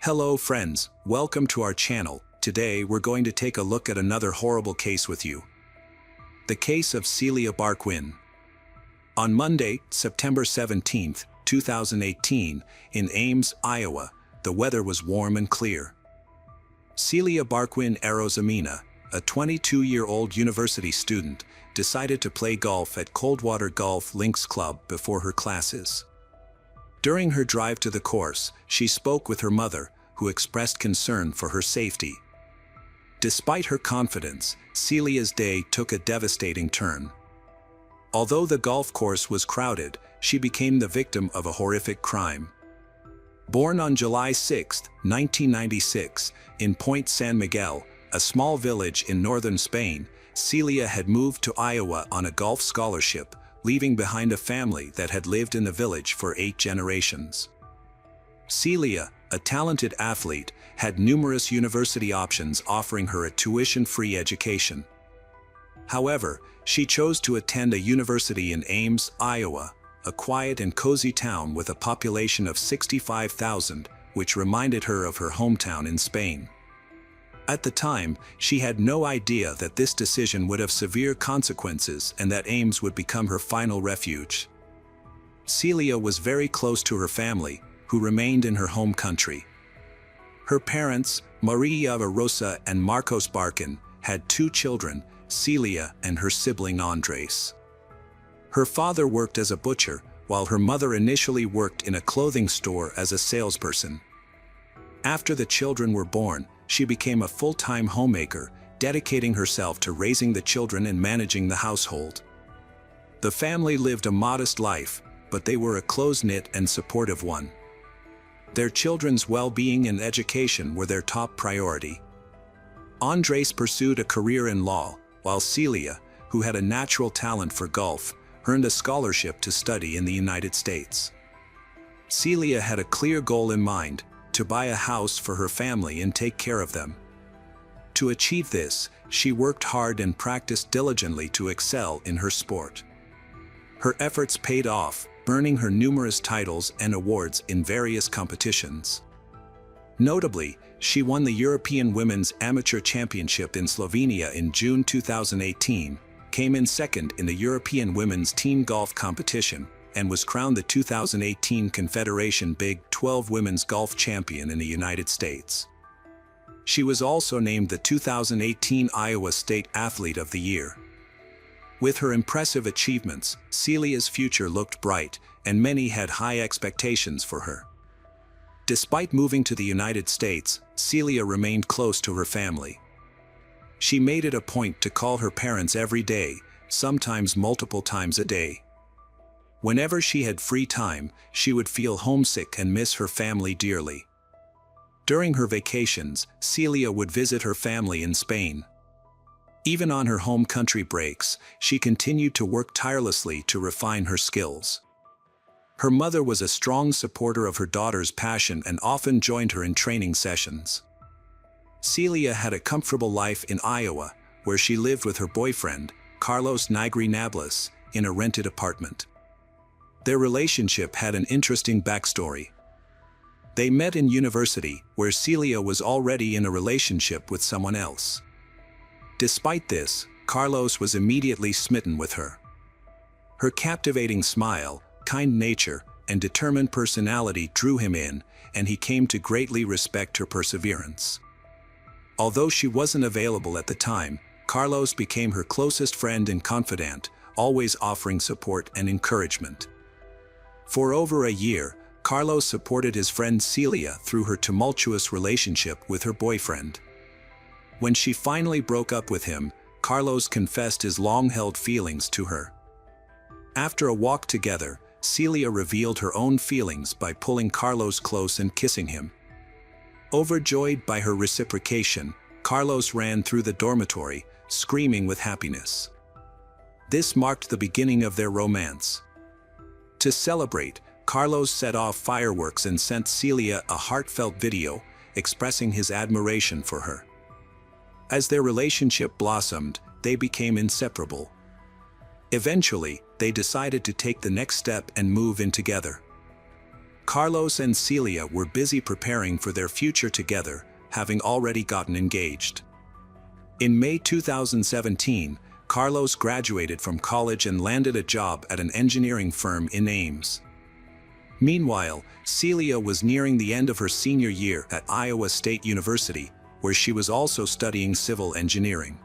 Hello friends, welcome to our channel. Today we're going to take a look at another horrible case with you. The case of Celia Barquin. On Monday, September 17, 2018, in Ames, Iowa, the weather was warm and clear. Celia Barquin Arozamena, a 22-year-old university student, decided to play golf at Coldwater Golf Links Club before her classes. During her drive to the course, she spoke with her mother, who expressed concern for her safety. Despite her confidence, Celia's day took a devastating turn. Although the golf course was crowded, she became the victim of a horrific crime. Born on July 6, 1996, in Point San Miguel, a small village in northern Spain, Celia had moved to Iowa on a golf scholarship, leaving behind a family that had lived in the village for 8 generations. Celia, a talented athlete, had numerous university options offering her a tuition-free education. However, she chose to attend a university in Ames, Iowa, a quiet and cozy town with a population of 65,000, which reminded her of her hometown in Spain. At the time, she had no idea that this decision would have severe consequences and that Ames would become her final refuge. Celia was very close to her family, who remained in her home country. Her parents, Maria Rosa and Marcos Barquin, had 2 children, Celia and her sibling Andres. Her father worked as a butcher, while her mother initially worked in a clothing store as a salesperson. After the children were born, she became a full-time homemaker, dedicating herself to raising the children and managing the household. The family lived a modest life, but they were a close-knit and supportive one. Their children's well-being and education were their top priority. Andres pursued a career in law, while Celia, who had a natural talent for golf, earned a scholarship to study in the United States. Celia had a clear goal in mind: to buy a house for her family and take care of them. To achieve this, she worked hard and practiced diligently to excel in her sport. Her efforts paid off, earning her numerous titles and awards in various competitions. Notably, she won the European Women's Amateur Championship in Slovenia in June 2018, came in second in the European Women's Team Golf Competition, and was crowned the 2018 Confederation Big 12 Women's Golf Champion in the United States. She was also named the 2018 Iowa State Athlete of the Year. With her impressive achievements, Celia's future looked bright, and many had high expectations for her. Despite moving to the United States, Celia remained close to her family. She made it a point to call her parents every day, sometimes multiple times a day. Whenever she had free time, she would feel homesick and miss her family dearly. During her vacations, Celia would visit her family in Spain. Even on her home country breaks, she continued to work tirelessly to refine her skills. Her mother was a strong supporter of her daughter's passion and often joined her in training sessions. Celia had a comfortable life in Iowa, where she lived with her boyfriend, Carlos Nigri Nablas, in a rented apartment. Their relationship had an interesting backstory. They met in university, where Celia was already in a relationship with someone else. Despite this, Carlos was immediately smitten with her. Her captivating smile, kind nature, and determined personality drew him in, and he came to greatly respect her perseverance. Although she wasn't available at the time, Carlos became her closest friend and confidant, always offering support and encouragement. For over a year, Carlos supported his friend Celia through her tumultuous relationship with her boyfriend. When she finally broke up with him, Carlos confessed his long-held feelings to her. After a walk together, Celia revealed her own feelings by pulling Carlos close and kissing him. Overjoyed by her reciprocation, Carlos ran through the dormitory, screaming with happiness. This marked the beginning of their romance. To celebrate, Carlos set off fireworks and sent Celia a heartfelt video, expressing his admiration for her. As their relationship blossomed, they became inseparable. Eventually, they decided to take the next step and move in together. Carlos and Celia were busy preparing for their future together, having already gotten engaged. In May 2017, Carlos graduated from college and landed a job at an engineering firm in Ames. Meanwhile, Celia was nearing the end of her senior year at Iowa State University, where she was also studying civil engineering.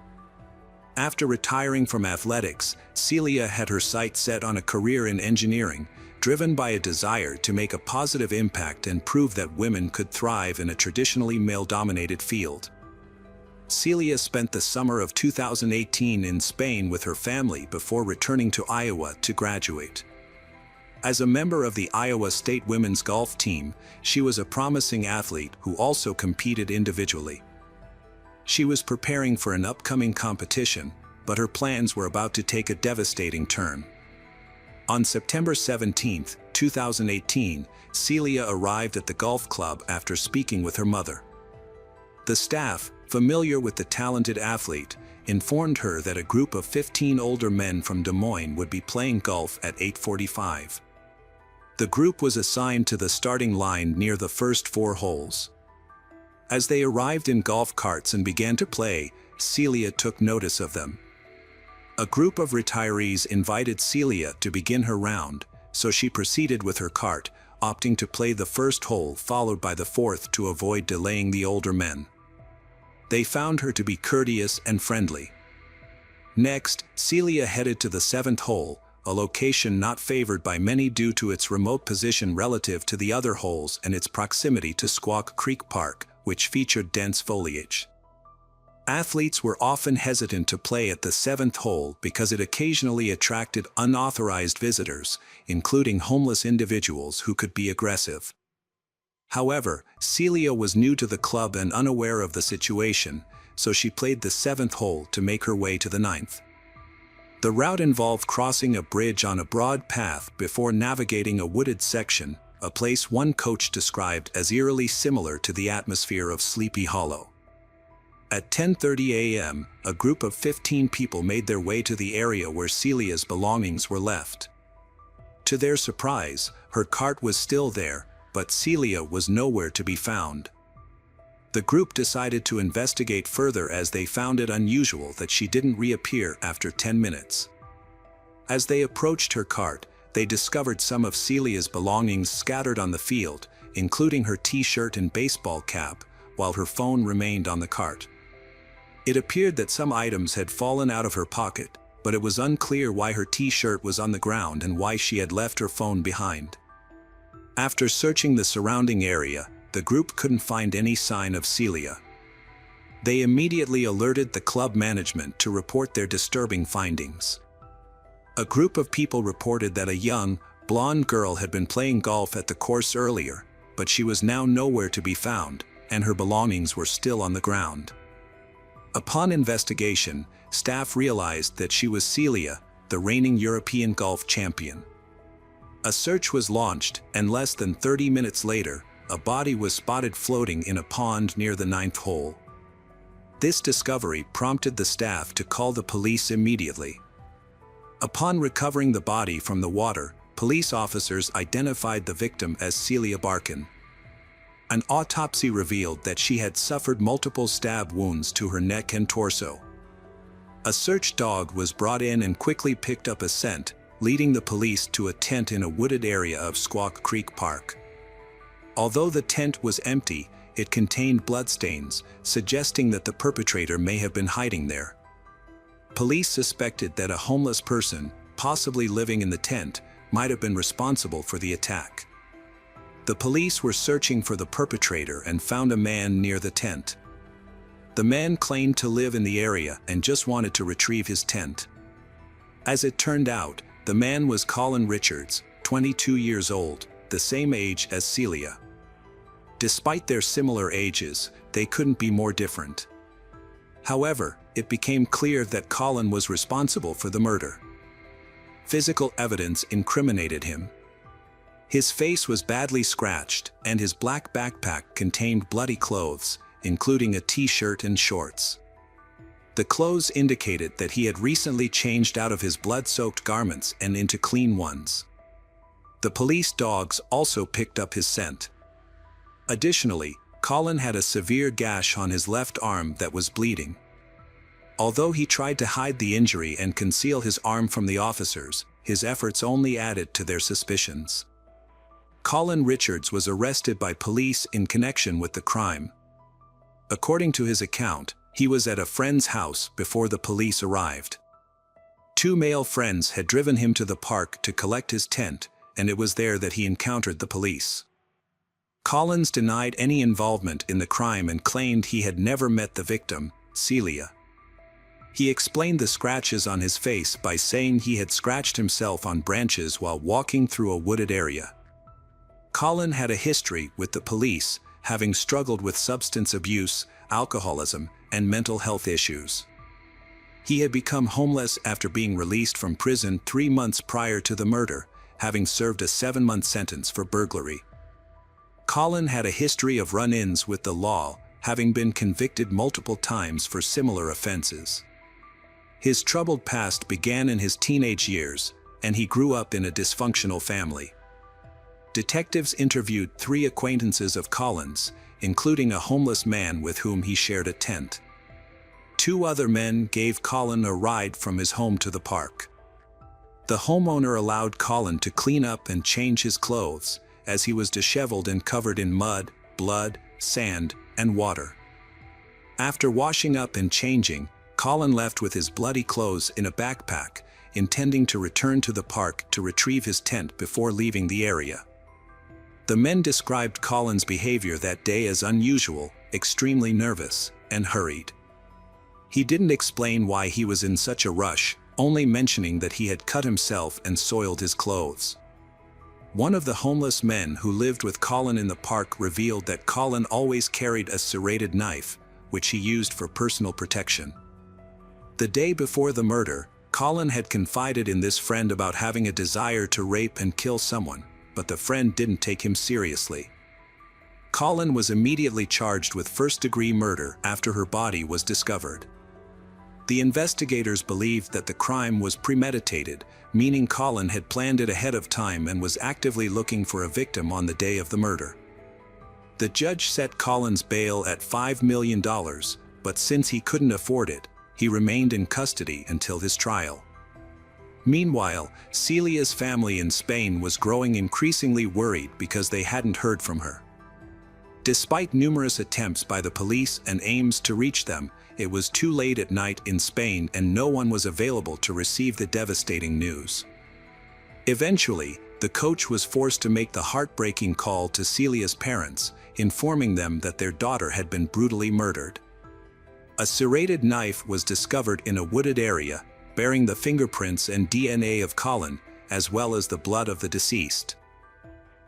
After retiring from athletics, Celia had her sights set on a career in engineering, driven by a desire to make a positive impact and prove that women could thrive in a traditionally male-dominated field. Celia spent the summer of 2018 in Spain with her family before returning to Iowa to graduate. As a member of the Iowa State women's golf team, she was a promising athlete who also competed individually. She was preparing for an upcoming competition, but her plans were about to take a devastating turn. On September 17, 2018, Celia arrived at the golf club after speaking with her mother. The staff, familiar with the talented athlete, informed her that a group of 15 older men from Des Moines would be playing golf at 8:45. The group was assigned to the starting line near the first 4 holes. As they arrived in golf carts and began to play, Celia took notice of them. A group of retirees invited Celia to begin her round, so she proceeded with her cart, opting to play the first hole followed by the 4th to avoid delaying the older men. They found her to be courteous and friendly. Next, Celia headed to the 7th hole, a location not favored by many due to its remote position relative to the other holes and its proximity to Squaw Creek Park, which featured dense foliage. Athletes were often hesitant to play at the 7th hole because it occasionally attracted unauthorized visitors, including homeless individuals who could be aggressive. However, Celia was new to the club and unaware of the situation, so she played the 7th hole to make her way to the 9th. The route involved crossing a bridge on a broad path before navigating a wooded section, a place one coach described as eerily similar to the atmosphere of Sleepy Hollow. At 10:30 a.m., a group of 15 people made their way to the area where Celia's belongings were left. To their surprise, her cart was still there, but Celia was nowhere to be found. The group decided to investigate further as they found it unusual that she didn't reappear after 10 minutes. As they approached her cart, they discovered some of Celia's belongings scattered on the field, including her t-shirt and baseball cap, while her phone remained on the cart. It appeared that some items had fallen out of her pocket, but it was unclear why her t-shirt was on the ground and why she had left her phone behind. After searching the surrounding area, the group couldn't find any sign of Celia. They immediately alerted the club management to report their disturbing findings. A group of people reported that a young, blonde girl had been playing golf at the course earlier, but she was now nowhere to be found, and her belongings were still on the ground. Upon investigation, staff realized that she was Celia, the reigning European golf champion. A search was launched, and less than 30 minutes later, a body was spotted floating in a pond near the 9th hole. This discovery prompted the staff to call the police immediately. Upon recovering the body from the water, police officers identified the victim as Celia Barquin. An autopsy revealed that she had suffered multiple stab wounds to her neck and torso. A search dog was brought in and quickly picked up a scent, leading the police to a tent in a wooded area of Squaw Creek Park. Although the tent was empty, it contained bloodstains, suggesting that the perpetrator may have been hiding there. Police suspected that a homeless person, possibly living in the tent, might have been responsible for the attack. The police were searching for the perpetrator and found a man near the tent. The man claimed to live in the area and just wanted to retrieve his tent. As it turned out, the man was Colin Richards, 22 years old, the same age as Celia. Despite their similar ages, they couldn't be more different. However, it became clear that Colin was responsible for the murder. Physical evidence incriminated him. His face was badly scratched, and his black backpack contained bloody clothes, including a t-shirt and shorts. The clothes indicated that he had recently changed out of his blood-soaked garments and into clean ones. The police dogs also picked up his scent. Additionally, Colin had a severe gash on his left arm that was bleeding. Although he tried to hide the injury and conceal his arm from the officers, his efforts only added to their suspicions. Colin Richards was arrested by police in connection with the crime. According to his account, he was at a friend's house before the police arrived. Two male friends had driven him to the park to collect his tent, and it was there that he encountered the police. Collins denied any involvement in the crime and claimed he had never met the victim, Celia. He explained the scratches on his face by saying he had scratched himself on branches while walking through a wooded area. Colin had a history with the police, having struggled with substance abuse, alcoholism, and mental health issues. He had become homeless after being released from prison 3 months prior to the murder, having served a 7-month sentence for burglary. Colin had a history of run-ins with the law, having been convicted multiple times for similar offenses. His troubled past began in his teenage years, and he grew up in a dysfunctional family. Detectives interviewed 3 acquaintances of Colin's, including a homeless man with whom he shared a tent. 2 other men gave Colin a ride from his home to the park. The homeowner allowed Colin to clean up and change his clothes, as he was disheveled and covered in mud, blood, sand, and water. After washing up and changing, Colin left with his bloody clothes in a backpack, intending to return to the park to retrieve his tent before leaving the area. The men described Colin's behavior that day as unusual, extremely nervous, and hurried. He didn't explain why he was in such a rush, only mentioning that he had cut himself and soiled his clothes. One of the homeless men who lived with Colin in the park revealed that Colin always carried a serrated knife, which he used for personal protection. The day before the murder, Colin had confided in this friend about having a desire to rape and kill someone, but the friend didn't take him seriously. Colin was immediately charged with first-degree murder after her body was discovered. The investigators believed that the crime was premeditated, meaning Colin had planned it ahead of time and was actively looking for a victim on the day of the murder. The judge set Colin's bail at $5 million, but since he couldn't afford it, he remained in custody until his trial. Meanwhile, Celia's family in Spain was growing increasingly worried because they hadn't heard from her. Despite numerous attempts by the police and aims to reach them, it was too late at night in Spain and no one was available to receive the devastating news. Eventually, the coach was forced to make the heartbreaking call to Celia's parents, informing them that their daughter had been brutally murdered. A serrated knife was discovered in a wooded area, bearing the fingerprints and DNA of Colin, as well as the blood of the deceased.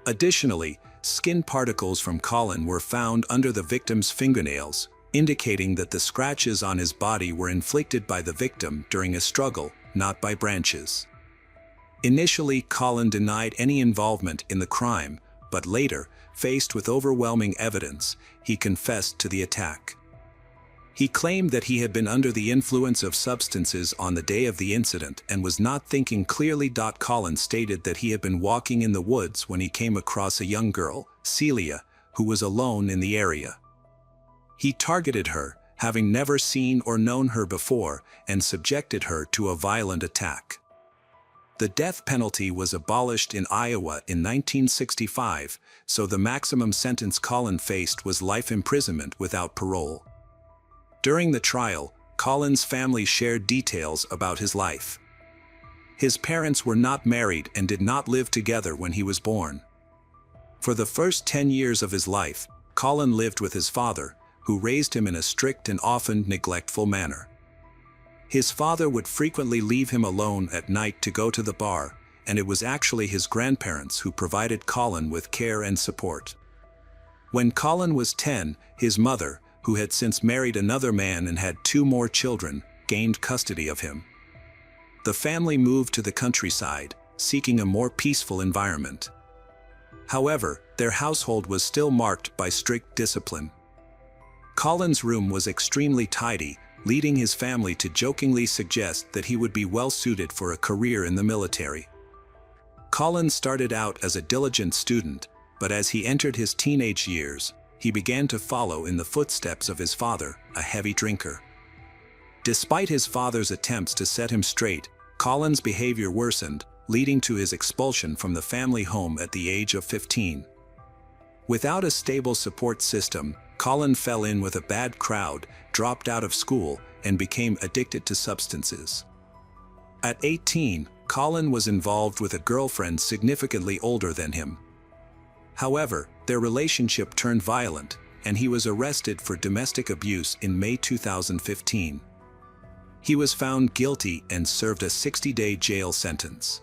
Additionally, skin particles from Colin were found under the victim's fingernails, indicating that the scratches on his body were inflicted by the victim during a struggle, not by branches. Initially, Colin denied any involvement in the crime, but later, faced with overwhelming evidence, he confessed to the attack. He claimed that he had been under the influence of substances on the day of the incident and was not thinking clearly. Colin stated that he had been walking in the woods when he came across a young girl, Celia, who was alone in the area. He targeted her, having never seen or known her before, and subjected her to a violent attack. The death penalty was abolished in Iowa in 1965, so the maximum sentence Colin faced was life imprisonment without parole. During the trial, Colin's family shared details about his life. His parents were not married and did not live together when he was born. For the first 10 years of his life, Colin lived with his father, who raised him in a strict and often neglectful manner. His father would frequently leave him alone at night to go to the bar, and it was actually his grandparents who provided Colin with care and support. When Colin was 10, his mother, who had since married another man and had 2 more children, gained custody of him. The family moved to the countryside, seeking a more peaceful environment. However, their household was still marked by strict discipline. Colin's room was extremely tidy, leading his family to jokingly suggest that he would be well suited for a career in the military. Collins started out as a diligent student, but as he entered his teenage years, he began to follow in the footsteps of his father, a heavy drinker. Despite his father's attempts to set him straight, Collins' behavior worsened, leading to his expulsion from the family home at the age of 15. Without a stable support system, Collins fell in with a bad crowd, dropped out of school, and became addicted to substances. At 18, Collins was involved with a girlfriend significantly older than him. However, their relationship turned violent, and he was arrested for domestic abuse in May 2015. He was found guilty and served a 60-day jail sentence.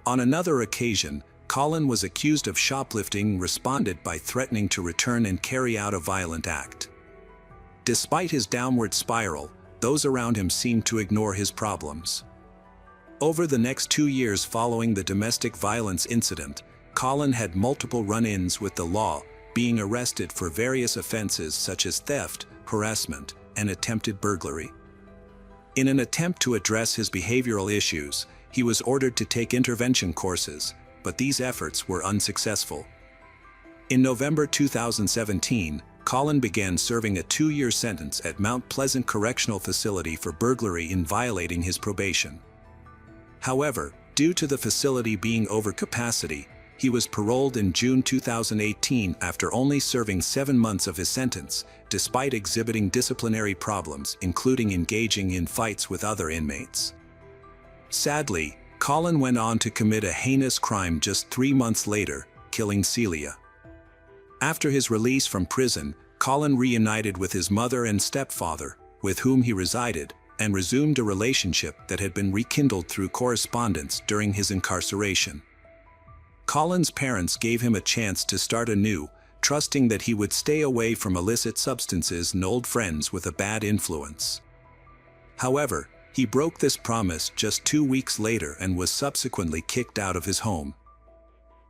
On another occasion, Collins was accused of shoplifting and responded by threatening to return and carry out a violent act. Despite his downward spiral, those around him seemed to ignore his problems. Over the next 2 years following the domestic violence incident, Collins had multiple run-ins with the law, being arrested for various offenses such as theft, harassment, and attempted burglary. In an attempt to address his behavioral issues, he was ordered to take intervention courses, but these efforts were unsuccessful. In November 2017, Collins began serving a 2-year sentence at Mount Pleasant Correctional Facility for burglary in violating his probation. However, due to the facility being over capacity, he was paroled in June 2018 after only serving 7 months of his sentence, despite exhibiting disciplinary problems, including engaging in fights with other inmates. Sadly, Collins went on to commit a heinous crime just 3 months later, killing Celia. After his release from prison, Collins reunited with his mother and stepfather, with whom he resided, and resumed a relationship that had been rekindled through correspondence during his incarceration. Collins' parents gave him a chance to start anew, trusting that he would stay away from illicit substances and old friends with a bad influence. However, he broke this promise just 2 weeks later and was subsequently kicked out of his home.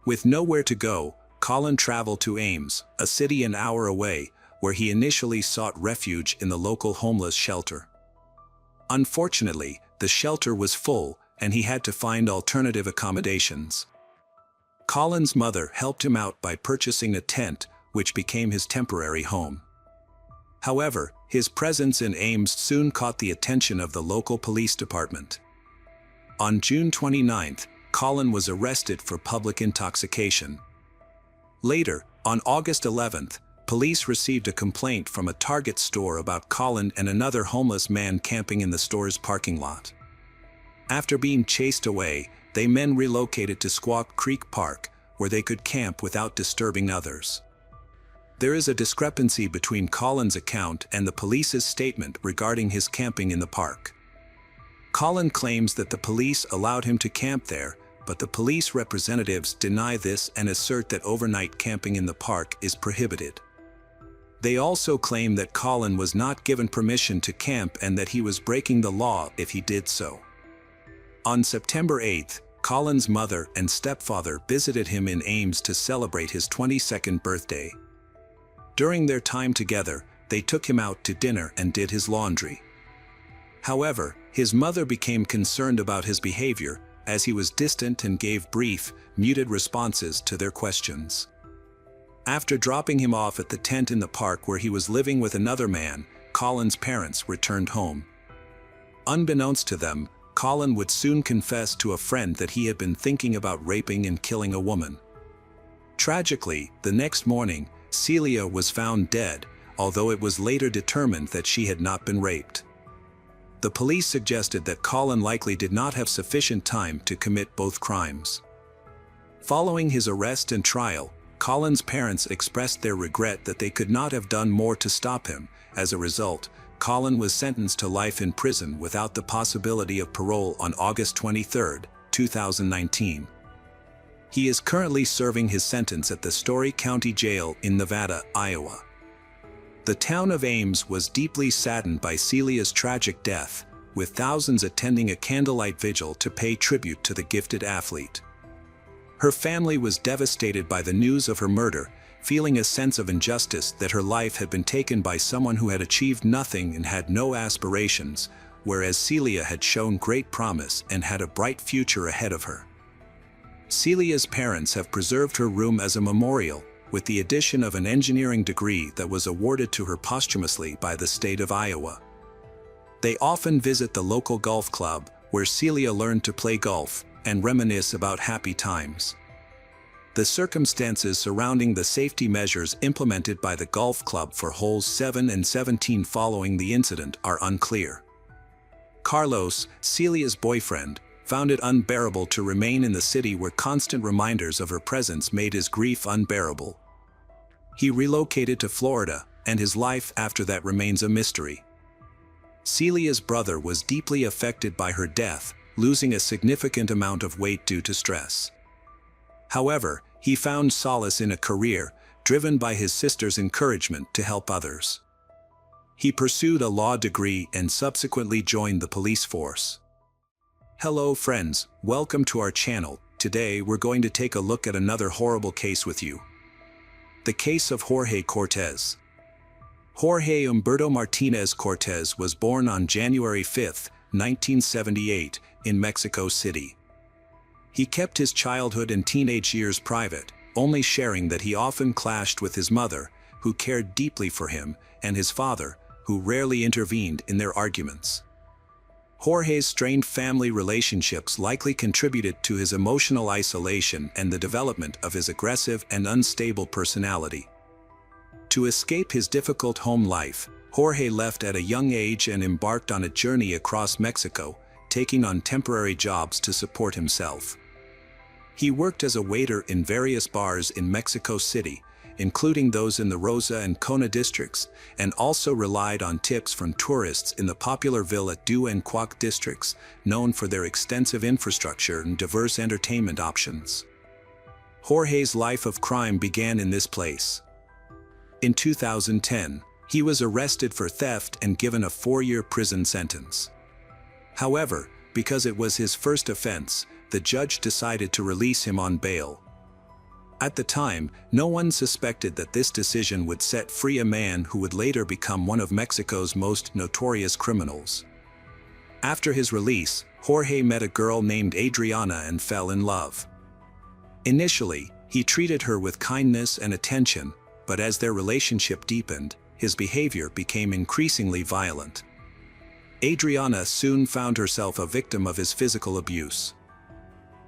With nowhere to go, Collins traveled to Ames, a city an hour away, where he initially sought refuge in the local homeless shelter. Unfortunately, the shelter was full, and he had to find alternative accommodations. Collins' mother helped him out by purchasing a tent, which became his temporary home. However, his presence in Ames soon caught the attention of the local police department. On June 29, Collins was arrested for public intoxication. Later, on August 11, police received a complaint from a Target store about Collins and another homeless man camping in the store's parking lot. After being chased away, they men relocated to Squaw Creek Park, where they could camp without disturbing others. There is a discrepancy between Collins' account and the police's statement regarding his camping in the park. Collins claims that the police allowed him to camp there, but the police representatives deny this and assert that overnight camping in the park is prohibited. They also claim that Collins was not given permission to camp and that he was breaking the law if he did so. On September 8, Collins' mother and stepfather visited him in Ames to celebrate his 22nd birthday. During their time together, they took him out to dinner and did his laundry. However, his mother became concerned about his behavior, as he was distant and gave brief, muted responses to their questions. After dropping him off at the tent in the park where he was living with another man, Collins' parents returned home. Unbeknownst to them, Collins would soon confess to a friend that he had been thinking about raping and killing a woman. Tragically, the next morning, Celia was found dead, although it was later determined that she had not been raped. The police suggested that Collins likely did not have sufficient time to commit both crimes. Following his arrest and trial, Collins' parents expressed their regret that they could not have done more to stop him. As a result, Collins was sentenced to life in prison without the possibility of parole on August 23, 2019. He is currently serving his sentence at the Story County Jail in Nevada, Iowa. The town of Ames was deeply saddened by Celia's tragic death, with thousands attending a candlelight vigil to pay tribute to the gifted athlete. Her family was devastated by the news of her murder, feeling a sense of injustice that her life had been taken by someone who had achieved nothing and had no aspirations, whereas Celia had shown great promise and had a bright future ahead of her. Celia's parents have preserved her room as a memorial, with the addition of an engineering degree that was awarded to her posthumously by the state of Iowa. They often visit the local golf club, where Celia learned to play golf, and reminisce about happy times. The circumstances surrounding the safety measures implemented by the golf club for holes 7 and 17 following the incident are unclear. Carlos, Celia's boyfriend, found it unbearable to remain in the city where constant reminders of her presence made his grief unbearable. He relocated to Florida, and his life after that remains a mystery. Celia's brother was deeply affected by her death, losing a significant amount of weight due to stress. However, he found solace in a career driven by his sister's encouragement to help others. He pursued a law degree and subsequently joined the police force. Hello friends, welcome to our channel. Today we're going to take a look at another horrible case with you. The case of Jorge Cortez. Jorge Humberto Martinez Cortez was born on January 5, 1978, in Mexico City. He kept his childhood and teenage years private, only sharing that he often clashed with his mother, who cared deeply for him, and his father, who rarely intervened in their arguments. Jorge's strained family relationships likely contributed to his emotional isolation and the development of his aggressive and unstable personality. To escape his difficult home life, Jorge left at a young age and embarked on a journey across Mexico, taking on temporary jobs to support himself. He worked as a waiter in various bars in Mexico City, including those in the Rosa and Cona districts, and also relied on tips from tourists in the popular Villa Du and Cuac districts, known for their extensive infrastructure and diverse entertainment options. Jorge's life of crime began in this place. In 2010, he was arrested for theft and given a 4-year prison sentence. However, because it was his first offense, the judge decided to release him on bail. At the time, no one suspected that this decision would set free a man who would later become one of Mexico's most notorious criminals. After his release, Jorge met a girl named Adriana and fell in love. Initially, he treated her with kindness and attention, but as their relationship deepened, his behavior became increasingly violent. Adriana soon found herself a victim of his physical abuse.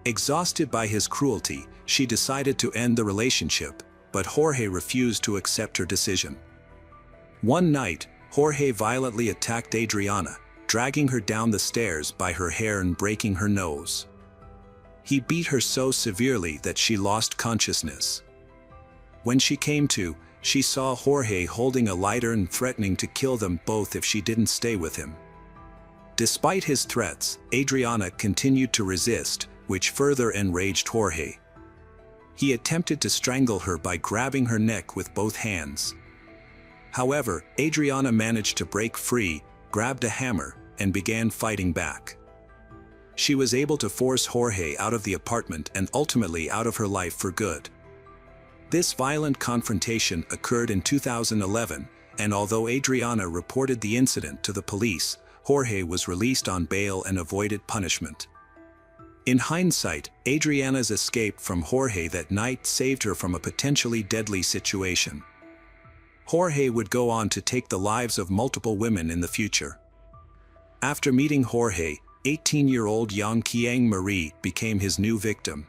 Exhausted by his cruelty, she decided to end the relationship, but Jorge refused to accept her decision. One night, Jorge violently attacked Adriana, dragging her down the stairs by her hair and breaking her nose. He beat her so severely that she lost consciousness. When she came to, she saw Jorge holding a lighter and threatening to kill them both if she didn't stay with him. Despite his threats, Adriana continued to resist, which further enraged Jorge. He attempted to strangle her by grabbing her neck with both hands. However, Adriana managed to break free, grabbed a hammer, and began fighting back. She was able to force Jorge out of the apartment and ultimately out of her life for good. This violent confrontation occurred in 2011, and although Adriana reported the incident to the police, Jorge was released on bail and avoided punishment. In hindsight, Adriana's escape from Jorge that night saved her from a potentially deadly situation. Jorge would go on to take the lives of multiple women in the future. After meeting Jorge, 18-year-old Yang Kiang Marie became his new victim.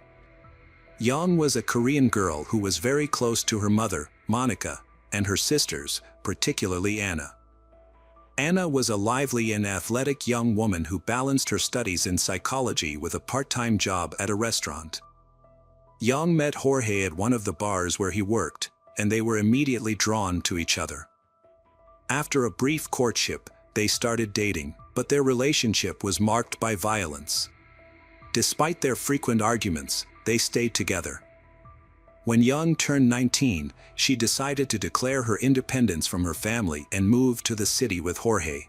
Yang was a Korean girl who was very close to her mother, Monica, and her sisters, particularly Anna. Anna was a lively and athletic young woman who balanced her studies in psychology with a part-time job at a restaurant. Yang met Jorge at one of the bars where he worked, and they were immediately drawn to each other. After a brief courtship, they started dating, but their relationship was marked by violence. Despite their frequent arguments, they stayed together. When Young turned 19, she decided to declare her independence from her family and move to the city with Jorge.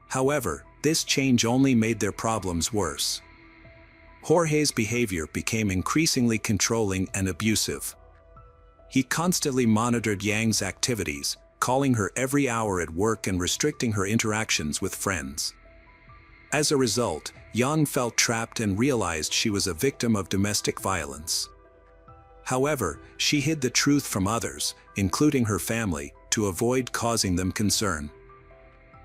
However, this change only made their problems worse. Jorge's behavior became increasingly controlling and abusive. He constantly monitored Yang's activities, calling her every hour at work and restricting her interactions with friends. As a result, Yang felt trapped and realized she was a victim of domestic violence. However, she hid the truth from others, including her family, to avoid causing them concern.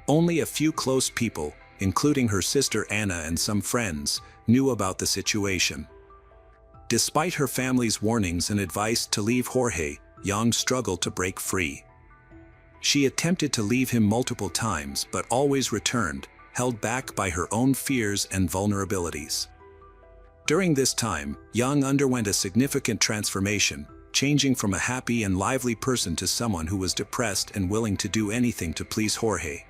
Only a few close people, including her sister Anna and some friends, knew about the situation. Despite her family's warnings and advice to leave Jorge, Yang struggled to break free. She attempted to leave him multiple times but always returned, held back by her own fears and vulnerabilities. During this time, Yang underwent a significant transformation, changing from a happy and lively person to someone who was depressed and willing to do anything to please Jorge.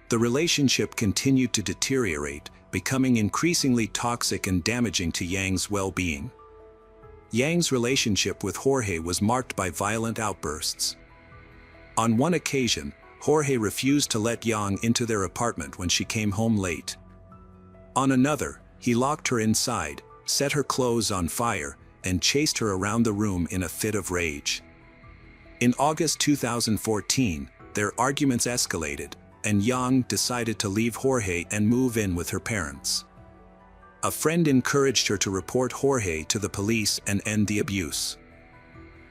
The relationship continued to deteriorate, becoming increasingly toxic and damaging to Yang's well-being. Yang's relationship with Jorge was marked by violent outbursts. On one occasion, Jorge refused to let Yang into their apartment when she came home late. On another, he locked her inside, set her clothes on fire, and chased her around the room in a fit of rage. In August 2014, their arguments escalated, and Yang decided to leave Jorge and move in with her parents. A friend encouraged her to report Jorge to the police and end the abuse.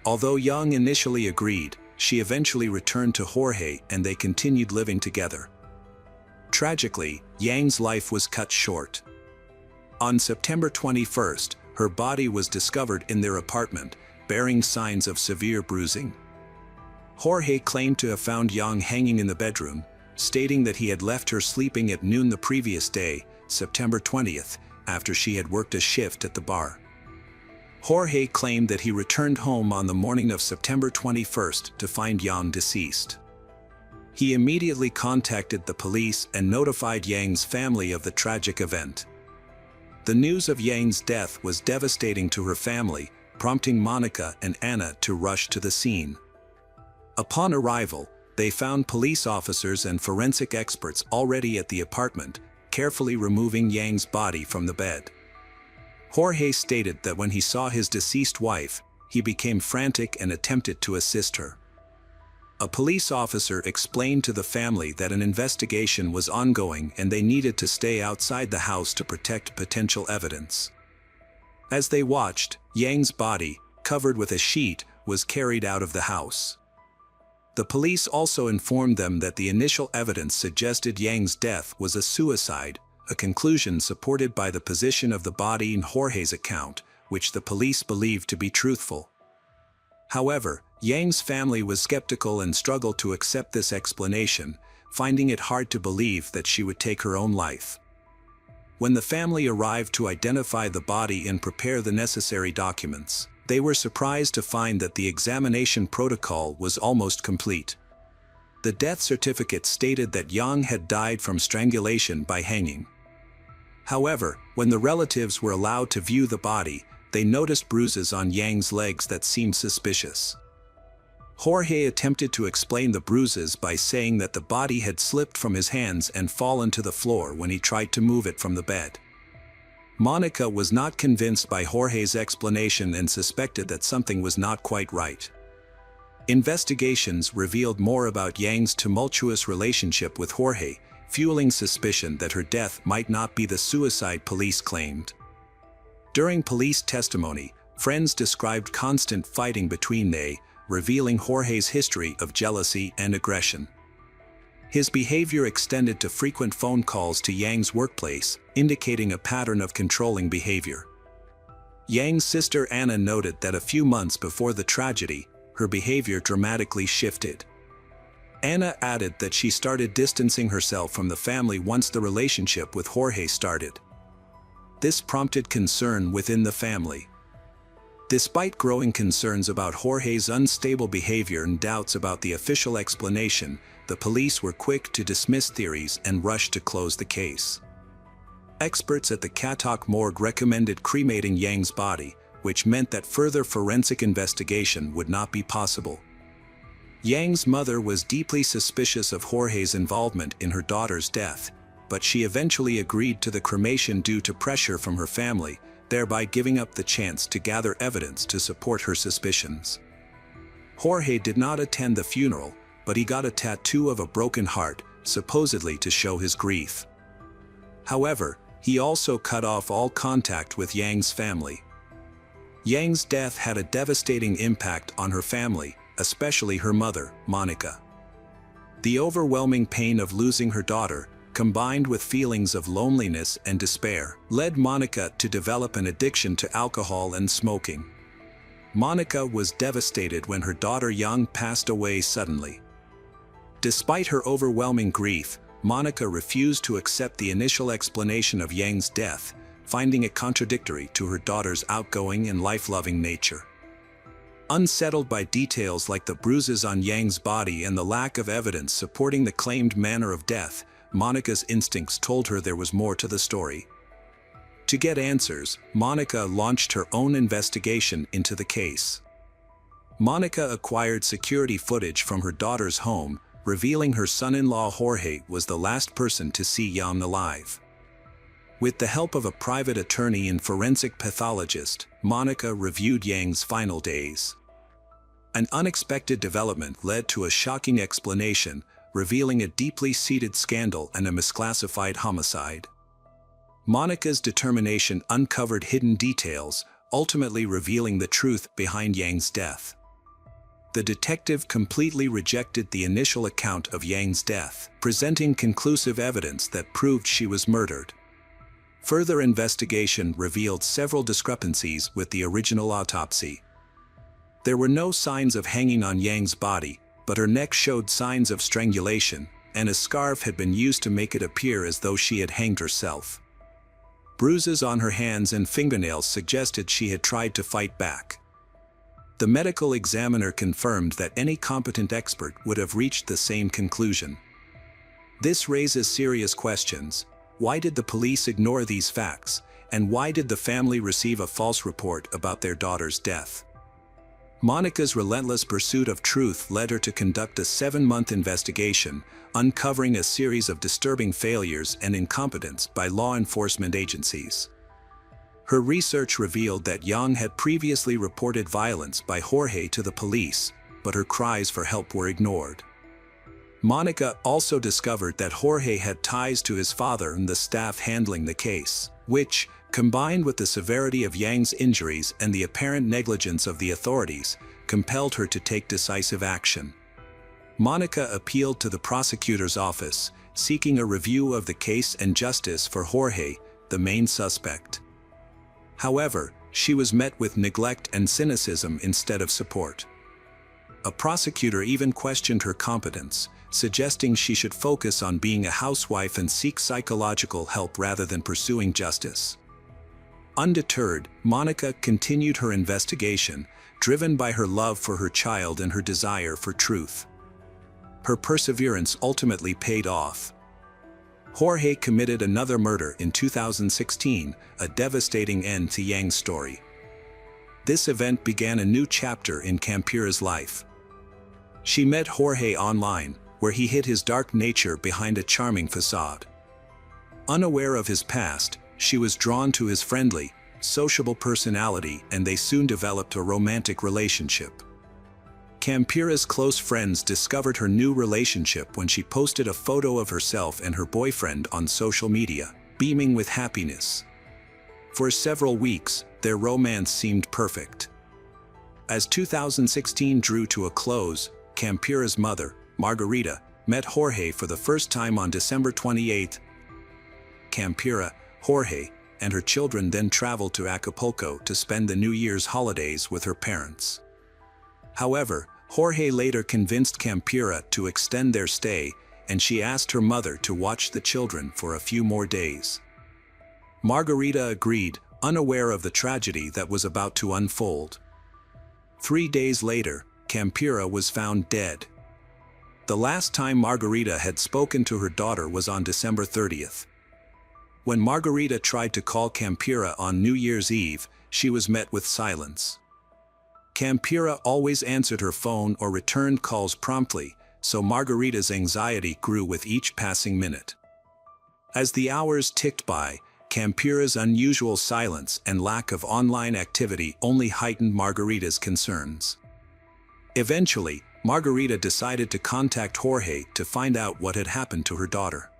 Although Yang initially agreed, she eventually returned to Jorge and they continued living together. Tragically, Yang's life was cut short. On September 21st, her body was discovered in their apartment, bearing signs of severe bruising. Jorge claimed to have found Yang hanging in the bedroom, stating that he had left her sleeping at noon the previous day, September 20th, after she had worked a shift at the bar. Jorge claimed that he returned home on the morning of September 21st to find Yang deceased. He immediately contacted the police and notified Yang's family of the tragic event. The news of Yang's death was devastating to her family, prompting Monica and Anna to rush to the scene. Upon arrival, they found police officers and forensic experts already at the apartment, carefully removing Yang's body from the bed. Jorge stated that when he saw his deceased wife, he became frantic and attempted to assist her. A police officer explained to the family that an investigation was ongoing and they needed to stay outside the house to protect potential evidence. As they watched, Yang's body, covered with a sheet, was carried out of the house. The police also informed them that the initial evidence suggested Yang's death was a suicide, a conclusion supported by the position of the body in Jorge's account, which the police believed to be truthful. However, Yang's family was skeptical and struggled to accept this explanation, finding it hard to believe that she would take her own life. When the family arrived to identify the body and prepare the necessary documents, they were surprised to find that the examination protocol was almost complete. The death certificate stated that Yang had died from strangulation by hanging. However, when the relatives were allowed to view the body, they noticed bruises on Yang's legs that seemed suspicious. Jorge attempted to explain the bruises by saying that the body had slipped from his hands and fallen to the floor when he tried to move it from the bed. Monica was not convinced by Jorge's explanation and suspected that something was not quite right. Investigations revealed more about Yang's tumultuous relationship with Jorge, fueling suspicion that her death might not be the suicide police claimed. During police testimony, friends described constant fighting between they, revealing Jorge's history of jealousy and aggression. His behavior extended to frequent phone calls to Yang's workplace, indicating a pattern of controlling behavior. Yang's sister Anna noted that a few months before the tragedy, her behavior dramatically shifted. Anna added that she started distancing herself from the family once the relationship with Jorge started. This prompted concern within the family. Despite growing concerns about Jorge's unstable behavior and doubts about the official explanation, the police were quick to dismiss theories and rushed to close the case. Experts at the Katok morgue recommended cremating Yang's body, which meant that further forensic investigation would not be possible. Yang's mother was deeply suspicious of Jorge's involvement in her daughter's death, but she eventually agreed to the cremation due to pressure from her family, thereby giving up the chance to gather evidence to support her suspicions. Jorge did not attend the funeral, but he got a tattoo of a broken heart, supposedly to show his grief. However, he also cut off all contact with Yang's family. Yang's death had a devastating impact on her family, especially her mother, Monica. The overwhelming pain of losing her daughter, combined with feelings of loneliness and despair, led Monica to develop an addiction to alcohol and smoking. Monica was devastated when her daughter Yang passed away suddenly. Despite her overwhelming grief, Monica refused to accept the initial explanation of Yang's death, finding it contradictory to her daughter's outgoing and life-loving nature. Unsettled by details like the bruises on Yang's body and the lack of evidence supporting the claimed manner of death, Monica's instincts told her there was more to the story. To get answers, Monica launched her own investigation into the case. Monica acquired security footage from her daughter's home, revealing her son-in-law Jorge was the last person to see Yang alive. With the help of a private attorney and forensic pathologist, Monica reviewed Yang's final days. An unexpected development led to a shocking explanation, revealing a deeply seated scandal and a misclassified homicide. Monica's determination uncovered hidden details, ultimately revealing the truth behind Yang's death. The detective completely rejected the initial account of Yang's death, presenting conclusive evidence that proved she was murdered. Further investigation revealed several discrepancies with the original autopsy. There were no signs of hanging on Yang's body, but her neck showed signs of strangulation, and a scarf had been used to make it appear as though she had hanged herself. Bruises on her hands and fingernails suggested she had tried to fight back. The medical examiner confirmed that any competent expert would have reached the same conclusion. This raises serious questions. Why did the police ignore these facts, and why did the family receive a false report about their daughter's death? Monica's relentless pursuit of truth led her to conduct a 7-month investigation, uncovering a series of disturbing failures and incompetence by law enforcement agencies. Her research revealed that Yang had previously reported violence by Jorge to the police, but her cries for help were ignored. Monica also discovered that Jorge had ties to his father and the staff handling the case, which, combined with the severity of Yang's injuries and the apparent negligence of the authorities, compelled her to take decisive action. Monica appealed to the prosecutor's office, seeking a review of the case and justice for Jorge, the main suspect. However, she was met with neglect and cynicism instead of support. A prosecutor even questioned her competence, suggesting she should focus on being a housewife and seek psychological help rather than pursuing justice. Undeterred, Monica continued her investigation, driven by her love for her child and her desire for truth. Her perseverance ultimately paid off. Jorge committed another murder in 2016, a devastating end to Yang's story. This event began a new chapter in Campira's life. She met Jorge online, where he hid his dark nature behind a charming facade. Unaware of his past, she was drawn to his friendly, sociable personality, and they soon developed a romantic relationship. Campira's close friends discovered her new relationship when she posted a photo of herself and her boyfriend on social media, beaming with happiness. For several weeks, their romance seemed perfect. As 2016 drew to a close, Campira's mother, Margarita, met Jorge for the first time on December 28. Campira, Jorge, and her children then traveled to Acapulco to spend the New Year's holidays with her parents. However, Jorge later convinced Campira to extend their stay, and she asked her mother to watch the children for a few more days. Margarita agreed, unaware of the tragedy that was about to unfold. 3 days later, Campira was found dead. The last time Margarita had spoken to her daughter was on December 30th. When Margarita tried to call Campira on New Year's Eve, she was met with silence. Campira always answered her phone or returned calls promptly, so Margarita's anxiety grew with each passing minute. As the hours ticked by, Campira's unusual silence and lack of online activity only heightened Margarita's concerns. Eventually, Margarita decided to contact Jorge to find out what had happened to her daughter.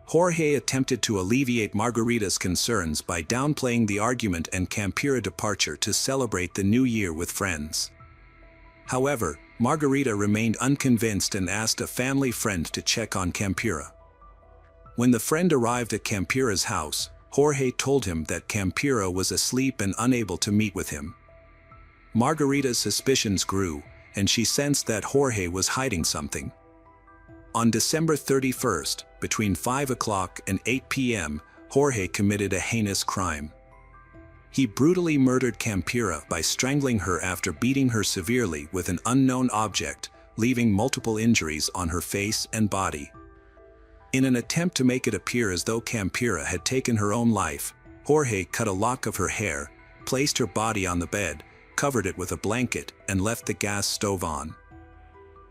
Jorge attempted to alleviate Margarita's concerns by downplaying the argument and Campira's departure to celebrate the new year with friends. However, Margarita remained unconvinced and asked a family friend to check on Campira. When the friend arrived at Campira's house, Jorge told him that Campira was asleep and unable to meet with him. Margarita's suspicions grew, and she sensed that Jorge was hiding something. On December 31st, between 5 o'clock and 8 p.m., Jorge committed a heinous crime. He brutally murdered Campira by strangling her after beating her severely with an unknown object, leaving multiple injuries on her face and body. In an attempt to make it appear as though Campira had taken her own life, Jorge cut a lock of her hair, placed her body on the bed, covered it with a blanket, and left the gas stove on.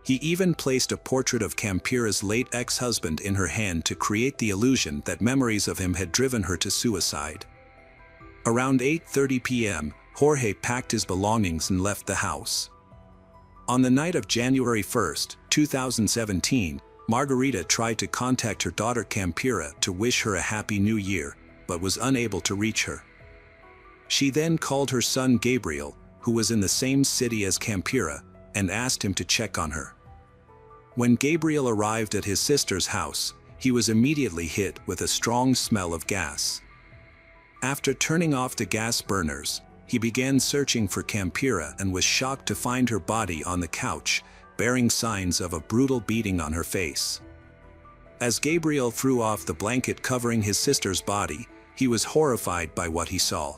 He even placed a portrait of Campira's late ex-husband in her hand to create the illusion that memories of him had driven her to suicide. Around 8:30 p.m., Jorge packed his belongings and left the house. On the night of January 1, 2017, Margarita tried to contact her daughter Campira to wish her a happy new year, but was unable to reach her. She then called her son Gabriel, who was in the same city as Campira, and asked him to check on her. When Gabriel arrived at his sister's house, he was immediately hit with a strong smell of gas. After turning off the gas burners, he began searching for Campira and was shocked to find her body on the couch, bearing signs of a brutal beating on her face. As Gabriel threw off the blanket covering his sister's body, he was horrified by what he saw.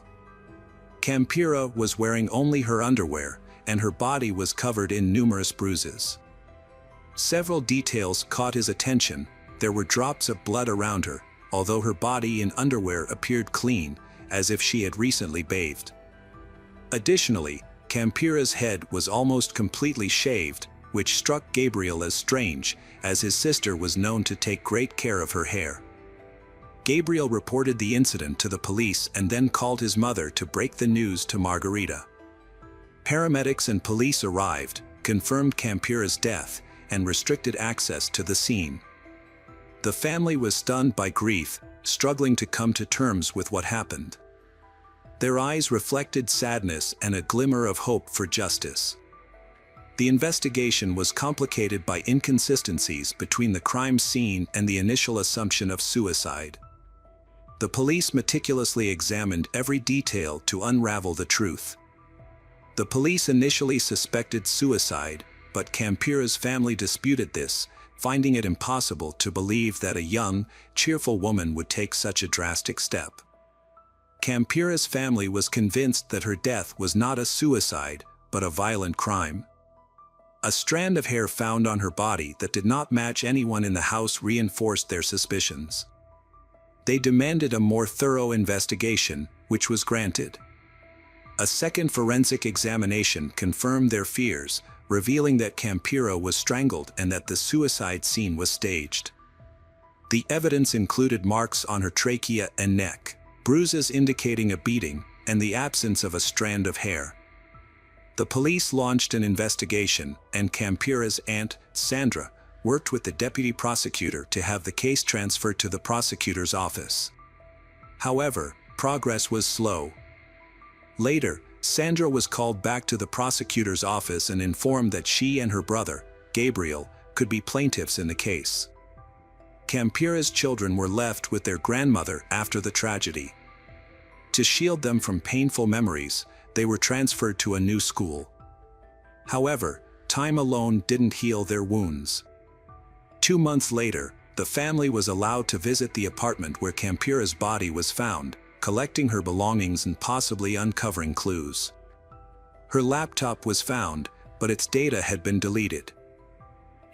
Campira was wearing only her underwear, and her body was covered in numerous bruises. Several details caught his attention. There were drops of blood around her, although her body in underwear appeared clean, as if she had recently bathed. Additionally, Campira's head was almost completely shaved, which struck Gabriel as strange, as his sister was known to take great care of her hair. Gabriel reported the incident to the police and then called his mother to break the news to Margarita. Paramedics and police arrived, confirmed Campira's death, and restricted access to the scene. The family was stunned by grief, struggling to come to terms with what happened. Their eyes reflected sadness and a glimmer of hope for justice. The investigation was complicated by inconsistencies between the crime scene and the initial assumption of suicide. The police meticulously examined every detail to unravel the truth. The police initially suspected suicide, but Campira's family disputed this, finding it impossible to believe that a young, cheerful woman would take such a drastic step. Campira's family was convinced that her death was not a suicide, but a violent crime. A strand of hair found on her body that did not match anyone in the house reinforced their suspicions. They demanded a more thorough investigation, which was granted. A second forensic examination confirmed their fears, revealing that Campira was strangled and that the suicide scene was staged. The evidence included marks on her trachea and neck, bruises indicating a beating, and the absence of a strand of hair. The police launched an investigation, and Campira's aunt, Sandra, worked with the deputy prosecutor to have the case transferred to the prosecutor's office. However, progress was slow. Later, Sandra was called back to the prosecutor's office and informed that she and her brother, Gabriel, could be plaintiffs in the case. Campira's children were left with their grandmother after the tragedy. To shield them from painful memories, they were transferred to a new school. However, time alone didn't heal their wounds. 2 months later, the family was allowed to visit the apartment where Campira's body was found, collecting her belongings and possibly uncovering clues. Her laptop was found, but its data had been deleted.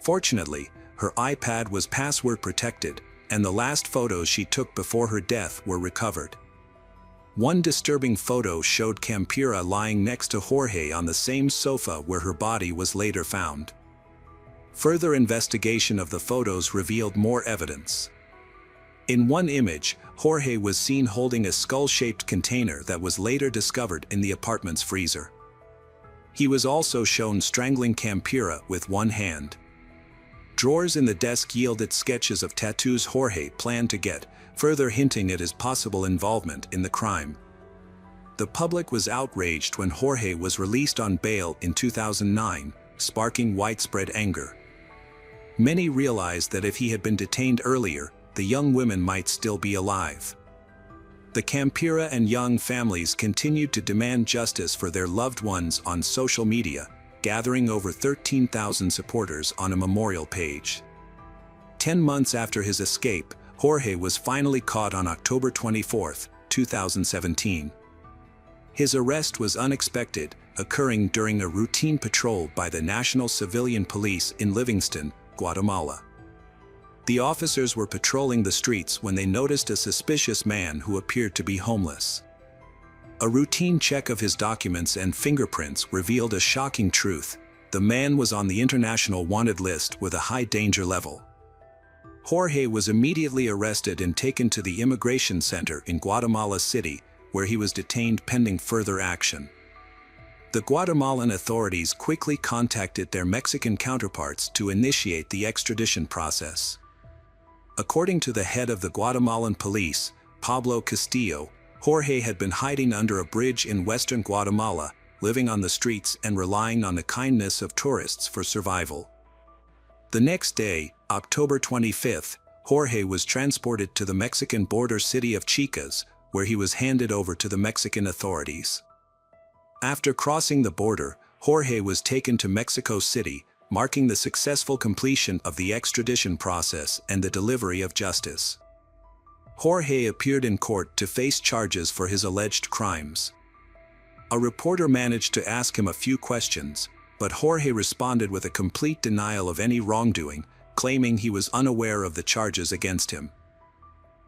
Fortunately, her iPad was password protected, and the last photos she took before her death were recovered. One disturbing photo showed Campira lying next to Jorge on the same sofa where her body was later found. Further investigation of the photos revealed more evidence. In one image, Jorge was seen holding a skull-shaped container that was later discovered in the apartment's freezer. He was also shown strangling Campira with one hand. Drawers in the desk yielded sketches of tattoos Jorge planned to get, further hinting at his possible involvement in the crime. The public was outraged when Jorge was released on bail in 2009, sparking widespread anger. Many realized that if he had been detained earlier, the young women might still be alive. The Campira and Young families continued to demand justice for their loved ones on social media, gathering over 13,000 supporters on a memorial page. 10 months after his escape, Jorge was finally caught on October 24, 2017. His arrest was unexpected, occurring during a routine patrol by the National Civilian Police in Livingston, Guatemala. The officers were patrolling the streets when they noticed a suspicious man who appeared to be homeless. A routine check of his documents and fingerprints revealed a shocking truth: the man was on the international wanted list with a high danger level. Jorge was immediately arrested and taken to the immigration center in Guatemala City, where he was detained pending further action. The Guatemalan authorities quickly contacted their Mexican counterparts to initiate the extradition process. According to the head of the Guatemalan police, Pablo Castillo, Jorge had been hiding under a bridge in western Guatemala, living on the streets and relying on the kindness of tourists for survival. The next day, October 25, Jorge was transported to the Mexican border city of Chicas, where he was handed over to the Mexican authorities. After crossing the border, Jorge was taken to Mexico City, marking the successful completion of the extradition process and the delivery of justice. Jorge appeared in court to face charges for his alleged crimes. A reporter managed to ask him a few questions, but Jorge responded with a complete denial of any wrongdoing, claiming he was unaware of the charges against him.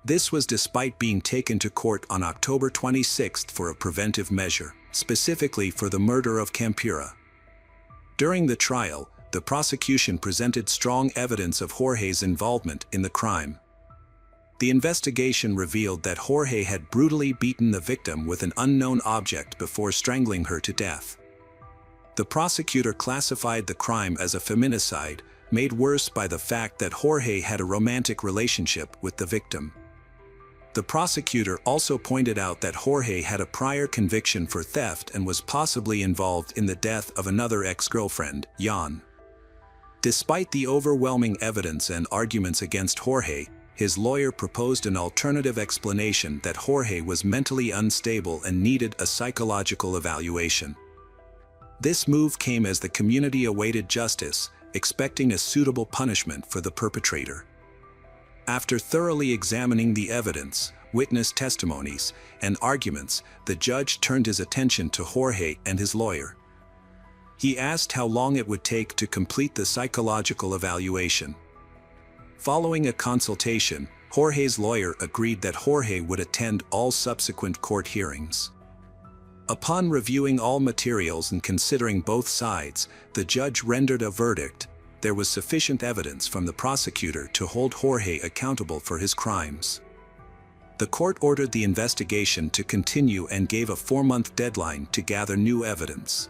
This was despite being taken to court on October 26 for a preventive measure, specifically for the murder of Campira. During the trial, the prosecution presented strong evidence of Jorge's involvement in the crime. The investigation revealed that Jorge had brutally beaten the victim with an unknown object before strangling her to death. The prosecutor classified the crime as a feminicide, made worse by the fact that Jorge had a romantic relationship with the victim. The prosecutor also pointed out that Jorge had a prior conviction for theft and was possibly involved in the death of another ex-girlfriend, Jan. Despite the overwhelming evidence and arguments against Jorge, his lawyer proposed an alternative explanation that Jorge was mentally unstable and needed a psychological evaluation. This move came as the community awaited justice, expecting a suitable punishment for the perpetrator. After thoroughly examining the evidence, witness testimonies, and arguments, the judge turned his attention to Jorge and his lawyer. He asked how long it would take to complete the psychological evaluation. Following a consultation, Jorge's lawyer agreed that Jorge would attend all subsequent court hearings. Upon reviewing all materials and considering both sides, the judge rendered a verdict: there was sufficient evidence from the prosecutor to hold Jorge accountable for his crimes. The court ordered the investigation to continue and gave a 4-month deadline to gather new evidence.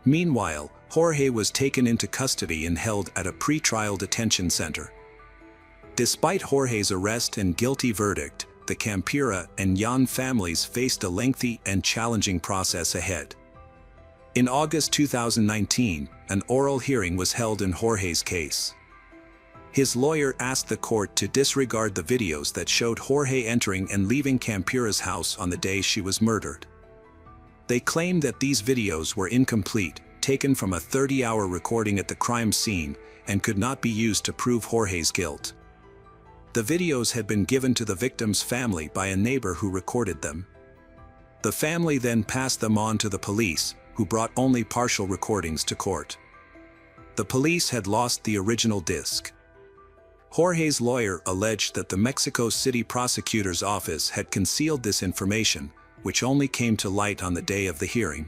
Meanwhile, Jorge was taken into custody and held at a pre-trial detention center. Despite Jorge's arrest and guilty verdict, the Campira and Jan families faced a lengthy and challenging process ahead. In August 2019, an oral hearing was held in Jorge's case. His lawyer asked the court to disregard the videos that showed Jorge entering and leaving Campira's house on the day she was murdered. They claimed that these videos were incomplete, taken from a 30-hour recording at the crime scene, and could not be used to prove Jorge's guilt. The videos had been given to the victim's family by a neighbor who recorded them. The family then passed them on to the police, who brought only partial recordings to court. The police had lost the original disc. Jorge's lawyer alleged that the Mexico City prosecutor's office had concealed this information, which only came to light on the day of the hearing.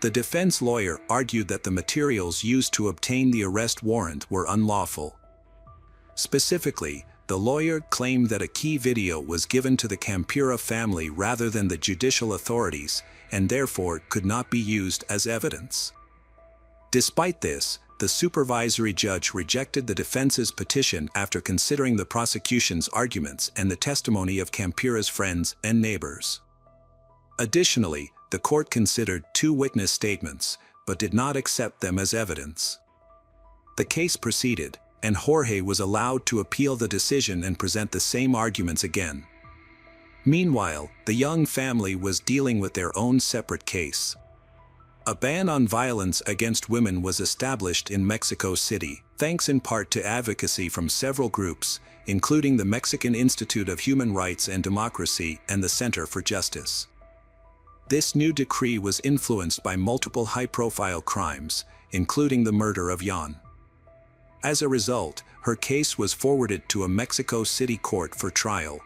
The defense lawyer argued that the materials used to obtain the arrest warrant were unlawful. Specifically, the lawyer claimed that a key video was given to the Campira family rather than the judicial authorities, and therefore could not be used as evidence. Despite this, the supervisory judge rejected the defense's petition after considering the prosecution's arguments and the testimony of Campira's friends and neighbors. Additionally, the court considered 2 witness statements, but did not accept them as evidence. The case proceeded, and Jorge was allowed to appeal the decision and present the same arguments again. Meanwhile, the young family was dealing with their own separate case. A ban on violence against women was established in Mexico City, thanks in part to advocacy from several groups, including the Mexican Institute of Human Rights and Democracy and the Center for Justice. This new decree was influenced by multiple high-profile crimes, including the murder of Jan. As a result, her case was forwarded to a Mexico City court for trial.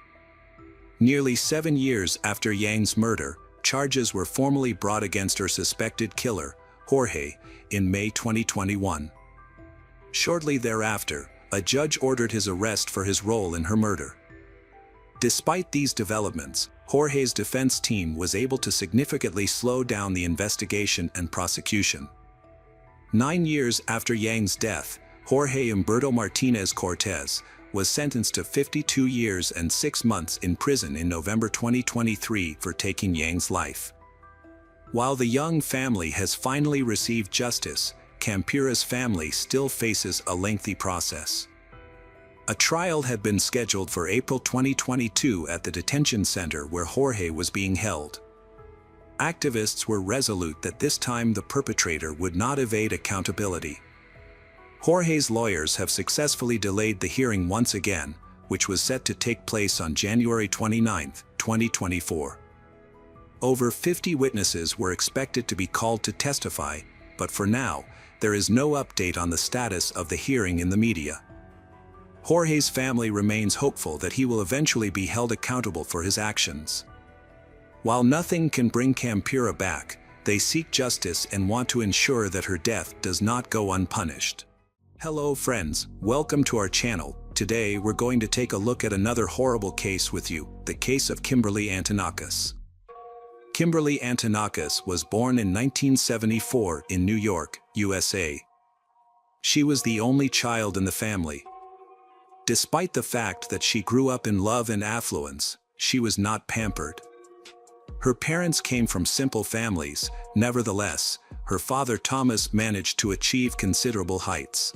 Nearly 7 years after Yang's murder, charges were formally brought against her suspected killer, Jorge, in May 2021. Shortly thereafter, a judge ordered his arrest for his role in her murder. Despite these developments, Jorge's defense team was able to significantly slow down the investigation and prosecution. 9 years after Yang's death, Jorge Humberto Martinez Cortez was sentenced to 52 years and 6 months in prison in November 2023 for taking Yang's life. While the young family has finally received justice, Campira's family still faces a lengthy process. A trial had been scheduled for April 2022 at the detention center where Jorge was being held. Activists were resolute that this time the perpetrator would not evade accountability. Jorge's lawyers have successfully delayed the hearing once again, which was set to take place on January 29, 2024. Over 50 witnesses were expected to be called to testify, but for now, there is no update on the status of the hearing in the media. Jorge's family remains hopeful that he will eventually be held accountable for his actions. While nothing can bring Campira back, they seek justice and want to ensure that her death does not go unpunished. Hello friends, welcome to our channel. Today we're going to take a look at another horrible case with you, the case of Kimberly Antoniakis. Kimberly Antoniakis was born in 1974 in New York, USA. She was the only child in the family. Despite the fact that she grew up in love and affluence, she was not pampered. Her parents came from simple families. Nevertheless, her father Thomas managed to achieve considerable heights.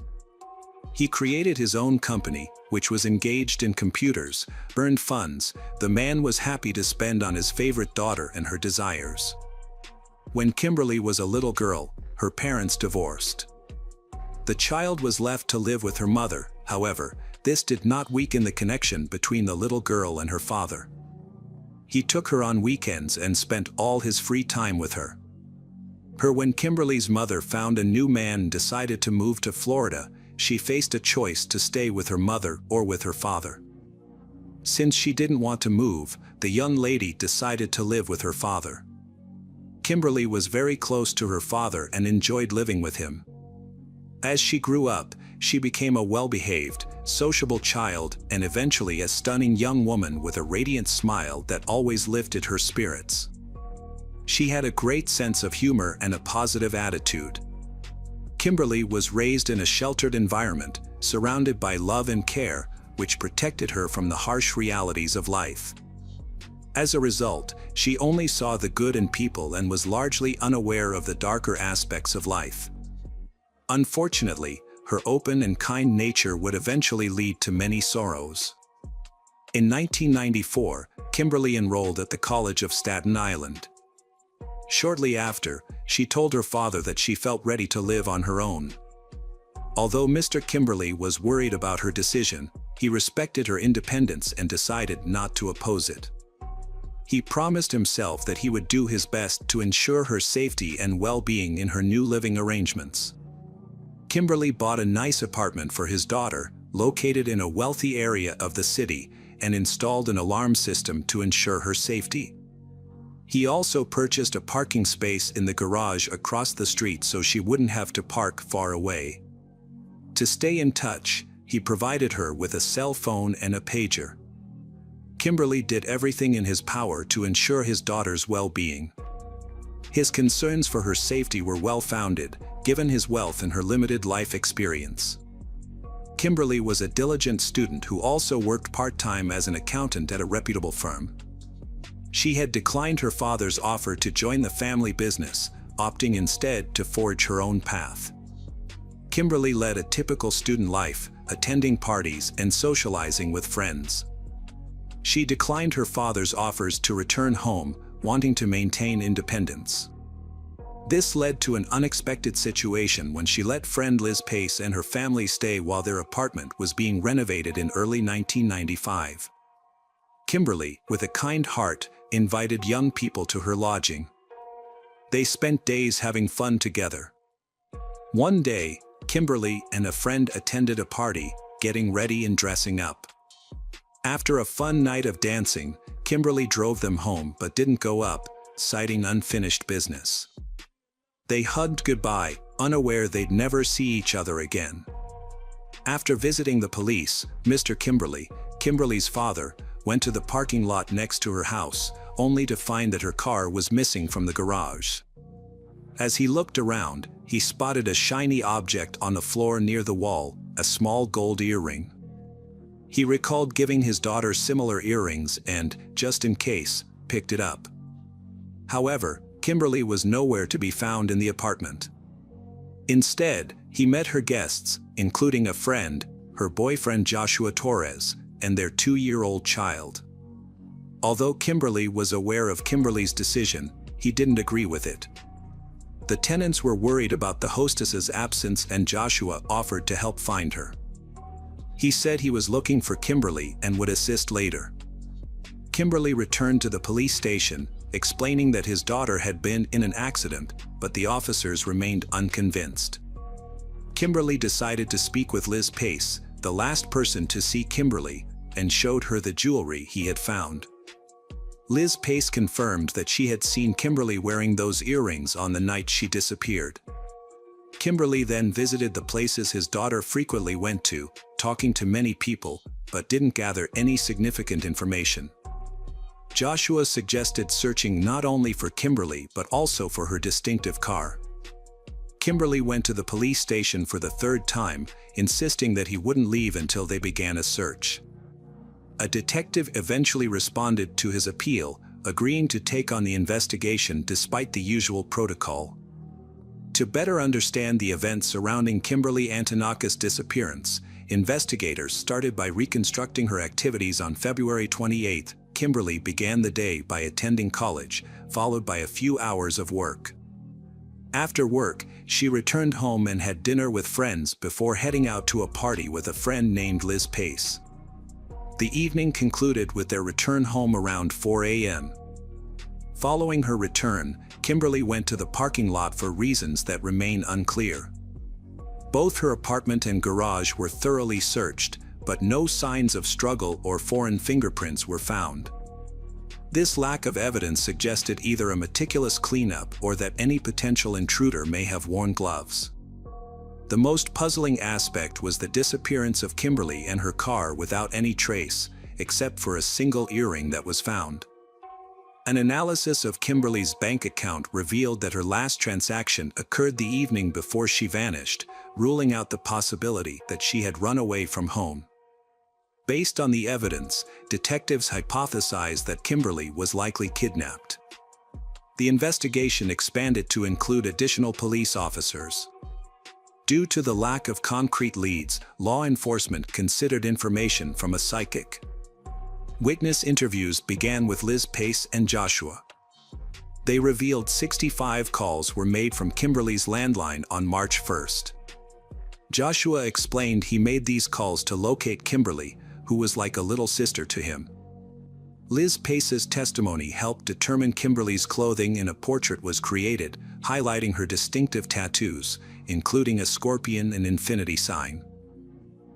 He created his own company, which was engaged in computers, earned funds. The man was happy to spend on his favorite daughter and her desires. When Kimberly was a little girl, her parents divorced. The child was left to live with her mother. However, this did not weaken the connection between the little girl and her father. He took her on weekends and spent all his free time with her. When Kimberly's mother found a new man and decided to move to Florida, she faced a choice to stay with her mother or with her father. Since she didn't want to move, the young lady decided to live with her father. Kimberly was very close to her father and enjoyed living with him. As she grew up, she became a well-behaved, sociable child and eventually a stunning young woman with a radiant smile that always lifted her spirits. She had a great sense of humor and a positive attitude. Kimberly was raised in a sheltered environment, surrounded by love and care, which protected her from the harsh realities of life. As a result, she only saw the good in people and was largely unaware of the darker aspects of life. Unfortunately, her open and kind nature would eventually lead to many sorrows. In 1994, Kimberly enrolled at the College of Staten Island. Shortly after, she told her father that she felt ready to live on her own. Although Mr. Kimberly was worried about her decision, he respected her independence and decided not to oppose it. He promised himself that he would do his best to ensure her safety and well-being in her new living arrangements. Kimberly bought a nice apartment for his daughter, located in a wealthy area of the city, and installed an alarm system to ensure her safety. He also purchased a parking space in the garage across the street so she wouldn't have to park far away. To stay in touch, he provided her with a cell phone and a pager. Kimberly did everything in his power to ensure his daughter's well-being. His concerns for her safety were well-founded, given his wealth and her limited life experience. Kimberly was a diligent student who also worked part-time as an accountant at a reputable firm. She had declined her father's offer to join the family business, opting instead to forge her own path. Kimberly led a typical student life, attending parties and socializing with friends. She declined her father's offers to return home, wanting to maintain independence. This led to an unexpected situation when she let friend Liz Pace and her family stay while their apartment was being renovated in early 1995. Kimberly, with a kind heart, invited young people to her lodging. They spent days having fun together. One day, Kimberly and a friend attended a party, getting ready and dressing up. After a fun night of dancing, Kimberly drove them home but didn't go up, citing unfinished business. They hugged goodbye, unaware they'd never see each other again. After visiting the police, Mr. Kimberly's father, went to the parking lot next to her house, only to find that her car was missing from the garage. As he looked around, he spotted a shiny object on the floor near the wall, a small gold earring. He recalled giving his daughter similar earrings and, just in case, picked it up. However, Kimberly was nowhere to be found in the apartment. Instead, he met her guests, including a friend, her boyfriend Joshua Torres, and their 2-year-old child. Although Kimberly was aware of Kimberly's decision, he didn't agree with it. The tenants were worried about the hostess's absence and Joshua offered to help find her. He said he was looking for Kimberly and would assist later. Kimberly returned to the police station, explaining that his daughter had been in an accident, but the officers remained unconvinced. Kimberly decided to speak with Liz Pace, the last person to see Kimberly, and showed her the jewelry he had found. Liz Pace confirmed that she had seen Kimberly wearing those earrings on the night she disappeared. Kimberly then visited the places his daughter frequently went to, talking to many people, but didn't gather any significant information. Joshua suggested searching not only for Kimberly but also for her distinctive car. Kimberly went to the police station for the 3rd time, insisting that he wouldn't leave until they began a search. A detective eventually responded to his appeal, agreeing to take on the investigation despite the usual protocol. To better understand the events surrounding Kimberly Antonakis' disappearance, investigators started by reconstructing her activities on February 28. Kimberly began the day by attending college, followed by a few hours of work. After work, she returned home and had dinner with friends before heading out to a party with a friend named Liz Pace. The evening concluded with their return home around 4 a.m. Following her return, Kimberly went to the parking lot for reasons that remain unclear. Both her apartment and garage were thoroughly searched, but no signs of struggle or foreign fingerprints were found. This lack of evidence suggested either a meticulous cleanup or that any potential intruder may have worn gloves. The most puzzling aspect was the disappearance of Kimberly and her car without any trace, except for a single earring that was found. An analysis of Kimberly's bank account revealed that her last transaction occurred the evening before she vanished, ruling out the possibility that she had run away from home. Based on the evidence, detectives hypothesized that Kimberly was likely kidnapped. The investigation expanded to include additional police officers. Due to the lack of concrete leads, law enforcement considered information from a psychic. Witness interviews began with Liz Pace and Joshua. They revealed 65 calls were made from Kimberly's landline on March 1st. Joshua explained he made these calls to locate Kimberly, who was like a little sister to him. Liz Pace's testimony helped determine Kimberly's clothing and a portrait was created, highlighting her distinctive tattoos, including a scorpion and infinity sign.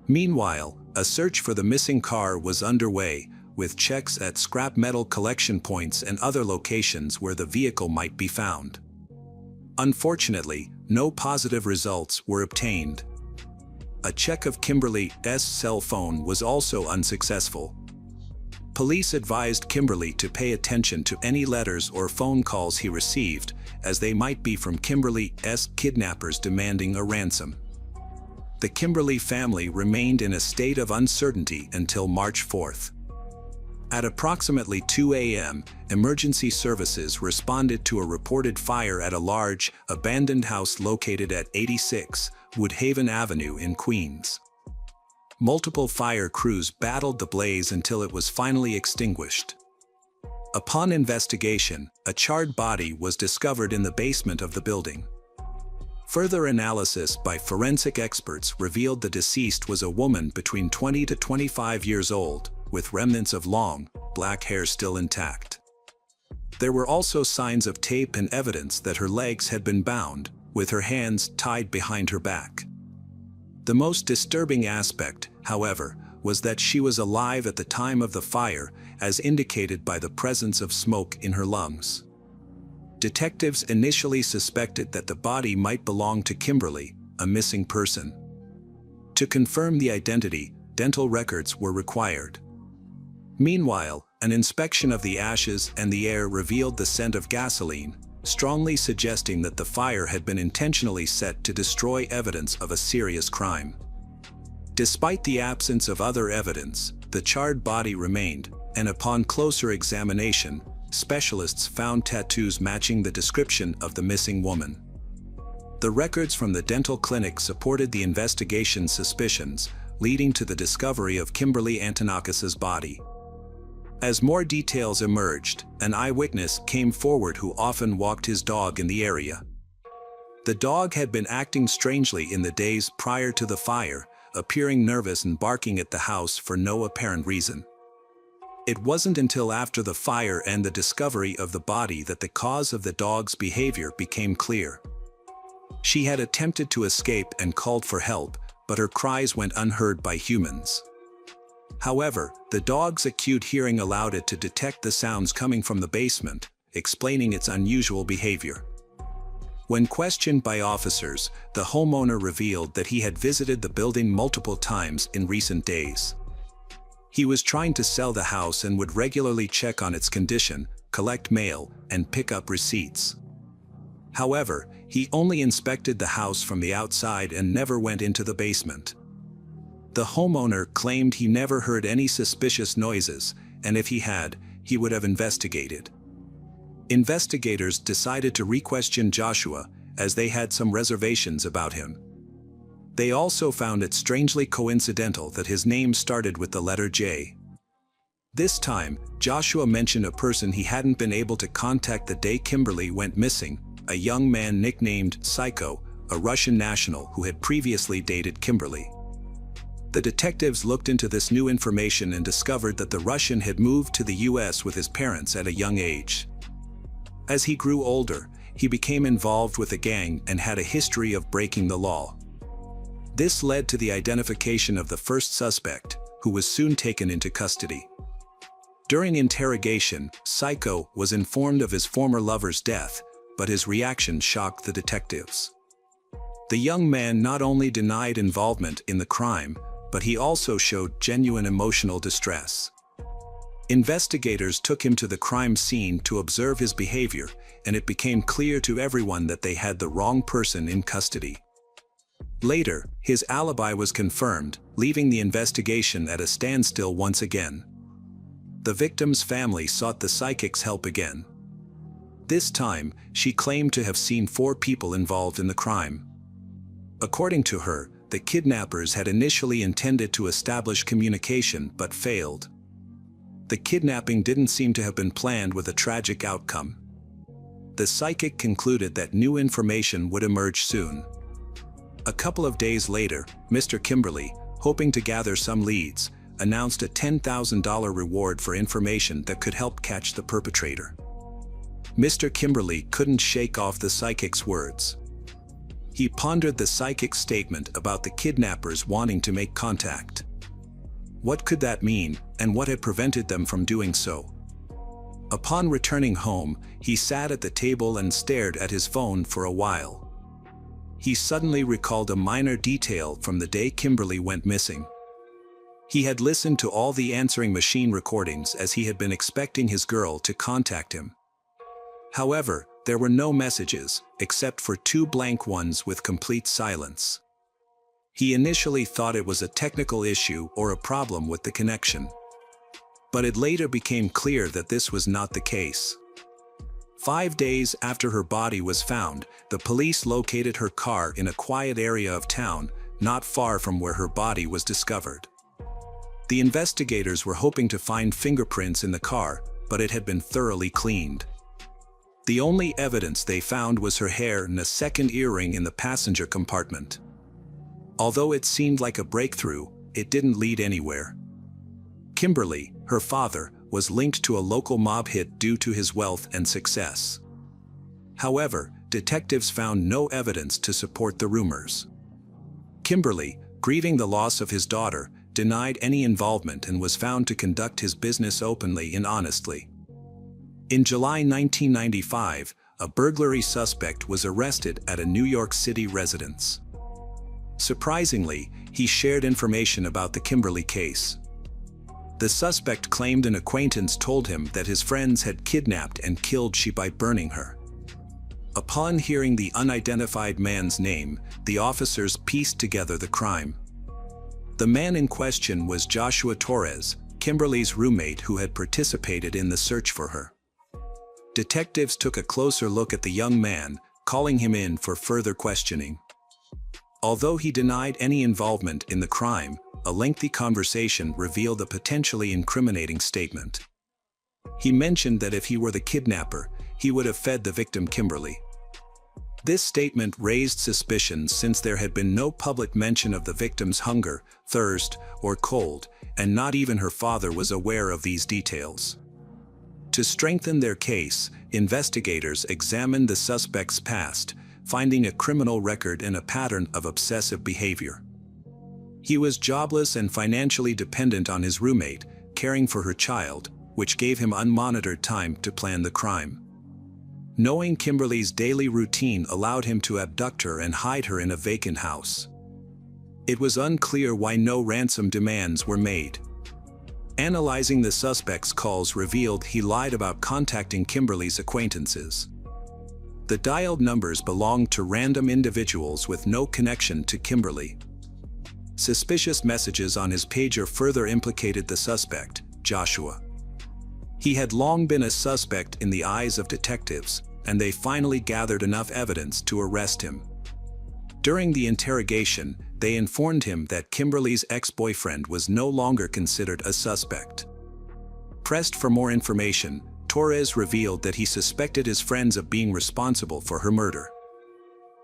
Meanwhile, a search for the missing car was underway, with checks at scrap metal collection points and other locations where the vehicle might be found. Unfortunately, no positive results were obtained. A check of Kimberly's cell phone was also unsuccessful. Police advised Kimberly to pay attention to any letters or phone calls he received, as they might be from Kimberly's kidnappers demanding a ransom. The Kimberly family remained in a state of uncertainty until March 4th. At approximately 2 a.m., emergency services responded to a reported fire at a large, abandoned house located at 86 Woodhaven Avenue in Queens. Multiple fire crews battled the blaze until it was finally extinguished. Upon investigation, a charred body was discovered in the basement of the building. Further analysis by forensic experts revealed the deceased was a woman between 20 to 25 years old, with remnants of long, black hair still intact. There were also signs of tape and evidence that her legs had been bound, with her hands tied behind her back. The most disturbing aspect, however, was that she was alive at the time of the fire, as indicated by the presence of smoke in her lungs. Detectives initially suspected that the body might belong to Kimberly, a missing person. To confirm the identity, dental records were required. Meanwhile, an inspection of the ashes and the air revealed the scent of gasoline, strongly suggesting that the fire had been intentionally set to destroy evidence of a serious crime. Despite the absence of other evidence, the charred body remained, and upon closer examination, specialists found tattoos matching the description of the missing woman. The records from the dental clinic supported the investigation's suspicions, leading to the discovery of Kimberly Antonakis's body. As more details emerged, an eyewitness came forward who often walked his dog in the area. The dog had been acting strangely in the days prior to the fire, appearing nervous and barking at the house for no apparent reason. It wasn't until after the fire and the discovery of the body that the cause of the dog's behavior became clear. She had attempted to escape and called for help, but her cries went unheard by humans. However, the dog's acute hearing allowed it to detect the sounds coming from the basement, explaining its unusual behavior. When questioned by officers, the homeowner revealed that he had visited the building multiple times in recent days. He was trying to sell the house and would regularly check on its condition, collect mail, and pick up receipts. However, he only inspected the house from the outside and never went into the basement. The homeowner claimed he never heard any suspicious noises, and if he had, he would have investigated. Investigators decided to re-question Joshua, as they had some reservations about him. They also found it strangely coincidental that his name started with the letter J. This time, Joshua mentioned a person he hadn't been able to contact the day Kimberly went missing, a young man nicknamed Psycho, a Russian national who had previously dated Kimberly. The detectives looked into this new information and discovered that the Russian had moved to the US with his parents at a young age. As he grew older, he became involved with a gang and had a history of breaking the law. This led to the identification of the first suspect, who was soon taken into custody. During interrogation, Psycho was informed of his former lover's death, but his reaction shocked the detectives. The young man not only denied involvement in the crime, but he also showed genuine emotional distress. Investigators took him to the crime scene to observe his behavior, and it became clear to everyone that they had the wrong person in custody. Later, his alibi was confirmed, leaving the investigation at a standstill once again. The victim's family sought the psychic's help again. This time, she claimed to have seen 4 people involved in the crime. According to her, the kidnappers had initially intended to establish communication but failed. The kidnapping didn't seem to have been planned with a tragic outcome. The psychic concluded that new information would emerge soon. A couple of days later, Mr. Kimberly, hoping to gather some leads, announced a $10,000 reward for information that could help catch the perpetrator. Mr. Kimberly couldn't shake off the psychic's words. He pondered the psychic's statement about the kidnappers wanting to make contact. What could that mean, and what had prevented them from doing so? Upon returning home, he sat at the table and stared at his phone for a while. He suddenly recalled a minor detail from the day Kimberly went missing. He had listened to all the answering machine recordings as he had been expecting his girl to contact him. However, there were no messages, except for 2 blank ones with complete silence. He initially thought it was a technical issue or a problem with the connection. But it later became clear that this was not the case. 5 days after her body was found, the police located her car in a quiet area of town, not far from where her body was discovered. The investigators were hoping to find fingerprints in the car, but it had been thoroughly cleaned. The only evidence they found was her hair and a second earring in the passenger compartment. Although it seemed like a breakthrough, it didn't lead anywhere. Kimberly, her father, was linked to a local mob hit due to his wealth and success. However, detectives found no evidence to support the rumors. Kimberly, grieving the loss of his daughter, denied any involvement and was found to conduct his business openly and honestly. In July 1995, a burglary suspect was arrested at a New York City residence. Surprisingly, he shared information about the Kimberly case. The suspect claimed an acquaintance told him that his friends had kidnapped and killed she by burning her. Upon hearing the unidentified man's name, the officers pieced together the crime. The man in question was Joshua Torres, Kimberly's roommate who had participated in the search for her. Detectives took a closer look at the young man, calling him in for further questioning. Although he denied any involvement in the crime, a lengthy conversation revealed a potentially incriminating statement. He mentioned that if he were the kidnapper, he would have fed the victim Kimberly. This statement raised suspicions since there had been no public mention of the victim's hunger, thirst, or cold, and not even her father was aware of these details. To strengthen their case, investigators examined the suspect's past, finding a criminal record and a pattern of obsessive behavior. He was jobless and financially dependent on his roommate, caring for her child, which gave him unmonitored time to plan the crime. Knowing Kimberly's daily routine allowed him to abduct her and hide her in a vacant house. It was unclear why no ransom demands were made. Analyzing the suspect's calls revealed he lied about contacting Kimberly's acquaintances. The dialed numbers belonged to random individuals with no connection to Kimberly. Suspicious messages on his pager further implicated the suspect, Joshua. He had long been a suspect in the eyes of detectives, and they finally gathered enough evidence to arrest him. During the interrogation, they informed him that Kimberly's ex-boyfriend was no longer considered a suspect. Pressed for more information, Torres revealed that he suspected his friends of being responsible for her murder.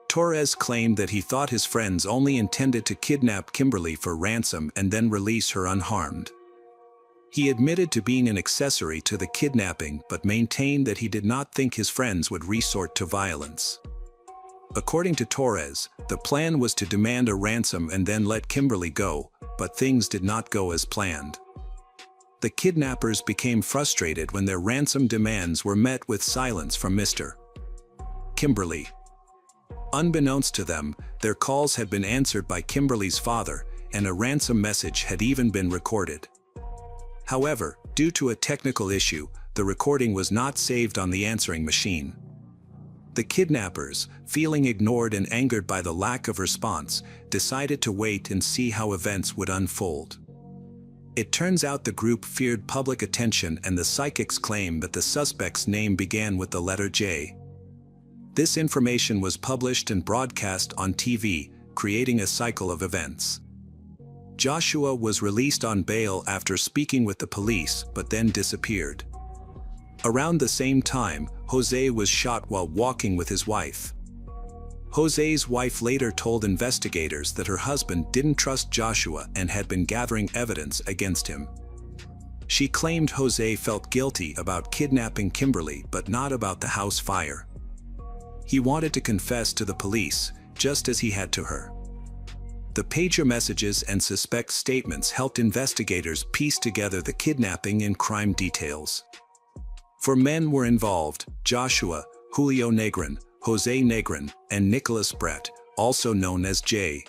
Torres claimed that he thought his friends only intended to kidnap Kimberly for ransom and then release her unharmed. He admitted to being an accessory to the kidnapping but maintained that he did not think his friends would resort to violence. According to Torres, the plan was to demand a ransom and then let Kimberly go, but things did not go as planned. The kidnappers became frustrated when their ransom demands were met with silence from Mr. Kimberly. Unbeknownst to them, their calls had been answered by Kimberly's father, and a ransom message had even been recorded. However, due to a technical issue, the recording was not saved on the answering machine. The kidnappers, feeling ignored and angered by the lack of response, decided to wait and see how events would unfold. It turns out the group feared public attention and the psychics claimed that the suspect's name began with the letter J. This information was published and broadcast on TV, creating a cycle of events. Joshua was released on bail after speaking with the police, but then disappeared. Around the same time, Jose was shot while walking with his wife. Jose's wife later told investigators that her husband didn't trust Joshua and had been gathering evidence against him. She claimed Jose felt guilty about kidnapping Kimberly but not about the house fire. He wanted to confess to the police, just as he had to her. The pager messages and suspect statements helped investigators piece together the kidnapping and crime details. 4 men were involved: Joshua, Julio Negrin, Jose Negrin, and Nicholas Brett, also known as Jay.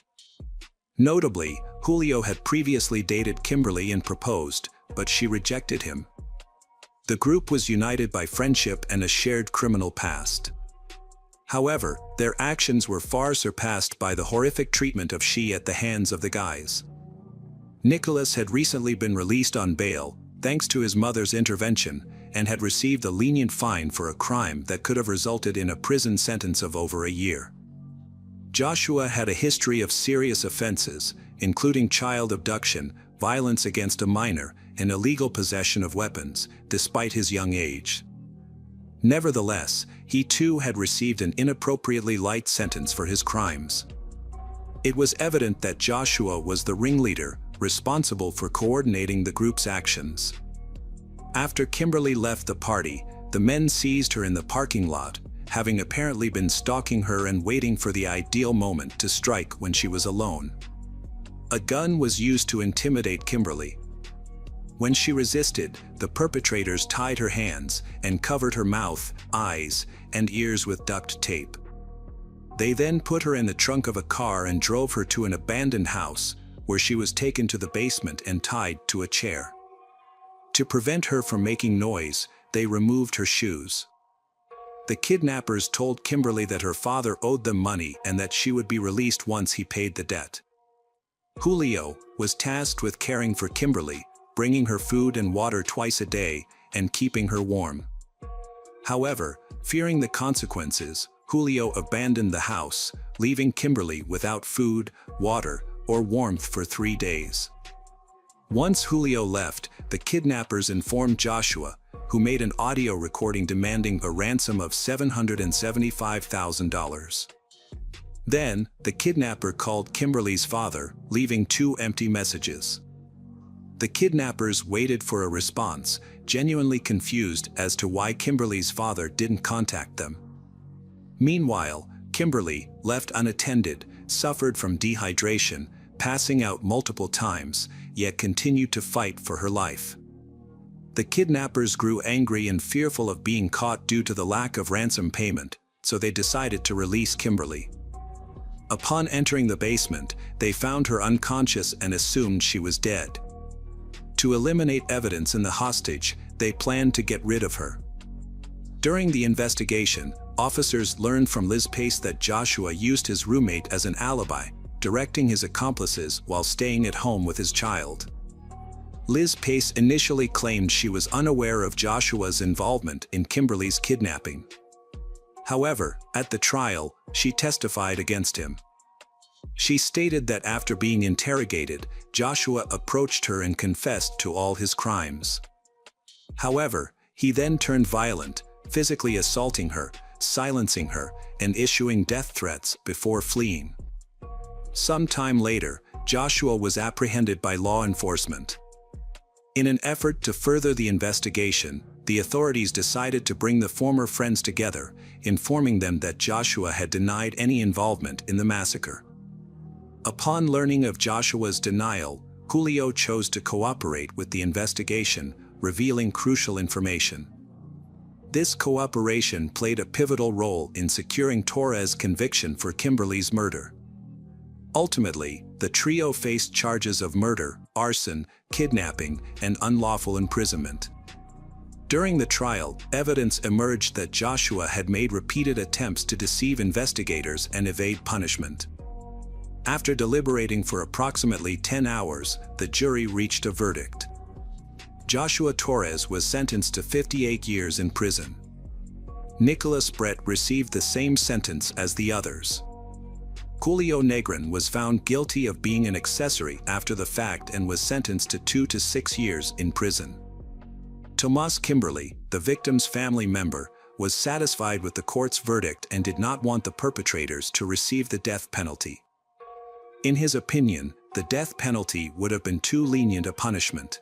Notably, Julio had previously dated Kimberly and proposed, but she rejected him. The group was united by friendship and a shared criminal past. However, their actions were far surpassed by the horrific treatment of she at the hands of the guys. Nicholas had recently been released on bail, thanks to his mother's intervention, and had received a lenient fine for a crime that could have resulted in a prison sentence of over a year. Joshua had a history of serious offenses, including child abduction, violence against a minor, and illegal possession of weapons, despite his young age. Nevertheless, he too had received an inappropriately light sentence for his crimes. It was evident that Joshua was the ringleader, responsible for coordinating the group's actions. After Kimberly left the party, the men seized her in the parking lot, having apparently been stalking her and waiting for the ideal moment to strike when she was alone. A gun was used to intimidate Kimberly. When she resisted, the perpetrators tied her hands and covered her mouth, eyes, and ears with duct tape. They then put her in the trunk of a car and drove her to an abandoned house, where she was taken to the basement and tied to a chair. To prevent her from making noise, they removed her shoes. The kidnappers told Kimberly that her father owed them money and that she would be released once he paid the debt. Julio was tasked with caring for Kimberly, bringing her food and water twice a day, and keeping her warm. However, fearing the consequences, Julio abandoned the house, leaving Kimberly without food, water, or warmth for 3 days. Once Julio left, the kidnappers informed Joshua, who made an audio recording demanding a ransom of $775,000. Then, the kidnapper called Kimberly's father, leaving 2 empty messages. The kidnappers waited for a response, genuinely confused as to why Kimberly's father didn't contact them. Meanwhile, Kimberly, left unattended, suffered from dehydration, passing out multiple times, yet continued to fight for her life. The kidnappers grew angry and fearful of being caught due to the lack of ransom payment, so they decided to release Kimberly. Upon entering the basement, they found her unconscious and assumed she was dead. To eliminate evidence in the hostage, they planned to get rid of her. During the investigation, officers learned from Liz Pace that Joshua used his roommate as an alibi, directing his accomplices while staying at home with his child. Liz Pace initially claimed she was unaware of Joshua's involvement in Kimberly's kidnapping. However, at the trial, she testified against him. She stated that after being interrogated, Joshua approached her and confessed to all his crimes. However, he then turned violent, physically assaulting her, silencing her, and issuing death threats before fleeing. Some time later, Joshua was apprehended by law enforcement. In an effort to further the investigation, the authorities decided to bring the former friends together, informing them that Joshua had denied any involvement in the massacre. Upon learning of Joshua's denial, Julio chose to cooperate with the investigation, revealing crucial information. This cooperation played a pivotal role in securing Torres' conviction for Kimberly's murder. Ultimately, the trio faced charges of murder, arson, kidnapping, and unlawful imprisonment. During the trial, evidence emerged that Joshua had made repeated attempts to deceive investigators and evade punishment. After deliberating for approximately 10 hours, the jury reached a verdict. Joshua Torres was sentenced to 58 years in prison. Nicholas Brett received the same sentence as the others. Julio Negrin was found guilty of being an accessory after the fact and was sentenced to 2 to 6 years in prison. Tomas Kimberly, the victim's family member, was satisfied with the court's verdict and did not want the perpetrators to receive the death penalty. In his opinion, the death penalty would have been too lenient a punishment.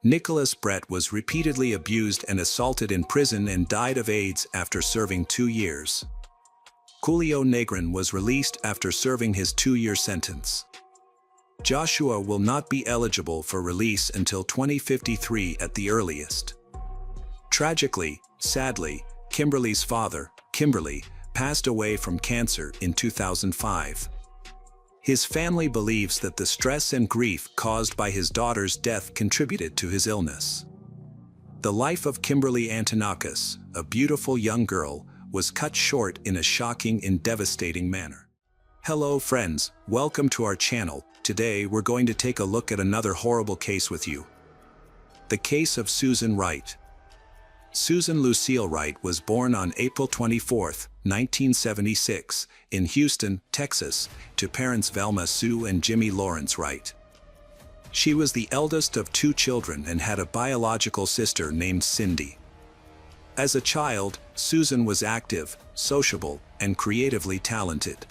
Nicholas Brett was repeatedly abused and assaulted in prison and died of AIDS after serving 2 years. Julio Negrin was released after serving his 2-year sentence. Joshua will not be eligible for release until 2053 at the earliest. Tragically, sadly, Kimberly's father, Kimberly, passed away from cancer in 2005. His family believes that the stress and grief caused by his daughter's death contributed to his illness. The life of Kimberly Antonakis, a beautiful young girl, was cut short in a shocking and devastating manner. Hello friends, welcome to our channel. Today we're going to take a look at another horrible case with you. The case of Susan Wright. Susan Lucille Wright was born on April 24, 1976, in Houston, Texas, to parents Velma Sue and Jimmy Lawrence Wright. She was the eldest of two children and had a biological sister named Cindy. As a child, Susan was active, sociable, and creatively talented.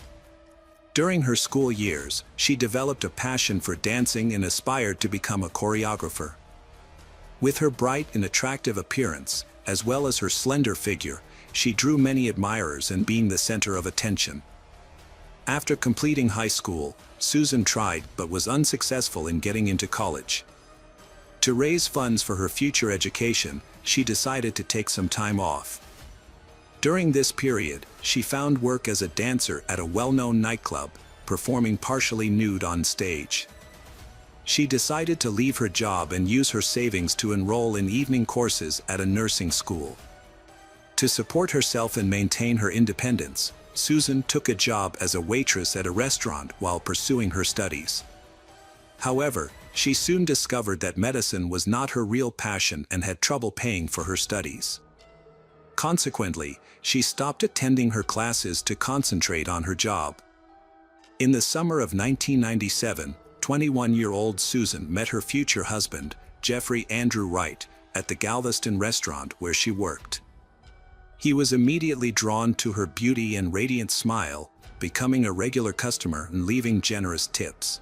During her school years, she developed a passion for dancing and aspired to become a choreographer. With her bright and attractive appearance, as well as her slender figure, she drew many admirers and being the center of attention. After completing high school, Susan tried but was unsuccessful in getting into college. To raise funds for her future education, she decided to take some time off. During this period, she found work as a dancer at a well-known nightclub, performing partially nude on stage. She decided to leave her job and use her savings to enroll in evening courses at a nursing school. To support herself and maintain her independence, Susan took a job as a waitress at a restaurant while pursuing her studies. However, she soon discovered that medicine was not her real passion and had trouble paying for her studies. Consequently, she stopped attending her classes to concentrate on her job. In the summer of 1997, 21-year-old Susan met her future husband, Jeffrey Andrew Wright, at the Galveston restaurant where she worked. He was immediately drawn to her beauty and radiant smile, becoming a regular customer and leaving generous tips.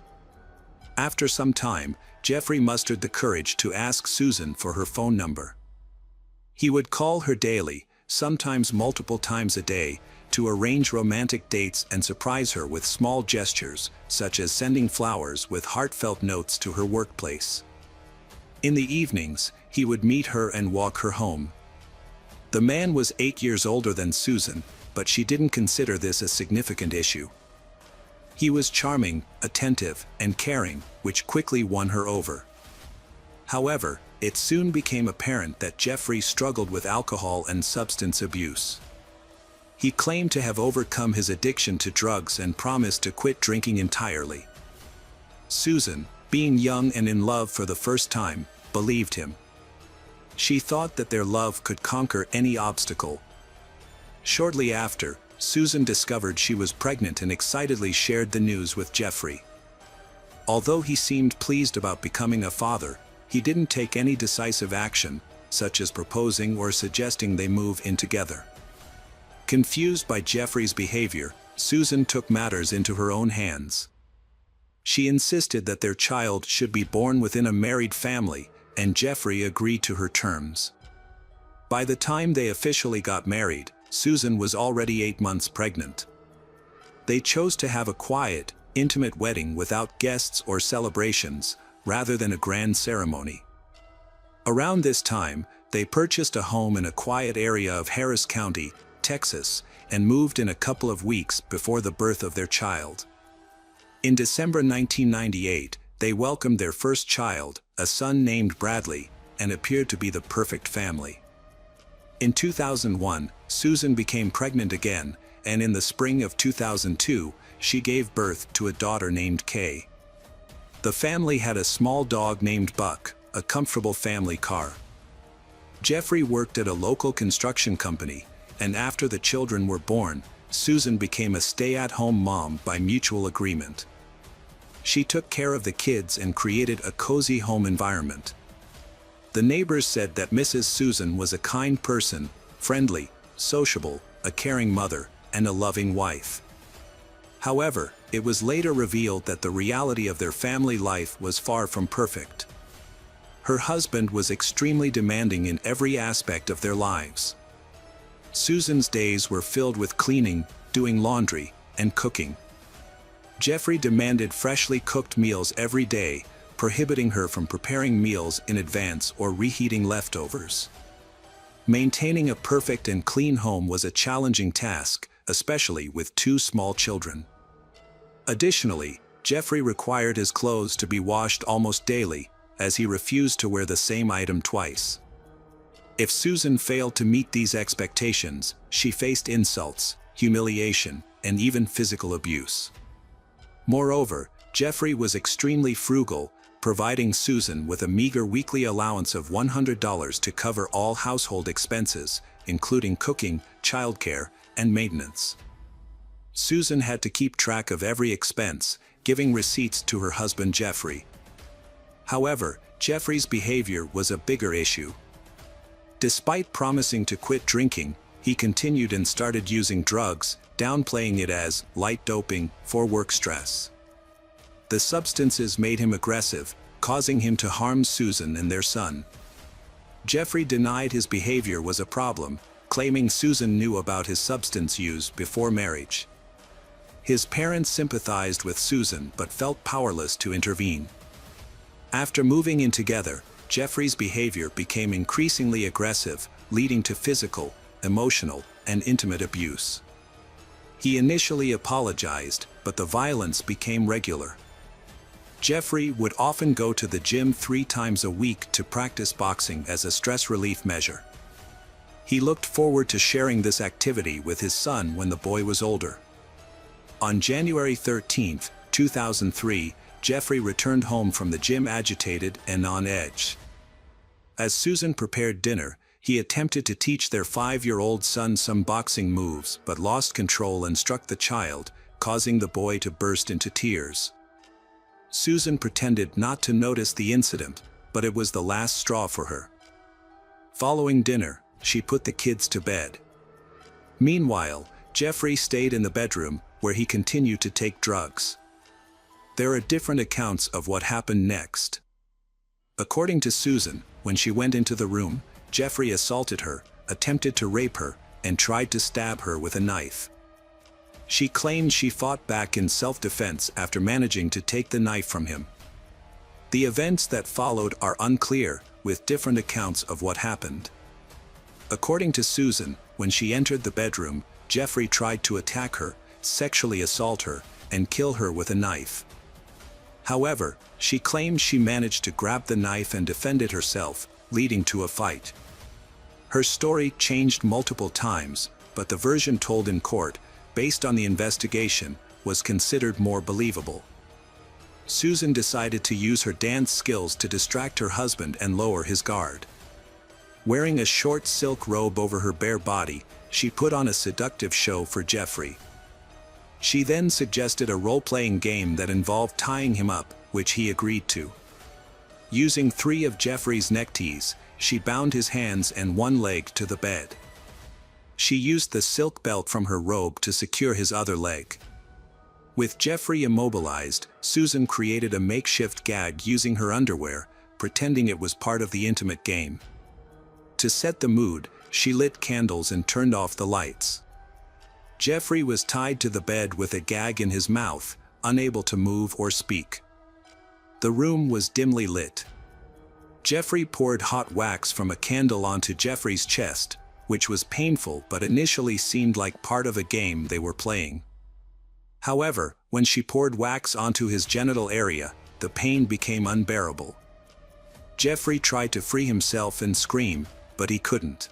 After some time, Jeffrey mustered the courage to ask Susan for her phone number. He would call her daily, sometimes multiple times a day, to arrange romantic dates and surprise her with small gestures, such as sending flowers with heartfelt notes to her workplace. In the evenings, he would meet her and walk her home. The man was 8 years older than Susan, but she didn't consider this a significant issue. He was charming, attentive, and caring, which quickly won her over. However, it soon became apparent that Jeffrey struggled with alcohol and substance abuse. He claimed to have overcome his addiction to drugs and promised to quit drinking entirely. Susan, being young and in love for the first time, believed him. She thought that their love could conquer any obstacle. Shortly after, Susan discovered she was pregnant and excitedly shared the news with Jeffrey. Although he seemed pleased about becoming a father, he didn't take any decisive action, such as proposing or suggesting they move in together. Confused by Jeffrey's behavior, Susan took matters into her own hands. She insisted that their child should be born within a married family, and Jeffrey agreed to her terms. By the time they officially got married, Susan was already 8 months pregnant. They chose to have a quiet, intimate wedding without guests or celebrations, rather than a grand ceremony. Around this time, they purchased a home in a quiet area of Harris County, Texas, and moved in a couple of weeks before the birth of their child. In December 1998, they welcomed their first child, a son named Bradley, and appeared to be the perfect family. In 2001, Susan became pregnant again, and in the spring of 2002, she gave birth to a daughter named Kay. The family had a small dog named Buck, a comfortable family car. Jeffrey worked at a local construction company, and after the children were born, Susan became a stay-at-home mom by mutual agreement. She took care of the kids and created a cozy home environment. The neighbors said that Mrs. Susan was a kind person, friendly, sociable, a caring mother, and a loving wife. However, it was later revealed that the reality of their family life was far from perfect. Her husband was extremely demanding in every aspect of their lives. Susan's days were filled with cleaning, doing laundry, and cooking. Jeffrey demanded freshly cooked meals every day, prohibiting her from preparing meals in advance or reheating leftovers. Maintaining a perfect and clean home was a challenging task, especially with two small children. Additionally, Jeffrey required his clothes to be washed almost daily, as he refused to wear the same item twice. If Susan failed to meet these expectations, she faced insults, humiliation, and even physical abuse. Moreover, Jeffrey was extremely frugal, providing Susan with a meager weekly allowance of $100 to cover all household expenses, including cooking, childcare, and maintenance. Susan had to keep track of every expense, giving receipts to her husband Jeffrey. However, Jeffrey's behavior was a bigger issue. Despite promising to quit drinking, he continued and started using drugs, downplaying it as light doping for work stress. The substances made him aggressive, causing him to harm Susan and their son. Jeffrey denied his behavior was a problem, claiming Susan knew about his substance use before marriage. His parents sympathized with Susan but felt powerless to intervene. After moving in together, Jeffrey's behavior became increasingly aggressive, leading to physical, emotional, and intimate abuse. He initially apologized, but the violence became regular. Jeffrey would often go to the gym 3 times a week to practice boxing as a stress relief measure. He looked forward to sharing this activity with his son when the boy was older. On January 13, 2003, Jeffrey returned home from the gym agitated and on edge. As Susan prepared dinner, he attempted to teach their 5-year-old son some boxing moves but lost control and struck the child, causing the boy to burst into tears. Susan pretended not to notice the incident, but it was the last straw for her. Following dinner, she put the kids to bed. Meanwhile, Jeffrey stayed in the bedroom, where he continued to take drugs. There are different accounts of what happened next. According to Susan, when she went into the room, Jeffrey assaulted her, attempted to rape her, and tried to stab her with a knife. She claimed she fought back in self-defense after managing to take the knife from him. The events that followed are unclear, with different accounts of what happened. According to Susan, when she entered the bedroom, Jeffrey tried to attack her, sexually assault her, and kill her with a knife. However, she claimed she managed to grab the knife and defended herself, leading to a fight. Her story changed multiple times, but the version told in court, based on the investigation, was considered more believable. Susan decided to use her dance skills to distract her husband and lower his guard. Wearing a short silk robe over her bare body, she put on a seductive show for Jeffrey. She then suggested a role-playing game that involved tying him up, which he agreed to. Using 3 of Jeffrey's neckties, she bound his hands and one leg to the bed. She used the silk belt from her robe to secure his other leg. With Jeffrey immobilized, Susan created a makeshift gag using her underwear, pretending it was part of the intimate game. To set the mood, she lit candles and turned off the lights. Jeffrey was tied to the bed with a gag in his mouth, unable to move or speak. The room was dimly lit. Jeffrey poured hot wax from a candle onto Jeffrey's chest, which was painful but initially seemed like part of a game they were playing. However, when she poured wax onto his genital area, the pain became unbearable. Jeffrey tried to free himself and scream, but he couldn't.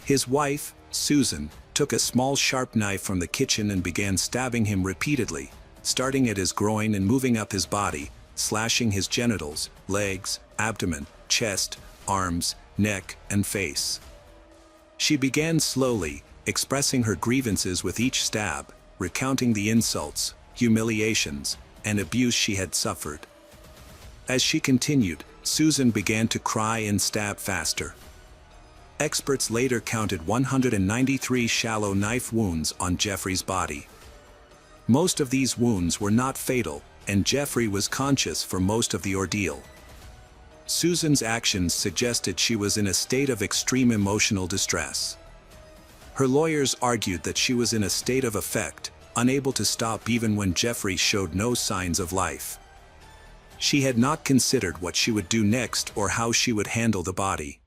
His wife, Susan, took a small sharp knife from the kitchen and began stabbing him repeatedly, starting at his groin and moving up his body, slashing his genitals, legs, abdomen, chest, arms, neck, and face. She began slowly, expressing her grievances with each stab, recounting the insults, humiliations, and abuse she had suffered. As she continued, Susan began to cry and stab faster. Experts later counted 193 shallow knife wounds on Jeffrey's body. Most of these wounds were not fatal, and Jeffrey was conscious for most of the ordeal. Susan's actions suggested she was in a state of extreme emotional distress. Her lawyers argued that she was in a state of affect, unable to stop even when Jeffrey showed no signs of life. She had not considered what she would do next or how she would handle the body.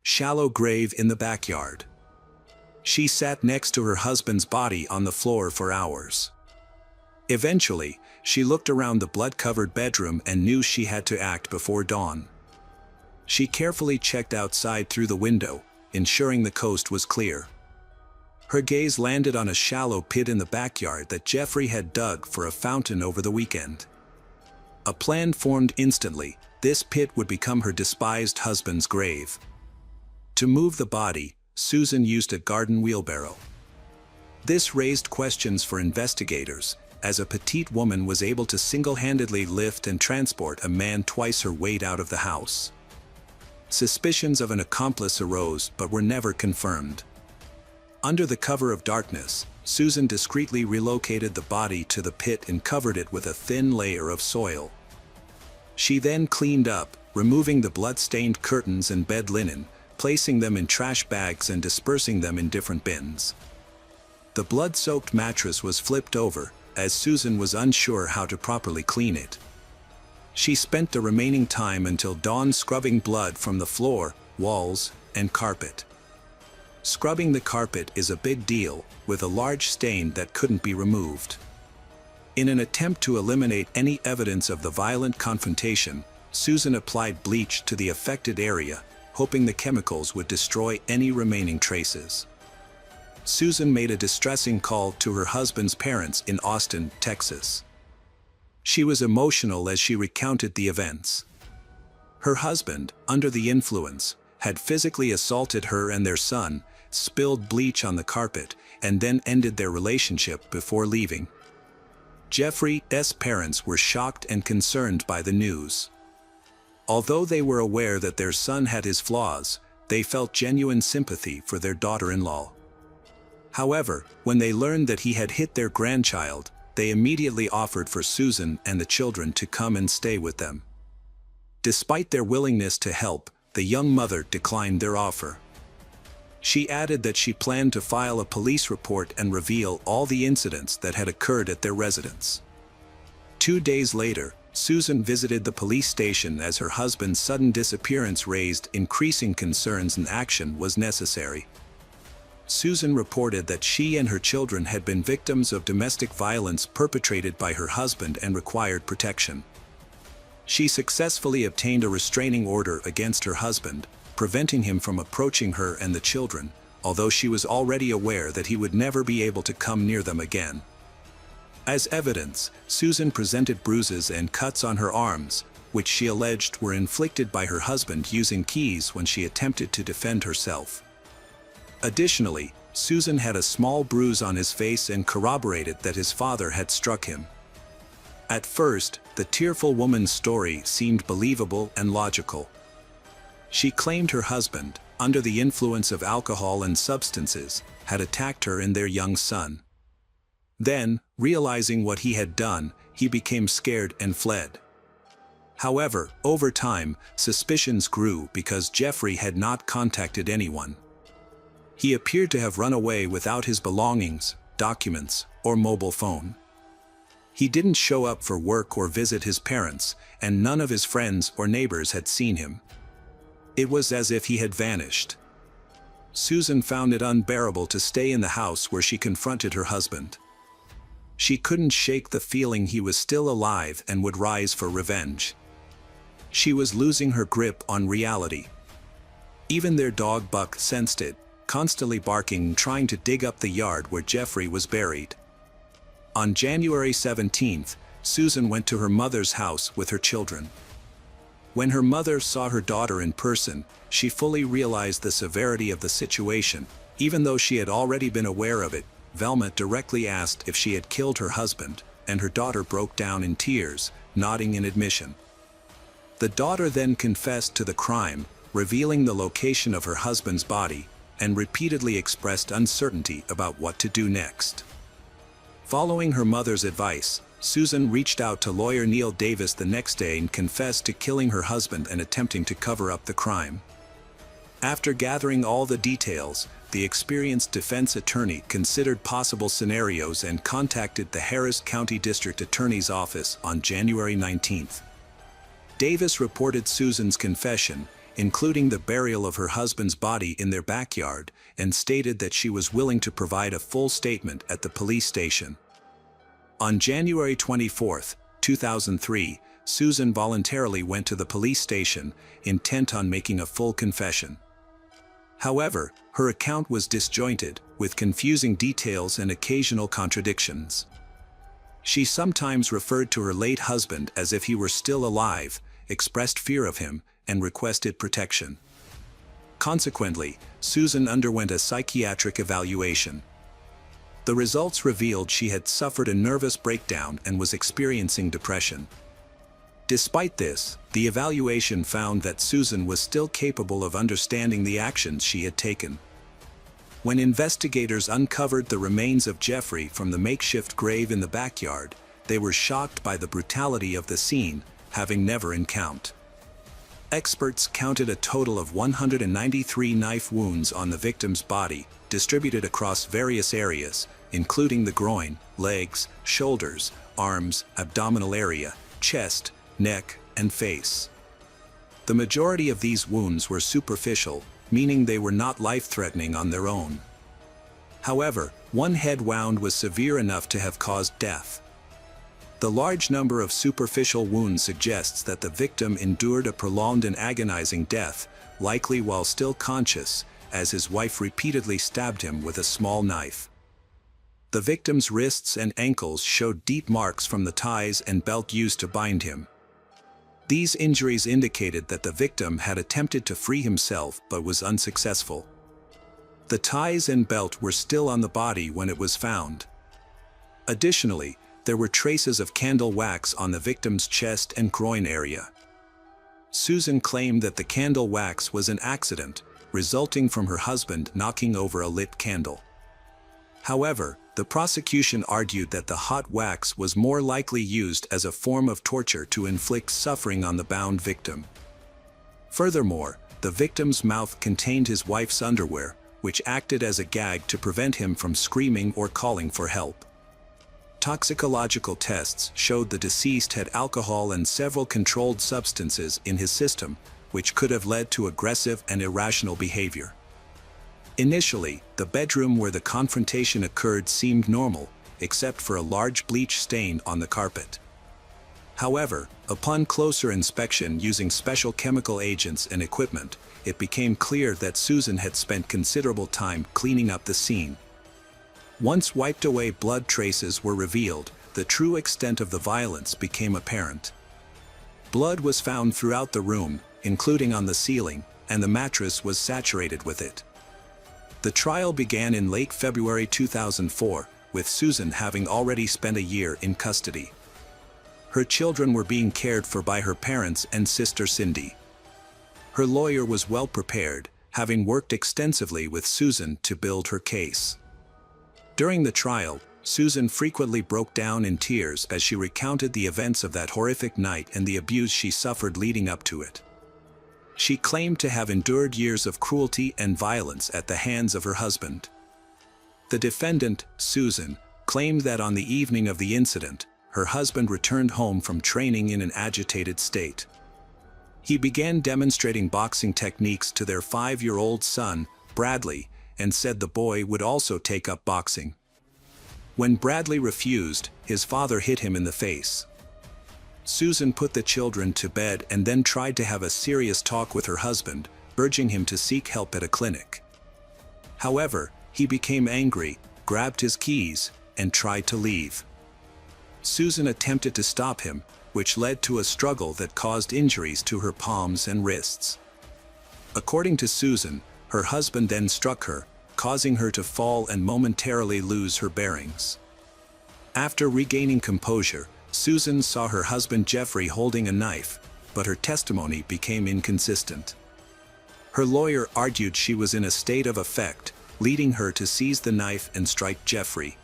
Shallow grave in the backyard. She sat next to her husband's body on the floor for hours. Eventually, she looked around the blood-covered bedroom and knew she had to act before dawn. She carefully checked outside through the window, ensuring the coast was clear. Her gaze landed on a shallow pit in the backyard that Jeffrey had dug for a fountain over the weekend. A plan formed instantly. This pit would become her despised husband's grave. To move the body, Susan used a garden wheelbarrow. This raised questions for investigators, as a petite woman was able to single-handedly lift and transport a man twice her weight out of the house. Suspicions of an accomplice arose but were never confirmed. Under the cover of darkness, Susan discreetly relocated the body to the pit and covered it with a thin layer of soil. She then cleaned up, removing the blood-stained curtains and bed linen, placing them in trash bags and dispersing them in different bins. The blood-soaked mattress was flipped over, as Susan was unsure how to properly clean it. She spent the remaining time until dawn scrubbing blood from the floor, walls, and carpet. Scrubbing the carpet is a big deal, with a large stain that couldn't be removed. In an attempt to eliminate any evidence of the violent confrontation, Susan applied bleach to the affected area, hoping the chemicals would destroy any remaining traces. Susan made a distressing call to her husband's parents in Austin, Texas. She was emotional as she recounted the events. Her husband, under the influence, had physically assaulted her and their son, spilled bleach on the carpet, and then ended their relationship before leaving. Jeffrey's parents were shocked and concerned by the news. Although they were aware that their son had his flaws, they felt genuine sympathy for their daughter-in-law. However, when they learned that he had hit their grandchild, they immediately offered for Susan and the children to come and stay with them. Despite their willingness to help, the young mother declined their offer. She added that she planned to file a police report and reveal all the incidents that had occurred at their residence. 2 days later, Susan visited the police station as her husband's sudden disappearance raised increasing concerns and action was necessary. Susan reported that she and her children had been victims of domestic violence perpetrated by her husband and required protection. She successfully obtained a restraining order against her husband, preventing him from approaching her and the children, although she was already aware that he would never be able to come near them again. As evidence, Susan presented bruises and cuts on her arms, which she alleged were inflicted by her husband using keys when she attempted to defend herself. Additionally, Susan had a small bruise on his face and corroborated that his father had struck him. At first, the tearful woman's story seemed believable and logical. She claimed her husband, under the influence of alcohol and substances, had attacked her and their young son. Then, realizing what he had done, he became scared and fled. However, over time, suspicions grew because Jeffrey had not contacted anyone. He appeared to have run away without his belongings, documents, or mobile phone. He didn't show up for work or visit his parents, and none of his friends or neighbors had seen him. It was as if he had vanished. Susan found it unbearable to stay in the house where she confronted her husband. She couldn't shake the feeling he was still alive and would rise for revenge. She was losing her grip on reality. Even their dog Buck sensed it, constantly barking and trying to dig up the yard where Jeffrey was buried. On January 17th, Susan went to her mother's house with her children. When her mother saw her daughter in person, she fully realized the severity of the situation. Even though she had already been aware of it, Velma directly asked if she had killed her husband, and her daughter broke down in tears, nodding in admission. The daughter then confessed to the crime, revealing the location of her husband's body, and repeatedly expressed uncertainty about what to do next. Following her mother's advice, Susan reached out to lawyer Neil Davis the next day and confessed to killing her husband and attempting to cover up the crime. After gathering all the details, the experienced defense attorney considered possible scenarios and contacted the Harris County District Attorney's Office on January 19th. Davis reported Susan's confession, including the burial of her husband's body in their backyard, and stated that she was willing to provide a full statement at the police station. On January 24, 2003, Susan voluntarily went to the police station, intent on making a full confession. However, her account was disjointed, with confusing details and occasional contradictions. She sometimes referred to her late husband as if he were still alive, expressed fear of him, and requested protection. Consequently, Susan underwent a psychiatric evaluation. The results revealed she had suffered a nervous breakdown and was experiencing depression. Despite this, the evaluation found that Susan was still capable of understanding the actions she had taken. When investigators uncovered the remains of Jeffrey from the makeshift grave in the backyard, they were shocked by the brutality of the scene, having never encountered. Experts counted a total of 193 knife wounds on the victim's body, distributed across various areas, including the groin, legs, shoulders, arms, abdominal area, chest, neck, and face. The majority of these wounds were superficial, meaning they were not life-threatening on their own. However, one head wound was severe enough to have caused death. The large number of superficial wounds suggests that the victim endured a prolonged and agonizing death, likely while still conscious, as his wife repeatedly stabbed him with a small knife. The victim's wrists and ankles showed deep marks from the ties and belt used to bind him. These injuries indicated that the victim had attempted to free himself but was unsuccessful. The ties and belt were still on the body when it was found. Additionally, there were traces of candle wax on the victim's chest and groin area. Susan claimed that the candle wax was an accident, resulting from her husband knocking over a lit candle. However, the prosecution argued that the hot wax was more likely used as a form of torture to inflict suffering on the bound victim. Furthermore, the victim's mouth contained his wife's underwear, which acted as a gag to prevent him from screaming or calling for help. Toxicological tests showed the deceased had alcohol and several controlled substances in his system, which could have led to aggressive and irrational behavior. Initially, the bedroom where the confrontation occurred seemed normal, except for a large bleach stain on the carpet. However, upon closer inspection using special chemical agents and equipment, it became clear that Susan had spent considerable time cleaning up the scene. Once wiped away blood traces were revealed, the true extent of the violence became apparent. Blood was found throughout the room, including on the ceiling, and the mattress was saturated with it. The trial began in late February 2004, with Susan having already spent a year in custody. Her children were being cared for by her parents and sister Cindy. Her lawyer was well prepared, having worked extensively with Susan to build her case. During the trial, Susan frequently broke down in tears as she recounted the events of that horrific night and the abuse she suffered leading up to it. She claimed to have endured years of cruelty and violence at the hands of her husband. The defendant, Susan, claimed that on the evening of the incident, her husband returned home from training in an agitated state. He began demonstrating boxing techniques to their 5-year-old son, Bradley, and said the boy would also take up boxing. When Bradley refused, his father hit him in the face. Susan put the children to bed and then tried to have a serious talk with her husband, urging him to seek help at a clinic. However, he became angry, grabbed his keys, and tried to leave. Susan attempted to stop him, which led to a struggle that caused injuries to her palms and wrists. According to Susan, her husband then struck her, causing her to fall and momentarily lose her bearings. After regaining composure, Susan saw her husband Jeffrey holding a knife, but her testimony became inconsistent. Her lawyer argued she was in a state of affect, leading her to seize the knife and strike Jeffrey.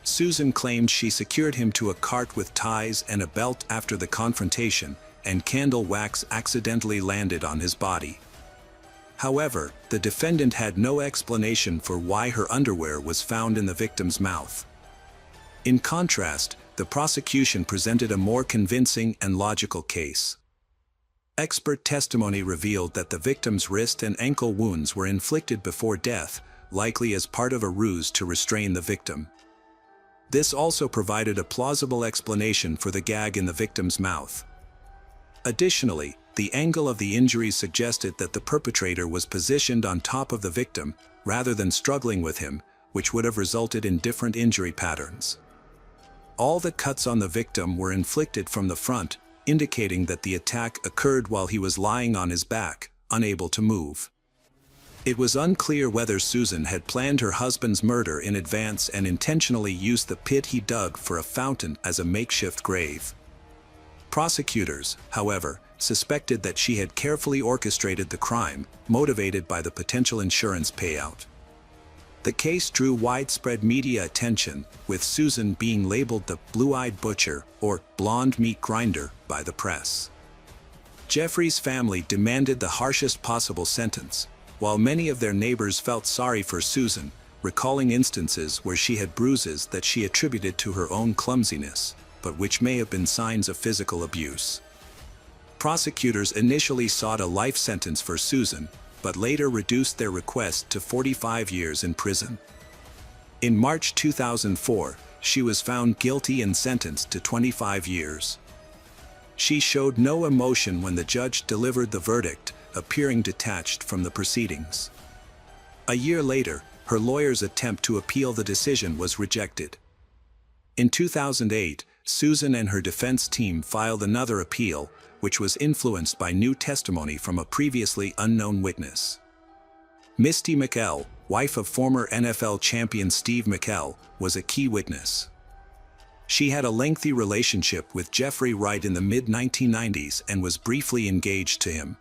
Susan claimed she secured him to a cart with ties and a belt after the confrontation, and candle wax accidentally landed on his body. However, the defendant had no explanation for why her underwear was found in the victim's mouth. In contrast, the prosecution presented a more convincing and logical case. Expert testimony revealed that the victim's wrist and ankle wounds were inflicted before death, likely as part of a ruse to restrain the victim. This also provided a plausible explanation for the gag in the victim's mouth. Additionally, the angle of the injuries suggested that the perpetrator was positioned on top of the victim rather than struggling with him, which would have resulted in different injury patterns. All the cuts on the victim were inflicted from the front, indicating that the attack occurred while he was lying on his back, unable to move. It was unclear whether Susan had planned her husband's murder in advance and intentionally used the pit he dug for a fountain as a makeshift grave. Prosecutors, however, suspected that she had carefully orchestrated the crime, motivated by the potential insurance payout. The case drew widespread media attention, with Susan being labeled the blue-eyed butcher or blonde meat grinder by the press. Jeffrey's family demanded the harshest possible sentence, while many of their neighbors felt sorry for Susan, recalling instances where she had bruises that she attributed to her own clumsiness, but which may have been signs of physical abuse. Prosecutors initially sought a life sentence for Susan, but later reduced their request to 45 years in prison. In March 2004, she was found guilty and sentenced to 25 years. She showed no emotion when the judge delivered the verdict, appearing detached from the proceedings. A year later, her lawyer's attempt to appeal the decision was rejected. In 2008, Susan and her defense team filed another appeal, which was influenced by new testimony from a previously unknown witness. Misty McKell, wife of former NFL champion Steve McKell, was a key witness. She had a lengthy relationship with Jeffrey Wright in the mid-1990s and was briefly engaged to him.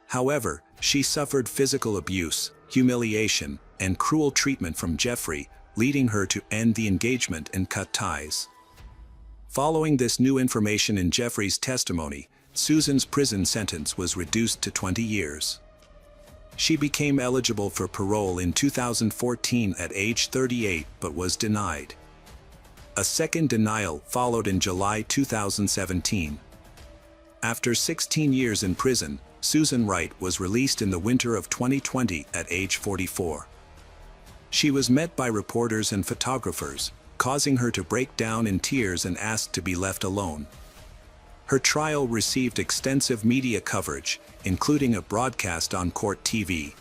However, she suffered physical abuse, humiliation, and cruel treatment from Jeffrey, leading her to end the engagement and cut ties. Following this new information in Jeffrey's testimony, Susan's prison sentence was reduced to 20 years. She became eligible for parole in 2014 at age 38 but was denied. A second denial followed in July 2017. After 16 years in prison, Susan Wright was released in the winter of 2020 at age 44. She was met by reporters and photographers, causing her to break down in tears and ask to be left alone. Her trial received extensive media coverage, including a broadcast on Court TV.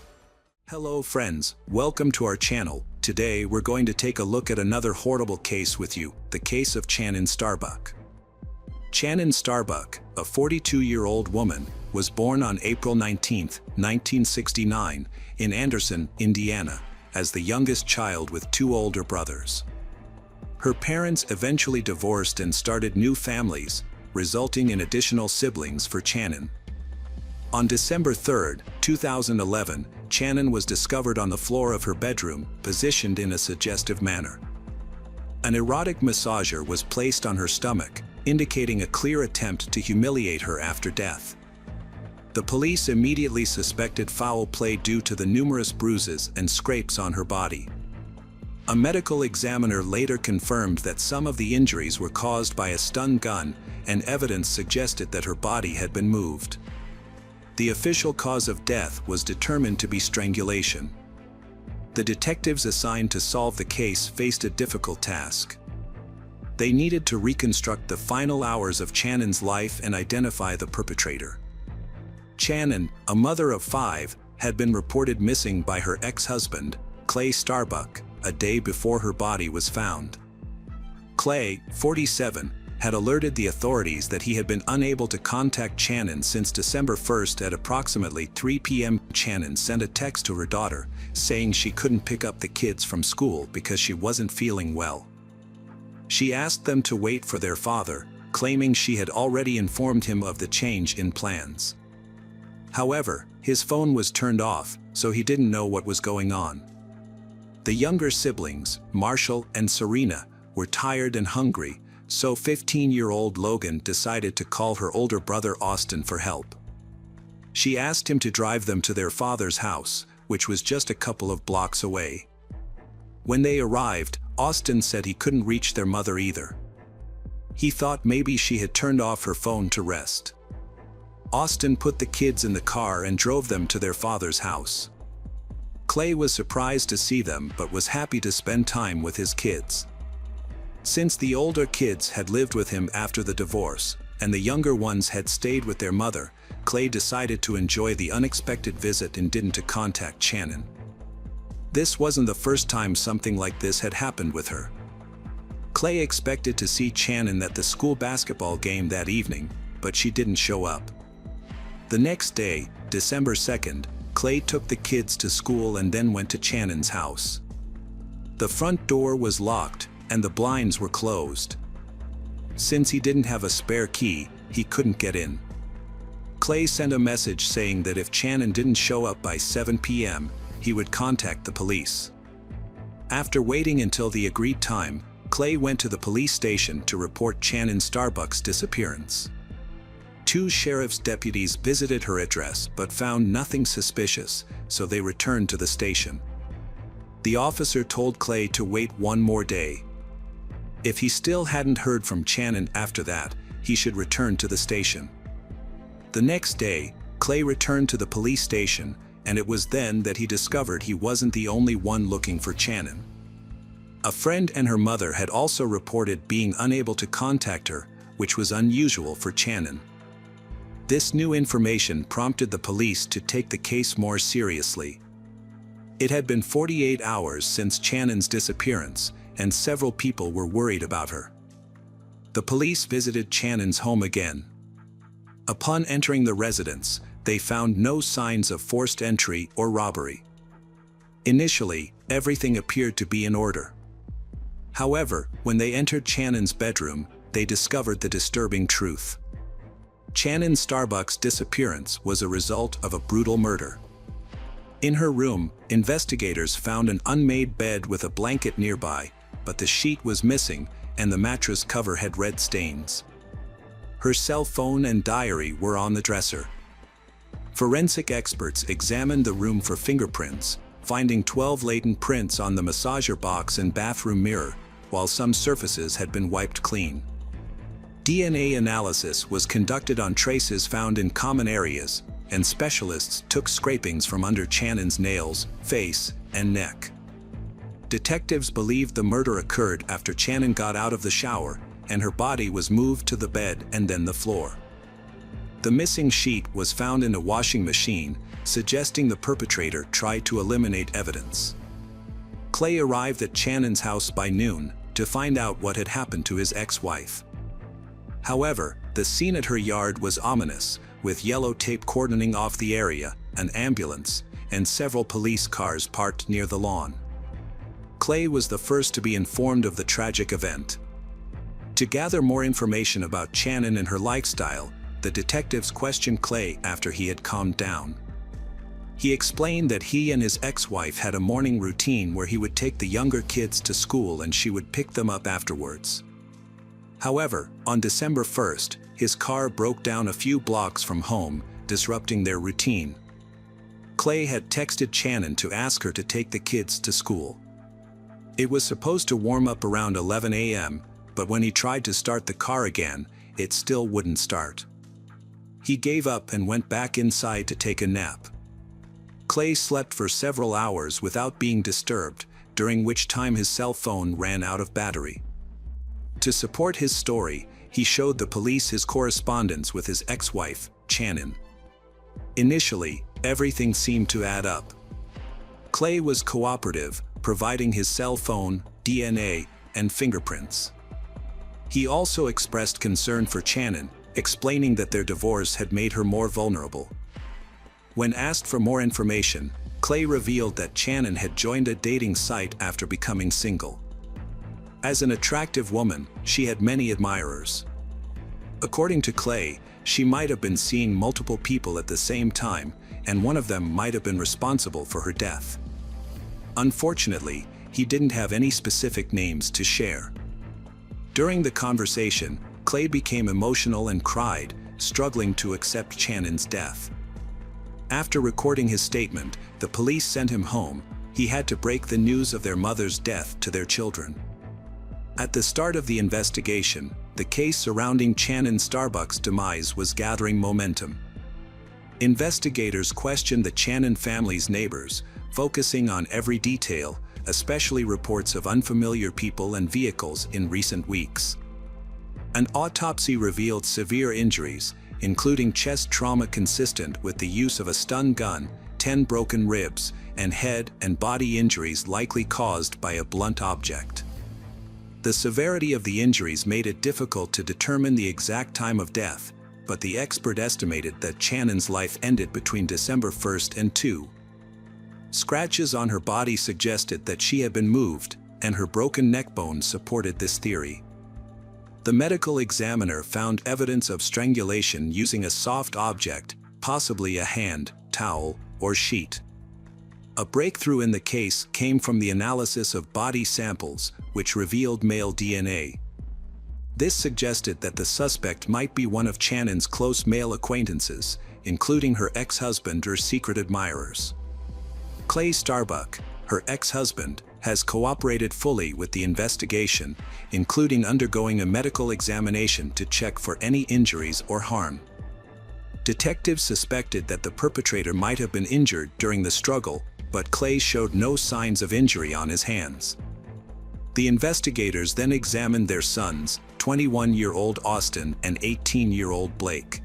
Hello friends, welcome to our channel. Today we're going to take a look at another horrible case with you, the case of Channin Starbuck. Channin Starbuck, a 42-year-old woman, was born on April 19, 1969, in Anderson, Indiana, as the youngest child with two older brothers. Her parents eventually divorced and started new families, resulting in additional siblings for Channin. On December 3, 2011, Channin was discovered on the floor of her bedroom, positioned in a suggestive manner. An erotic massager was placed on her stomach, indicating a clear attempt to humiliate her after death. The police immediately suspected foul play due to the numerous bruises and scrapes on her body. A medical examiner later confirmed that some of the injuries were caused by a stun gun, and evidence suggested that her body had been moved. The official cause of death was determined to be strangulation. The detectives assigned to solve the case faced a difficult task. They needed to reconstruct the final hours of Channin's life and identify the perpetrator. Channin, a mother of 5, had been reported missing by her ex-husband, Clay Starbuck, a day before her body was found. Clay, 47, had alerted the authorities that he had been unable to contact Channin since December 1 at approximately 3 p.m. Channin sent a text to her daughter, saying she couldn't pick up the kids from school because she wasn't feeling well. She asked them to wait for their father, claiming she had already informed him of the change in plans. However, his phone was turned off, so he didn't know what was going on. The younger siblings, Marshall and Serena, were tired and hungry, so 15-year-old Logan decided to call her older brother Austin for help. She asked him to drive them to their father's house, which was just a couple of blocks away. When they arrived, Austin said he couldn't reach their mother either. He thought maybe she had turned off her phone to rest. Austin put the kids in the car and drove them to their father's house. Clay was surprised to see them but was happy to spend time with his kids. Since the older kids had lived with him after the divorce, and the younger ones had stayed with their mother, Clay decided to enjoy the unexpected visit and didn't contact Shannon. This wasn't the first time something like this had happened with her. Clay expected to see Shannon at the school basketball game that evening, but she didn't show up. The next day, December 2nd, Clay took the kids to school and then went to Shannon's house. The front door was locked, and the blinds were closed. Since he didn't have a spare key, he couldn't get in. Clay sent a message saying that if Shannon didn't show up by 7 p.m., he would contact the police. After waiting until the agreed time, Clay went to the police station to report Shannon Starbuck's disappearance. 2 sheriff's deputies visited her address but found nothing suspicious, so they returned to the station. The officer told Clay to wait one more day. If he still hadn't heard from Shannon after that, he should return to the station. The next day, Clay returned to the police station, and it was then that he discovered he wasn't the only one looking for Shannon. A friend and her mother had also reported being unable to contact her, which was unusual for Shannon. This new information prompted the police to take the case more seriously. It had been 48 hours since Shannon's disappearance, and several people were worried about her. The police visited Shannon's home again. Upon entering the residence, they found no signs of forced entry or robbery. Initially, everything appeared to be in order. However, when they entered Shannon's bedroom, they discovered the disturbing truth. Shannon Starbuck's disappearance was a result of a brutal murder. In her room, investigators found an unmade bed with a blanket nearby, but the sheet was missing and the mattress cover had red stains. Her cell phone and diary were on the dresser. Forensic experts examined the room for fingerprints, finding 12 latent prints on the massager box and bathroom mirror, while some surfaces had been wiped clean. DNA analysis was conducted on traces found in common areas, and specialists took scrapings from under Shannon's nails, face, and neck. Detectives believed the murder occurred after Shannon got out of the shower, and her body was moved to the bed and then the floor. The missing sheet was found in a washing machine, suggesting the perpetrator tried to eliminate evidence. Clay arrived at Shannon's house by noon to find out what had happened to his ex-wife. However, the scene at her yard was ominous, with yellow tape cordoning off the area, an ambulance, and several police cars parked near the lawn. Clay was the first to be informed of the tragic event. To gather more information about Shannon and her lifestyle, the detectives questioned Clay after he had calmed down. He explained that he and his ex-wife had a morning routine where he would take the younger kids to school and she would pick them up afterwards. However, on December 1st, his car broke down a few blocks from home, disrupting their routine. Clay had texted Shannon to ask her to take the kids to school. It was supposed to warm up around 11 a.m., but when he tried to start the car again, it still wouldn't start. He gave up and went back inside to take a nap. Clay slept for several hours without being disturbed, during which time his cell phone ran out of battery. To support his story, he showed the police his correspondence with his ex-wife, Shannon. Initially, everything seemed to add up. Clay was cooperative, providing his cell phone, DNA, and fingerprints. He also expressed concern for Shannon, explaining that their divorce had made her more vulnerable. When asked for more information, Clay revealed that Shannon had joined a dating site after becoming single. As an attractive woman, she had many admirers. According to Clay, she might have been seeing multiple people at the same time, and one of them might have been responsible for her death. Unfortunately, he didn't have any specific names to share. During the conversation, Clay became emotional and cried, struggling to accept Shannon's death. After recording his statement, the police sent him home. He had to break the news of their mother's death to their children. At the start of the investigation, the case surrounding Shannon Starbuck's demise was gathering momentum. Investigators questioned the Shannon family's neighbors, focusing on every detail, especially reports of unfamiliar people and vehicles in recent weeks. An autopsy revealed severe injuries, including chest trauma consistent with the use of a stun gun, 10 broken ribs, and head and body injuries likely caused by a blunt object. The severity of the injuries made it difficult to determine the exact time of death, but the expert estimated that Shannon's life ended between December 1st and 2. Scratches on her body suggested that she had been moved, and her broken neck bones supported this theory. The medical examiner found evidence of strangulation using a soft object, possibly a hand, towel, or sheet. A breakthrough in the case came from the analysis of body samples, which revealed male DNA. This suggested that the suspect might be one of Shannon's close male acquaintances, including her ex-husband or secret admirers. Clay Starbuck, her ex-husband, has cooperated fully with the investigation, including undergoing a medical examination to check for any injuries or harm. Detectives suspected that the perpetrator might have been injured during the struggle, but Clay showed no signs of injury on his hands. The investigators then examined their sons, 21-year-old Austin and 18-year-old Blake.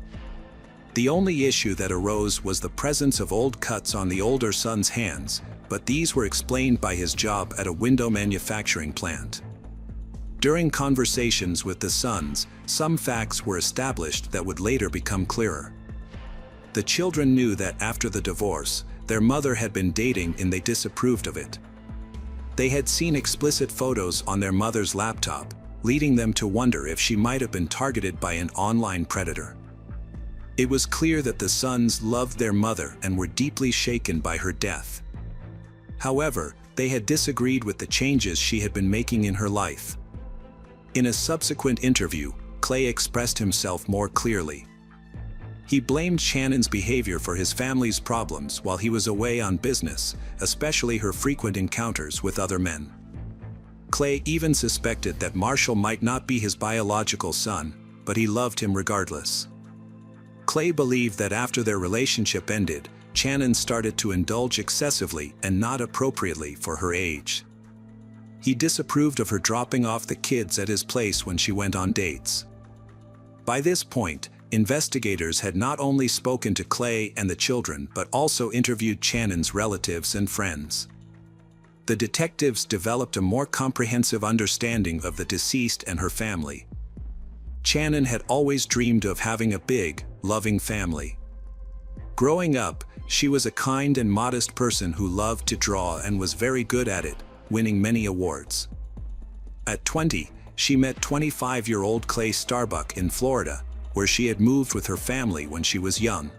The only issue that arose was the presence of old cuts on the older son's hands, but these were explained by his job at a window manufacturing plant. During conversations with the sons, some facts were established that would later become clearer. The children knew that after the divorce, their mother had been dating and they disapproved of it. They had seen explicit photos on their mother's laptop, leading them to wonder if she might have been targeted by an online predator. It was clear that the sons loved their mother and were deeply shaken by her death. However, they had disagreed with the changes she had been making in her life. In a subsequent interview, Clay expressed himself more clearly. He blamed Shannon's behavior for his family's problems while he was away on business, especially her frequent encounters with other men. Clay even suspected that Marshall might not be his biological son, but he loved him regardless. Clay believed that after their relationship ended, Shannon started to indulge excessively and not appropriately for her age. He disapproved of her dropping off the kids at his place when she went on dates. By this point, investigators had not only spoken to Clay and the children but also interviewed Shannon's relatives and friends. The detectives developed a more comprehensive understanding of the deceased and her family. Shannon had always dreamed of having a big, loving family. Growing up, she was a kind and modest person who loved to draw and was very good at it, winning many awards. At 20, she met 25-year-old Clay Starbuck in Florida, where she had moved with her family when she was young.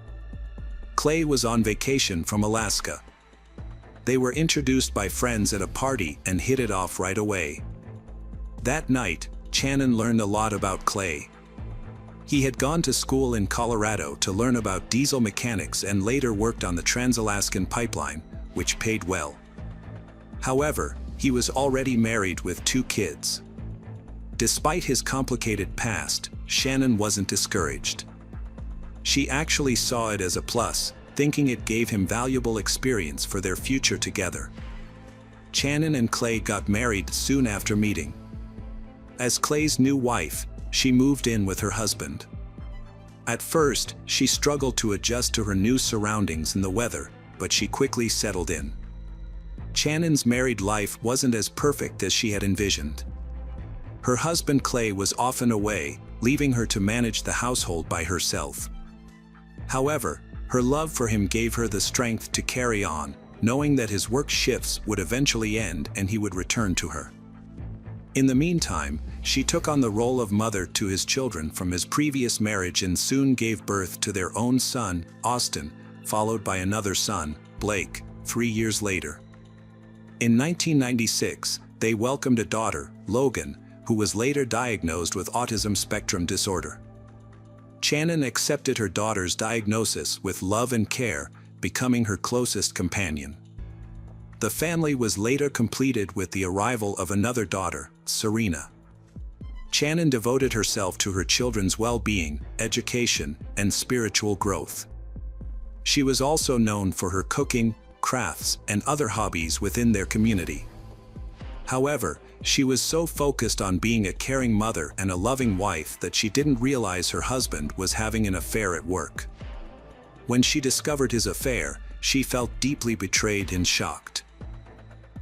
Clay was on vacation from Alaska. They were introduced by friends at a party and hit it off right away. That night, Shannon learned a lot about Clay. He had gone to school in Colorado to learn about diesel mechanics and later worked on the Trans-Alaskan pipeline, which paid well. However, he was already married with 2 kids. Despite his complicated past, Shannon wasn't discouraged. She actually saw it as a plus, thinking it gave him valuable experience for their future together. Shannon and Clay got married soon after meeting. As Clay's new wife, she moved in with her husband. At first, she struggled to adjust to her new surroundings and the weather, but she quickly settled in. Shannon's married life wasn't as perfect as she had envisioned. Her husband Clay was often away, leaving her to manage the household by herself. However, her love for him gave her the strength to carry on, knowing that his work shifts would eventually end and he would return to her. In the meantime, she took on the role of mother to his children from his previous marriage and soon gave birth to their own son, Austin, followed by another son, Blake, 3 years later. In 1996, they welcomed a daughter, Logan, who was later diagnosed with autism spectrum disorder. Shannon accepted her daughter's diagnosis with love and care, becoming her closest companion. The family was later completed with the arrival of another daughter, Serena. Shannon devoted herself to her children's well-being, education, and spiritual growth. She was also known for her cooking, crafts, and other hobbies within their community. However, she was so focused on being a caring mother and a loving wife that she didn't realize her husband was having an affair at work. When she discovered his affair, she felt deeply betrayed and shocked.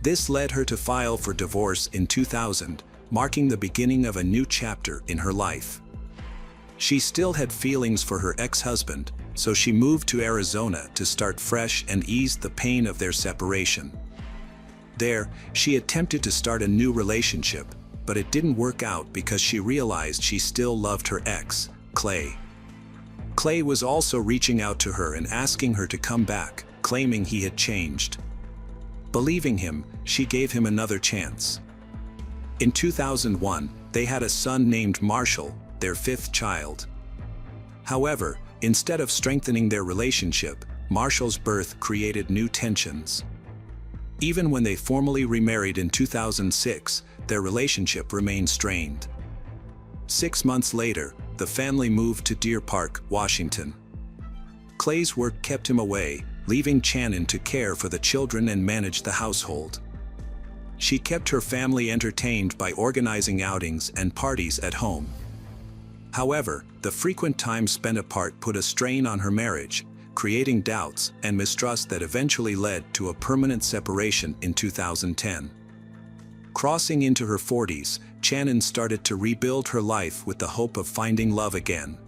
This led her to file for divorce in 2000, marking the beginning of a new chapter in her life. She still had feelings for her ex-husband, so she moved to Arizona to start fresh and ease the pain of their separation. There, she attempted to start a new relationship, but it didn't work out because she realized she still loved her ex, Clay. Clay was also reaching out to her and asking her to come back, claiming he had changed. Believing him, she gave him another chance. In 2001, they had a son named Marshall, their fifth child. However, instead of strengthening their relationship, Marshall's birth created new tensions. Even when they formally remarried in 2006, their relationship remained strained. 6 months later, the family moved to Deer Park, Washington. Clay's work kept him away, leaving Shannon to care for the children and manage the household. She kept her family entertained by organizing outings and parties at home. However, the frequent time spent apart put a strain on her marriage, creating doubts and mistrust that eventually led to a permanent separation in 2010. Crossing into her 40s, Shannon started to rebuild her life with the hope of finding love again.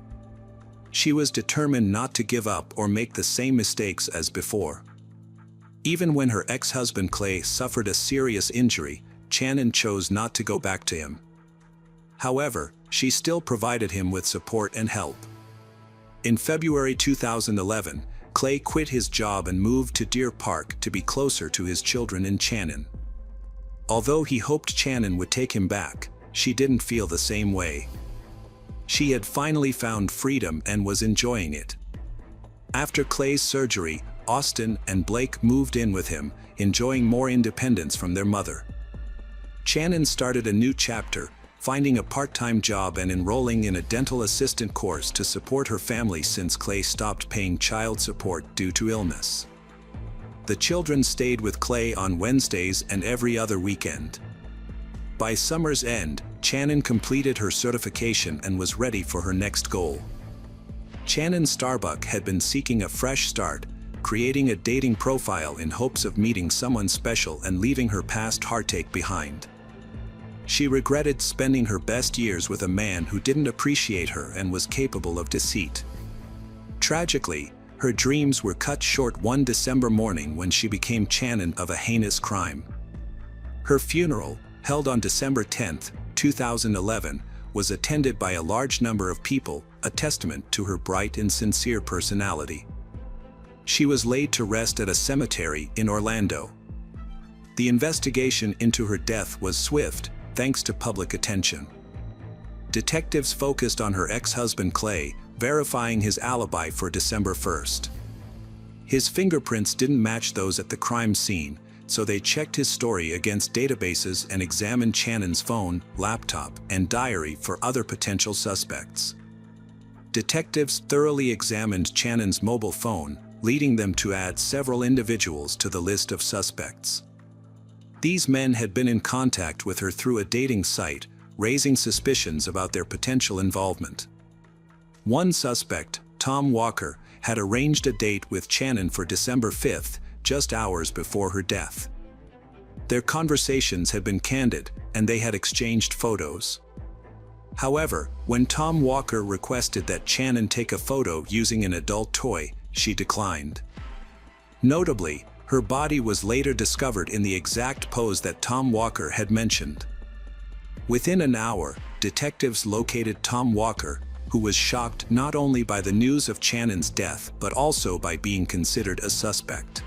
She was determined not to give up or make the same mistakes as before. Even when her ex-husband Clay suffered a serious injury, Shannon chose not to go back to him. However, she still provided him with support and help. In February 2011, Clay quit his job and moved to Deer Park to be closer to his children and Shannon. Although he hoped Shannon would take him back, she didn't feel the same way. She had finally found freedom and was enjoying it. After Clay's surgery, Austin and Blake moved in with him, enjoying more independence from their mother. Shannon started a new chapter, finding a part-time job and enrolling in a dental assistant course to support her family since Clay stopped paying child support due to illness. The children stayed with Clay on Wednesdays and every other weekend. By summer's end, Shannon completed her certification and was ready for her next goal. Shannon Starbuck had been seeking a fresh start, creating a dating profile in hopes of meeting someone special and leaving her past heartache behind. She regretted spending her best years with a man who didn't appreciate her and was capable of deceit. Tragically, her dreams were cut short one December morning when she became Shannon of a heinous crime. Her funeral, held on December 10, 2011, was attended by a large number of people, a testament to her bright and sincere personality. She was laid to rest at a cemetery in Orlando. The investigation into her death was swift, thanks to public attention. Detectives focused on her ex-husband Clay, verifying his alibi for December 1st. His fingerprints didn't match those at the crime scene, so they checked his story against databases and examined Shannon's phone, laptop, and diary for other potential suspects. Detectives thoroughly examined Shannon's mobile phone, leading them to add several individuals to the list of suspects. These men had been in contact with her through a dating site, raising suspicions about their potential involvement. One suspect, Tom Walker, had arranged a date with Shannon for December 5th, just hours before her death. Their conversations had been candid, and they had exchanged photos. However, when Tom Walker requested that Shannon take a photo using an adult toy, she declined. Notably, her body was later discovered in the exact pose that Tom Walker had mentioned. Within an hour, detectives located Tom Walker, who was shocked not only by the news of Shannon's death but also by being considered a suspect.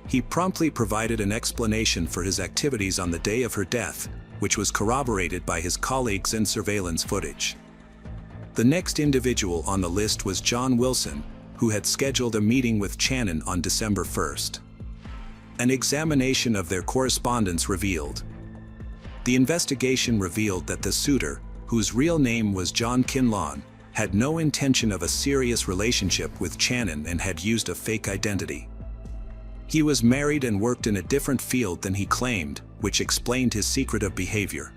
He promptly provided an explanation for his activities on the day of her death, which was corroborated by his colleagues and surveillance footage. The next individual on the list was John Wilson, who had scheduled a meeting with Shannon on December 1st. An examination of their correspondence revealed. The investigation revealed that the suitor, whose real name was John Kinlawn, had no intention of a serious relationship with Shannon and had used a fake identity. He was married and worked in a different field than he claimed, which explained his secretive behavior.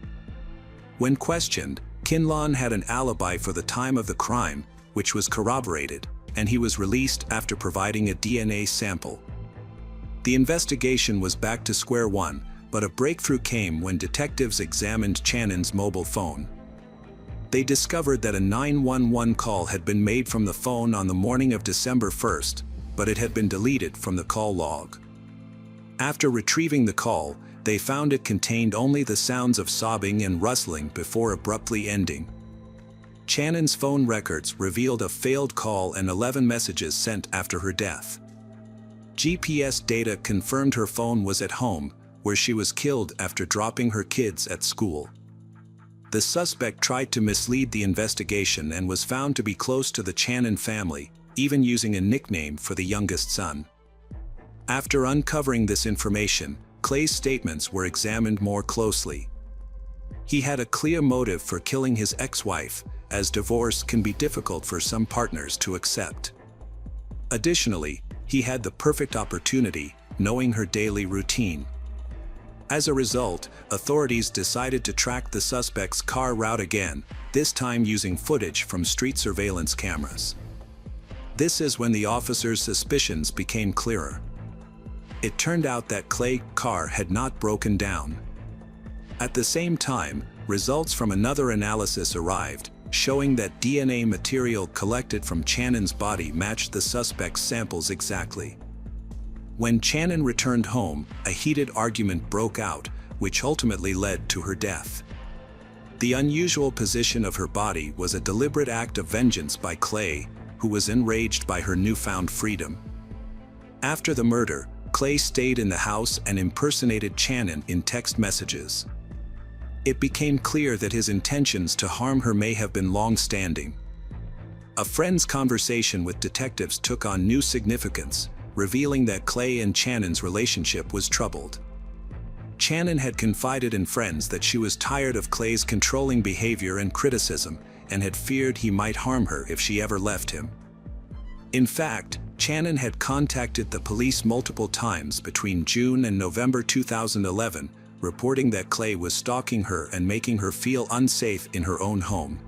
When questioned, Kinlawn had an alibi for the time of the crime, which was corroborated, and he was released after providing a DNA sample. The investigation was back to square one, but a breakthrough came when detectives examined Channon's mobile phone. They discovered that a 911 call had been made from the phone on the morning of December 1st, but it had been deleted from the call log. After retrieving the call, they found it contained only the sounds of sobbing and rustling before abruptly ending. Channon's phone records revealed a failed call and 11 messages sent after her death. GPS data confirmed her phone was at home, where she was killed after dropping her kids at school. The suspect tried to mislead the investigation and was found to be close to the Channon family, even using a nickname for the youngest son. After uncovering this information, Clay's statements were examined more closely. He had a clear motive for killing his ex-wife, as divorce can be difficult for some partners to accept. Additionally, he had the perfect opportunity, knowing her daily routine. As a result, authorities decided to track the suspect's car route again, this time using footage from street surveillance cameras. This is when the officers' suspicions became clearer. It turned out that Clay's car had not broken down. At the same time, results from another analysis arrived, showing that DNA material collected from Channon's body matched the suspect's samples exactly. When Channon returned home, a heated argument broke out, which ultimately led to her death. The unusual position of her body was a deliberate act of vengeance by Clay, who was enraged by her newfound freedom. After the murder, Clay stayed in the house and impersonated Channon in text messages. It became clear that his intentions to harm her may have been long-standing. A friend's conversation with detectives took on new significance, revealing that Clay and Channon's relationship was troubled. Channon had confided in friends that she was tired of Clay's controlling behavior and criticism, and had feared he might harm her if she ever left him. In fact, Channon had contacted the police multiple times between June and November 2011, reporting that Clay was stalking her and making her feel unsafe in her own home.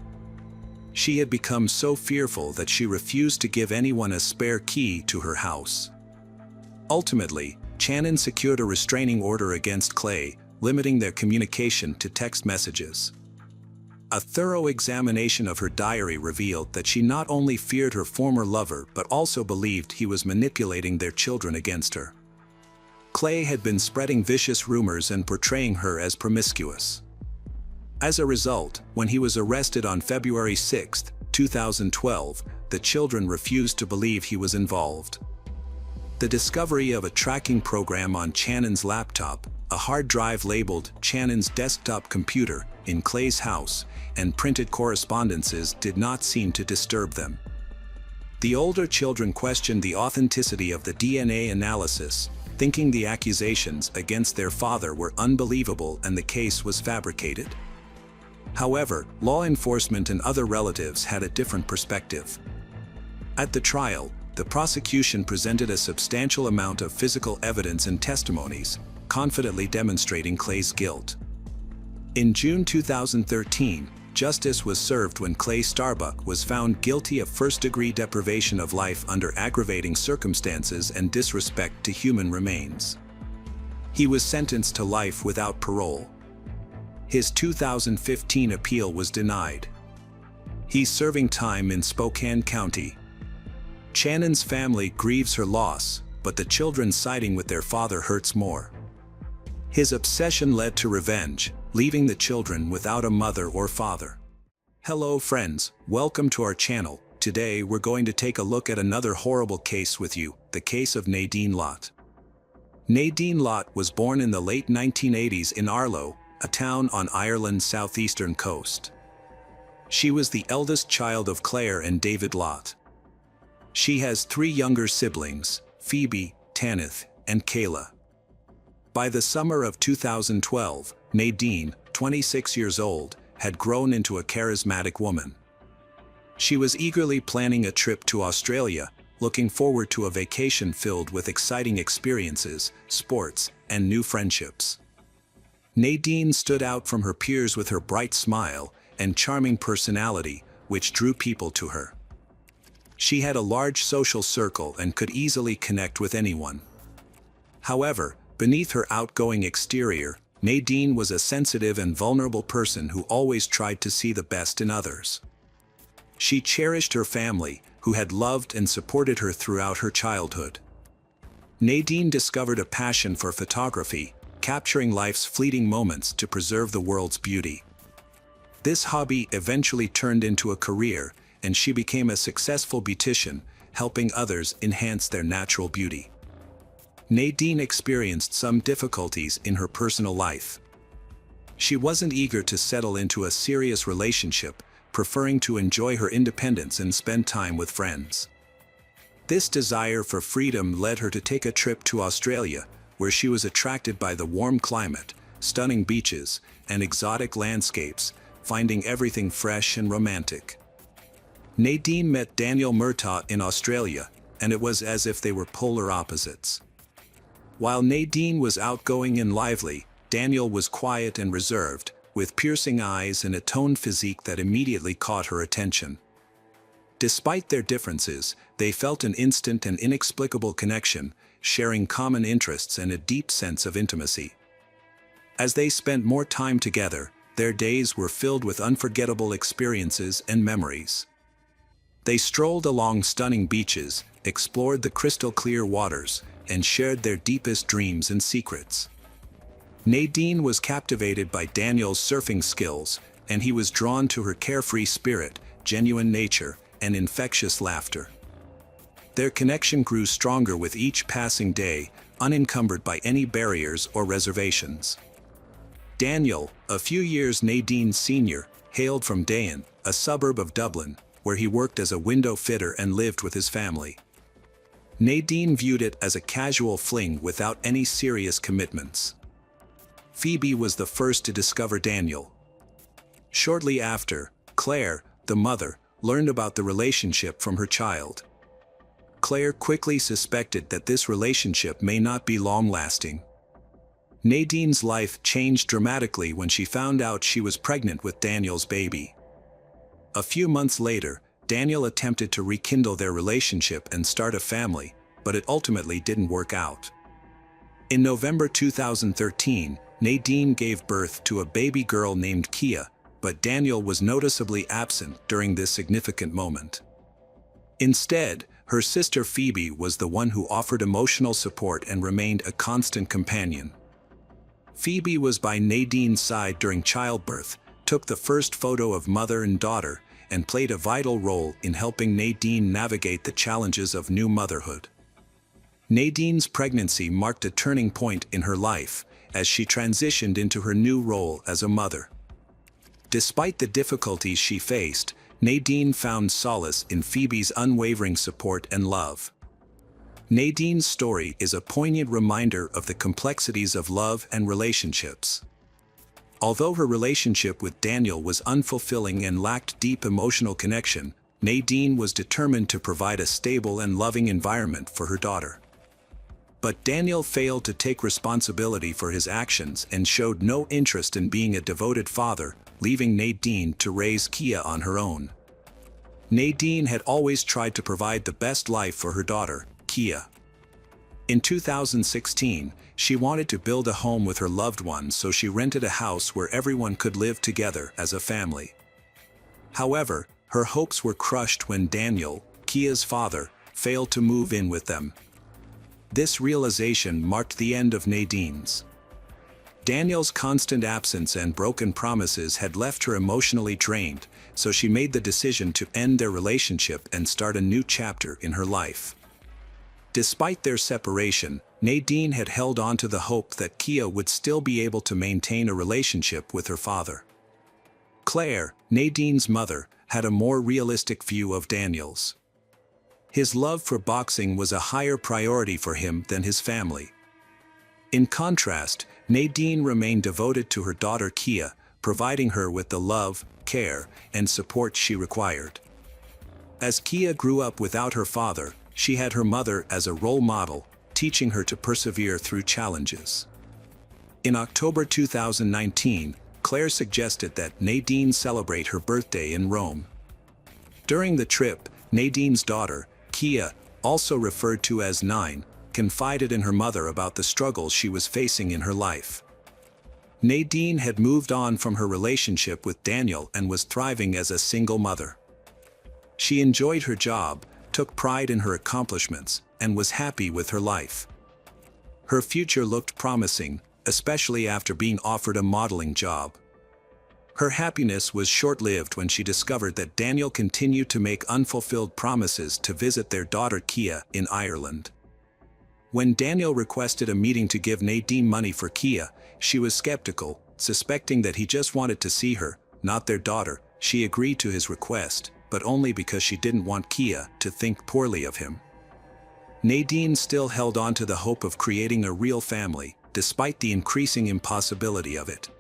She had become so fearful that she refused to give anyone a spare key to her house. Ultimately, Channon secured a restraining order against Clay, limiting their communication to text messages. A thorough examination of her diary revealed that she not only feared her former lover but also believed he was manipulating their children against her. Clay had been spreading vicious rumors and portraying her as promiscuous. As a result, when he was arrested on February 6, 2012, the children refused to believe he was involved. The discovery of a tracking program on Channon's laptop, a hard drive labeled Channon's desktop computer, in Clay's house, and printed correspondences did not seem to disturb them. The older children questioned the authenticity of the DNA analysis, thinking the accusations against their father were unbelievable and the case was fabricated. However, law enforcement and other relatives had a different perspective. At the trial, the prosecution presented a substantial amount of physical evidence and testimonies, confidently demonstrating Clay's guilt. In June 2013, justice was served when Clay Starbuck was found guilty of first-degree deprivation of life under aggravating circumstances and disrespect to human remains. He was sentenced to life without parole. His 2015 appeal was denied. He's serving time in Spokane County. Channon's family grieves her loss, but the children siding with their father hurts more. His obsession led to revenge, leaving the children without a mother or father. Hello friends, welcome to our channel. Today we're going to take a look at another horrible case with you, the case of Nadine Lott. Nadine Lott was born in the late 1980s in Arlo, a town on Ireland's southeastern coast. She was the eldest child of Claire and David Lott. She has 3 younger siblings, Phoebe, Tanith, and Kayla. By the summer of 2012, Nadine, 26 years old, had grown into a charismatic woman. She was eagerly planning a trip to Australia, looking forward to a vacation filled with exciting experiences, sports, and new friendships. Nadine stood out from her peers with her bright smile and charming personality, which drew people to her. She had a large social circle and could easily connect with anyone. However, beneath her outgoing exterior, Nadine was a sensitive and vulnerable person who always tried to see the best in others. She cherished her family, who had loved and supported her throughout her childhood. Nadine discovered a passion for photography, capturing life's fleeting moments to preserve the world's beauty. This hobby eventually turned into a career, and she became a successful beautician, helping others enhance their natural beauty. Nadine experienced some difficulties in her personal life. She wasn't eager to settle into a serious relationship, preferring to enjoy her independence and spend time with friends. This desire for freedom led her to take a trip to Australia, where she was attracted by the warm climate, stunning beaches, and exotic landscapes, finding everything fresh and romantic. Nadine met Daniel Murtaugh in Australia, and it was as if they were polar opposites. While Nadine was outgoing and lively, Daniel was quiet and reserved, with piercing eyes and a toned physique that immediately caught her attention. Despite their differences, they felt an instant and inexplicable connection, sharing common interests and a deep sense of intimacy. As they spent more time together, their days were filled with unforgettable experiences and memories. They strolled along stunning beaches, explored the crystal-clear waters, and shared their deepest dreams and secrets. Nadine was captivated by Daniel's surfing skills, and he was drawn to her carefree spirit, genuine nature, and infectious laughter. Their connection grew stronger with each passing day, unencumbered by any barriers or reservations. Daniel, a few years Nadine's senior, hailed from Dayan, a suburb of Dublin, where he worked as a window fitter and lived with his family. Nadine viewed it as a casual fling without any serious commitments. Phoebe was the first to discover Daniel. Shortly after, Claire, the mother, learned about the relationship from her child. Claire quickly suspected that this relationship may not be long-lasting. Nadine's life changed dramatically when she found out she was pregnant with Daniel's baby. A few months later, Daniel attempted to rekindle their relationship and start a family, but it ultimately didn't work out. In November 2013, Nadine gave birth to a baby girl named Kia, but Daniel was noticeably absent during this significant moment. Instead, her sister Phoebe was the one who offered emotional support and remained a constant companion. Phoebe was by Nadine's side during childbirth, took the first photo of mother and daughter, and played a vital role in helping Nadine navigate the challenges of new motherhood. Nadine's pregnancy marked a turning point in her life, as she transitioned into her new role as a mother. Despite the difficulties she faced, Nadine found solace in Phoebe's unwavering support and love. Nadine's story is a poignant reminder of the complexities of love and relationships. Although her relationship with Daniel was unfulfilling and lacked deep emotional connection, Nadine was determined to provide a stable and loving environment for her daughter. But Daniel failed to take responsibility for his actions and showed no interest in being a devoted father, leaving Nadine to raise Kia on her own. Nadine had always tried to provide the best life for her daughter, Kia. In 2016, she wanted to build a home with her loved ones, so she rented a house where everyone could live together as a family. However, her hopes were crushed when Daniel, Kia's father, failed to move in with them. This realization marked the end of Nadine's. Daniel's constant absence and broken promises had left her emotionally drained, so she made the decision to end their relationship and start a new chapter in her life. Despite their separation, Nadine had held on to the hope that Kia would still be able to maintain a relationship with her father. Claire, Nadine's mother, had a more realistic view of Daniel's. His love for boxing was a higher priority for him than his family. In contrast, Nadine remained devoted to her daughter Kia, providing her with the love, care, and support she required. As Kia grew up without her father, She had her mother as a role model, teaching her to persevere through challenges. In October 2019, Claire suggested that Nadine celebrate her birthday in Rome. During the trip, Nadine's daughter, Kia, also referred to as Nine, confided in her mother about the struggles she was facing in her life. Nadine had moved on from her relationship with Daniel and was thriving as a single mother. She enjoyed her job, took pride in her accomplishments, and was happy with her life. Her future looked promising, especially after being offered a modeling job. Her happiness was short-lived when she discovered that Daniel continued to make unfulfilled promises to visit their daughter Kia in Ireland. When Daniel requested a meeting to give Nadine money for Kia, she was skeptical, suspecting that he just wanted to see her, not their daughter. She agreed to his request, but only because she didn't want Kia to think poorly of him. Nadine still held on to the hope of creating a real family, despite the increasing impossibility of it.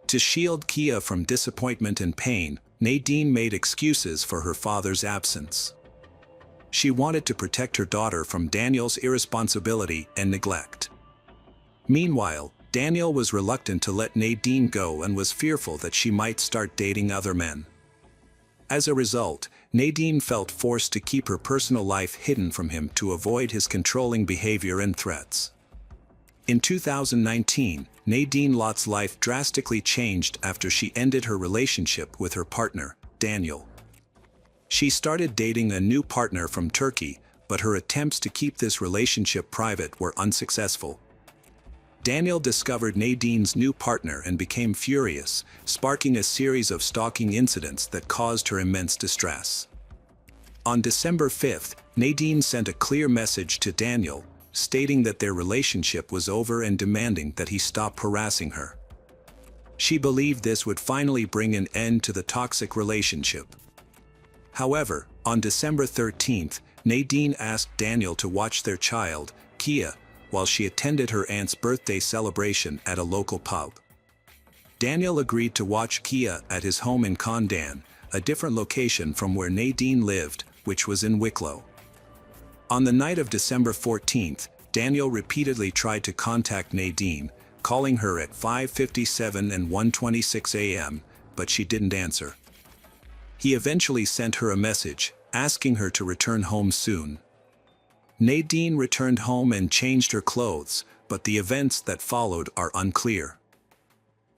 To shield Kia from disappointment and pain, Nadine made excuses for her father's absence. She wanted to protect her daughter from Daniel's irresponsibility and neglect. Meanwhile, Daniel was reluctant to let Nadine go and was fearful that she might start dating other men. As a result, Nadine felt forced to keep her personal life hidden from him to avoid his controlling behavior and threats. In 2019, Nadine Lott's life drastically changed after she ended her relationship with her partner, Daniel. She started dating a new partner from Turkey, but her attempts to keep this relationship private were unsuccessful. Daniel discovered Nadine's new partner and became furious, sparking a series of stalking incidents that caused her immense distress. On December 5th, Nadine sent a clear message to Daniel, stating that their relationship was over and demanding that he stop harassing her. She believed this would finally bring an end to the toxic relationship. However, on December 13th, Nadine asked Daniel to watch their child, Kia, while she attended her aunt's birthday celebration at a local pub. Daniel agreed to watch Kia at his home in Condon, a different location from where Nadine lived, which was in Wicklow. On the night of December 14th, Daniel repeatedly tried to contact Nadine, calling her at 5:57 and 1:26 a.m., but she didn't answer. He eventually sent her a message, asking her to return home soon. Nadine returned home and changed her clothes, but the events that followed are unclear.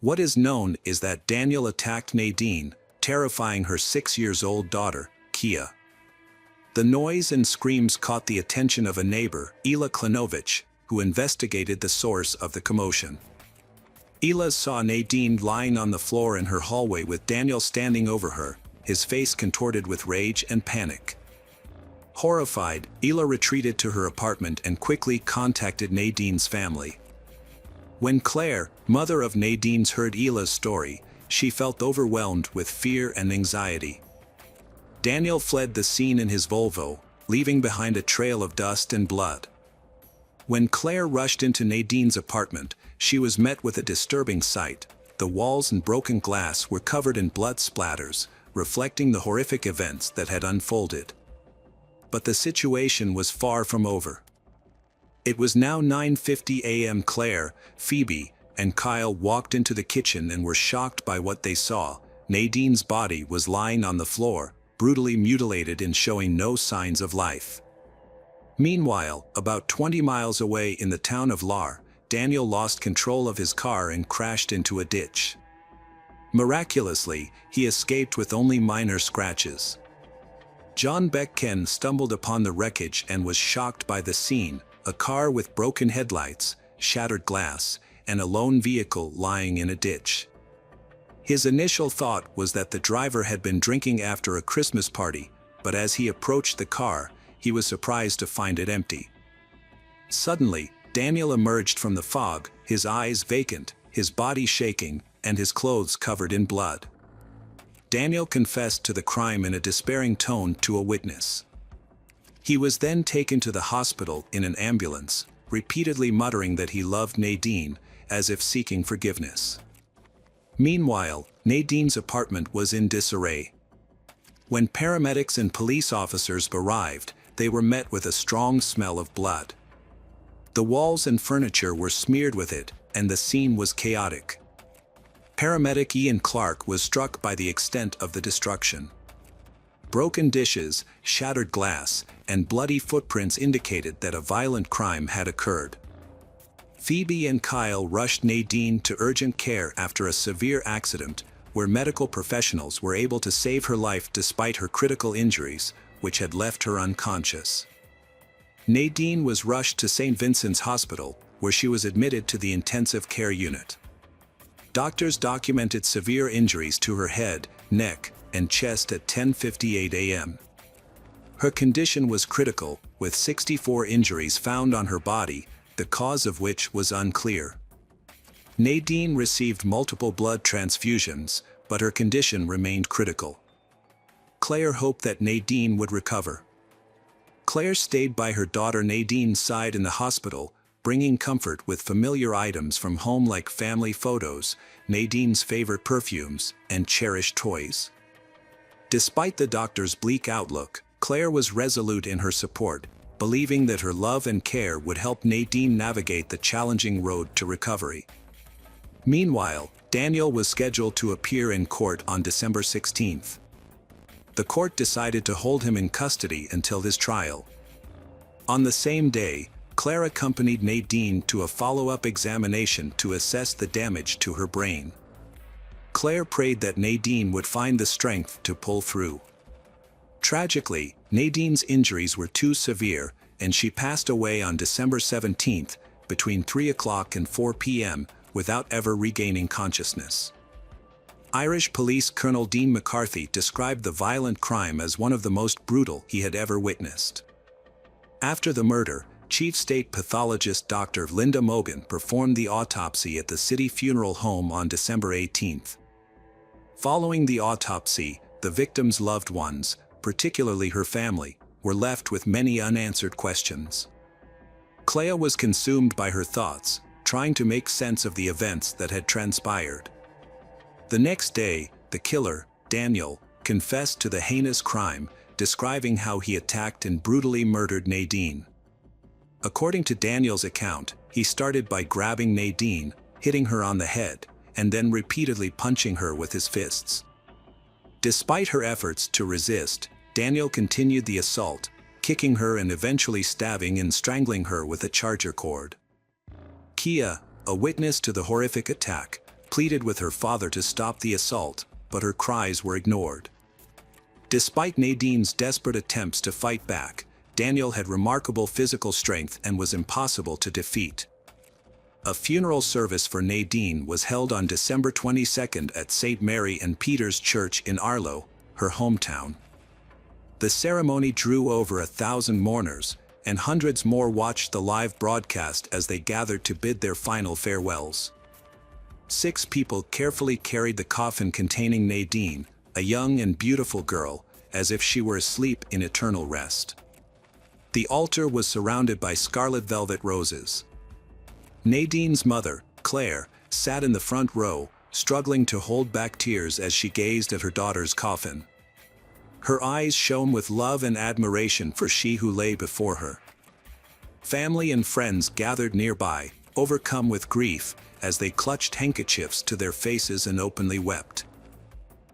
What is known is that Daniel attacked Nadine, terrifying her 6-year-old daughter, Kia. The noise and screams caught the attention of a neighbor, Ela Klanovich, who investigated the source of the commotion. Ela saw Nadine lying on the floor in her hallway with Daniel standing over her, his face contorted with rage and panic. Horrified, Ela retreated to her apartment and quickly contacted Nadine's family. When Claire, mother of Nadine's, heard Ela's story, she felt overwhelmed with fear and anxiety. Daniel fled the scene in his Volvo, leaving behind a trail of dust and blood. When Claire rushed into Nadine's apartment, she was met with a disturbing sight. The walls and broken glass were covered in blood splatters, reflecting the horrific events that had unfolded. But the situation was far from over. It was now 9:50 a.m. Claire, Phoebe, and Kyle walked into the kitchen and were shocked by what they saw. Nadine's body was lying on the floor, brutally mutilated and showing no signs of life. Meanwhile, about 20 miles away in the town of Lahr, Daniel lost control of his car and crashed into a ditch. Miraculously, he escaped with only minor scratches. John Beckken stumbled upon the wreckage and was shocked by the scene: a car with broken headlights, shattered glass, and a lone vehicle lying in a ditch. His initial thought was that the driver had been drinking after a Christmas party, but as he approached the car, he was surprised to find it empty. Suddenly, Daniel emerged from the fog, his eyes vacant, his body shaking, and his clothes covered in blood. Daniel confessed to the crime in a despairing tone to a witness. He was then taken to the hospital in an ambulance, repeatedly muttering that he loved Nadine, as if seeking forgiveness. Meanwhile, Nadine's apartment was in disarray. When paramedics and police officers arrived, they were met with a strong smell of blood. The walls and furniture were smeared with it, and the scene was chaotic. Paramedic Ian Clark was struck by the extent of the destruction. Broken dishes, shattered glass, and bloody footprints indicated that a violent crime had occurred. Phoebe and Kyle rushed Nadine to urgent care after a severe accident, where medical professionals were able to save her life despite her critical injuries, which had left her unconscious. Nadine was rushed to St. Vincent's Hospital, where she was admitted to the intensive care unit. Doctors documented severe injuries to her head, neck, and chest at 10:58 a.m. Her condition was critical, with 64 injuries found on her body, the cause of which was unclear. Nadine received multiple blood transfusions, but her condition remained critical. Claire hoped that Nadine would recover. Claire stayed by her daughter Nadine's side in the hospital, bringing comfort with familiar items from home like family photos, Nadine's favorite perfumes, and cherished toys. Despite the doctor's bleak outlook, Claire was resolute in her support, believing that her love and care would help Nadine navigate the challenging road to recovery. Meanwhile, Daniel was scheduled to appear in court on December 16th. The court decided to hold him in custody until his trial. On the same day, Claire accompanied Nadine to a follow-up examination to assess the damage to her brain. Claire prayed that Nadine would find the strength to pull through. Tragically, Nadine's injuries were too severe, and she passed away on December 17th, between 3 o'clock and 4 p.m., without ever regaining consciousness. Irish Police Colonel Dean McCarthy described the violent crime as one of the most brutal he had ever witnessed. After the murder, Chief State Pathologist Dr. Linda Mogan performed the autopsy at the city funeral home on December 18th. Following the autopsy, the victim's loved ones, particularly her family, were left with many unanswered questions. Claire was consumed by her thoughts, trying to make sense of the events that had transpired. The next day, the killer, Daniel, confessed to the heinous crime, describing how he attacked and brutally murdered Nadine. According to Daniel's account, he started by grabbing Nadine, hitting her on the head, and then repeatedly punching her with his fists. Despite her efforts to resist, Daniel continued the assault, kicking her and eventually stabbing and strangling her with a charger cord. Kia, a witness to the horrific attack, pleaded with her father to stop the assault, but her cries were ignored. Despite Nadine's desperate attempts to fight back, Daniel had remarkable physical strength and was impossible to defeat. A funeral service for Nadine was held on December 22nd at St. Mary and Peter's Church in Arlo, her hometown. The ceremony drew over 1,000 mourners, and hundreds more watched the live broadcast as they gathered to bid their final farewells. 6 people carefully carried the coffin containing Nadine, a young and beautiful girl, as if she were asleep in eternal rest. The altar was surrounded by scarlet velvet roses. Nadine's mother, Claire, sat in the front row, struggling to hold back tears as she gazed at her daughter's coffin. Her eyes shone with love and admiration for she who lay before her. Family and friends gathered nearby, overcome with grief, as they clutched handkerchiefs to their faces and openly wept.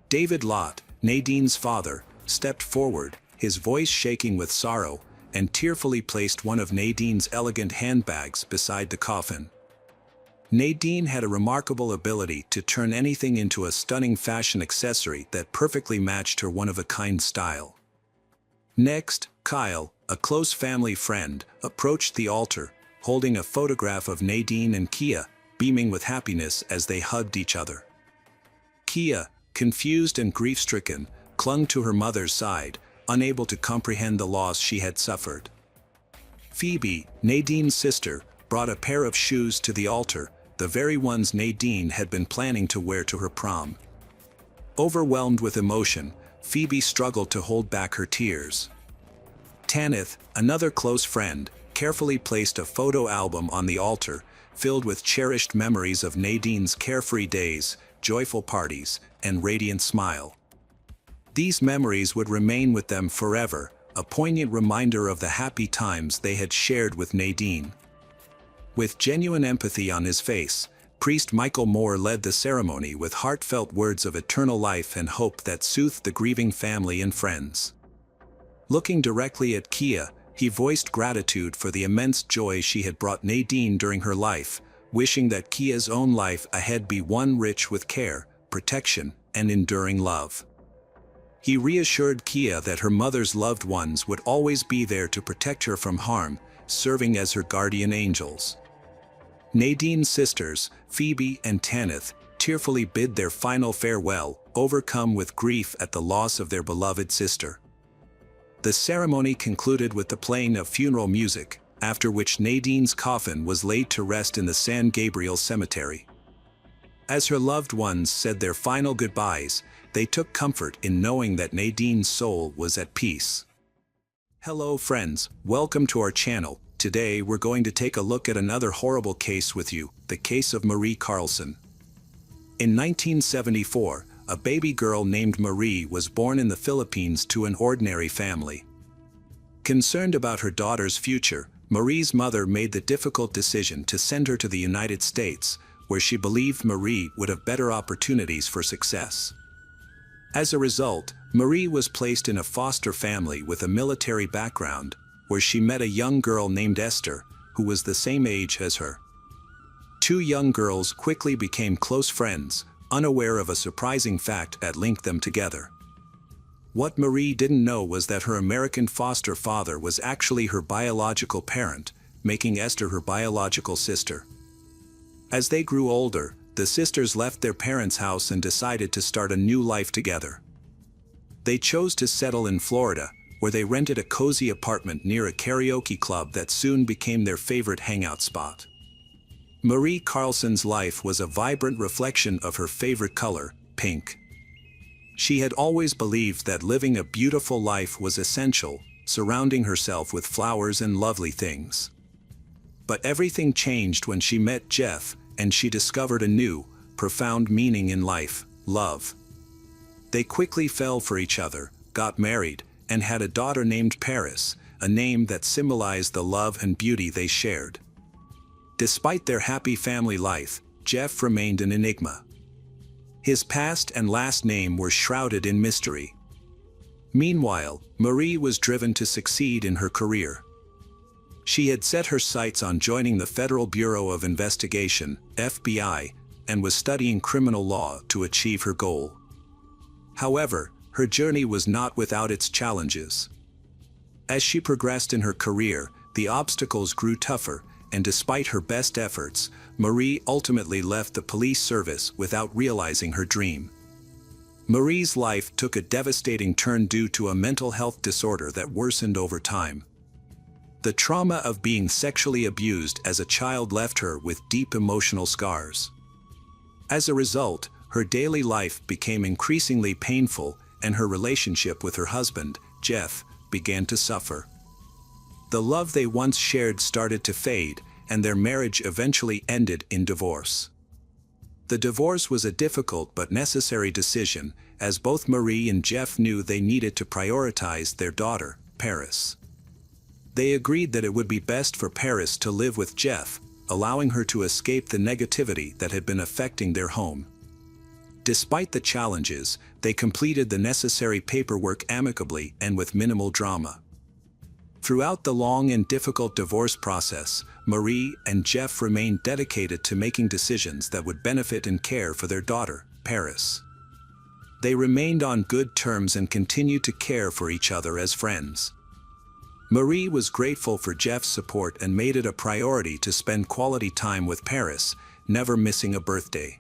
David Lott, Nadine's father, stepped forward, his voice shaking with sorrow, and tearfully placed one of Nadine's elegant handbags beside the coffin. Nadine had a remarkable ability to turn anything into a stunning fashion accessory that perfectly matched her one-of-a-kind style. Next, Kyle, a close family friend, approached the altar, holding a photograph of Nadine and Kia, beaming with happiness as they hugged each other. Kia, confused and grief-stricken, clung to her mother's side, unable to comprehend the loss she had suffered. Phoebe, Nadine's sister, brought a pair of shoes to the altar, the very ones Nadine had been planning to wear to her prom. Overwhelmed with emotion, Phoebe struggled to hold back her tears. Tanith, another close friend, carefully placed a photo album on the altar, filled with cherished memories of Nadine's carefree days, joyful parties, and radiant smile. These memories would remain with them forever, a poignant reminder of the happy times they had shared with Nadine. With genuine empathy on his face, Priest Michael Moore led the ceremony with heartfelt words of eternal life and hope that soothed the grieving family and friends. Looking directly at Kia, he voiced gratitude for the immense joy she had brought Nadine during her life, wishing that Kia's own life ahead be one rich with care, protection, and enduring love. He reassured Kia that her mother's loved ones would always be there to protect her from harm, serving as her guardian angels. Nadine's sisters, Phoebe and Tanith, tearfully bid their final farewell, overcome with grief at the loss of their beloved sister. The ceremony concluded with the playing of funeral music, after which Nadine's coffin was laid to rest in the San Gabriel Cemetery. As her loved ones said their final goodbyes, they took comfort in knowing that Nadine's soul was at peace. Hello friends, welcome to our channel. Today we're going to take a look at another horrible case with you, the case of Marie Carlson. In 1974, a baby girl named Marie was born in the Philippines to an ordinary family. Concerned about her daughter's future, Marie's mother made the difficult decision to send her to the United States, where she believed Marie would have better opportunities for success. As a result, Marie was placed in a foster family with a military background, where she met a young girl named Esther, who was the same age as her. Two young girls quickly became close friends, unaware of a surprising fact that linked them together. What Marie didn't know was that her American foster father was actually her biological parent, making Esther her biological sister. As they grew older, the sisters left their parents' house and decided to start a new life together. They chose to settle in Florida, where they rented a cozy apartment near a karaoke club that soon became their favorite hangout spot. Marie Carlson's life was a vibrant reflection of her favorite color, pink. She had always believed that living a beautiful life was essential, surrounding herself with flowers and lovely things. But everything changed when she met Jeff, and she discovered a new, profound meaning in life: love. They quickly fell for each other, got married, and had a daughter named Paris, a name that symbolized the love and beauty they shared. Despite their happy family life, Jeff remained an enigma. His past and last name were shrouded in mystery. Meanwhile, Marie was driven to succeed in her career. She had set her sights on joining the Federal Bureau of Investigation, FBI, and was studying criminal law to achieve her goal. However, her journey was not without its challenges. As she progressed in her career, the obstacles grew tougher, and despite her best efforts, Marie ultimately left the police service without realizing her dream. Marie's life took a devastating turn due to a mental health disorder that worsened over time. The trauma of being sexually abused as a child left her with deep emotional scars. As a result, her daily life became increasingly painful, and her relationship with her husband, Jeff, began to suffer. The love they once shared started to fade, and their marriage eventually ended in divorce. The divorce was a difficult but necessary decision, as both Marie and Jeff knew they needed to prioritize their daughter, Paris. They agreed that it would be best for Paris to live with Jeff, allowing her to escape the negativity that had been affecting their home. Despite the challenges, they completed the necessary paperwork amicably and with minimal drama. Throughout the long and difficult divorce process, Marie and Jeff remained dedicated to making decisions that would benefit and care for their daughter, Paris. They remained on good terms and continued to care for each other as friends. Marie was grateful for Jeff's support and made it a priority to spend quality time with Paris, never missing a birthday.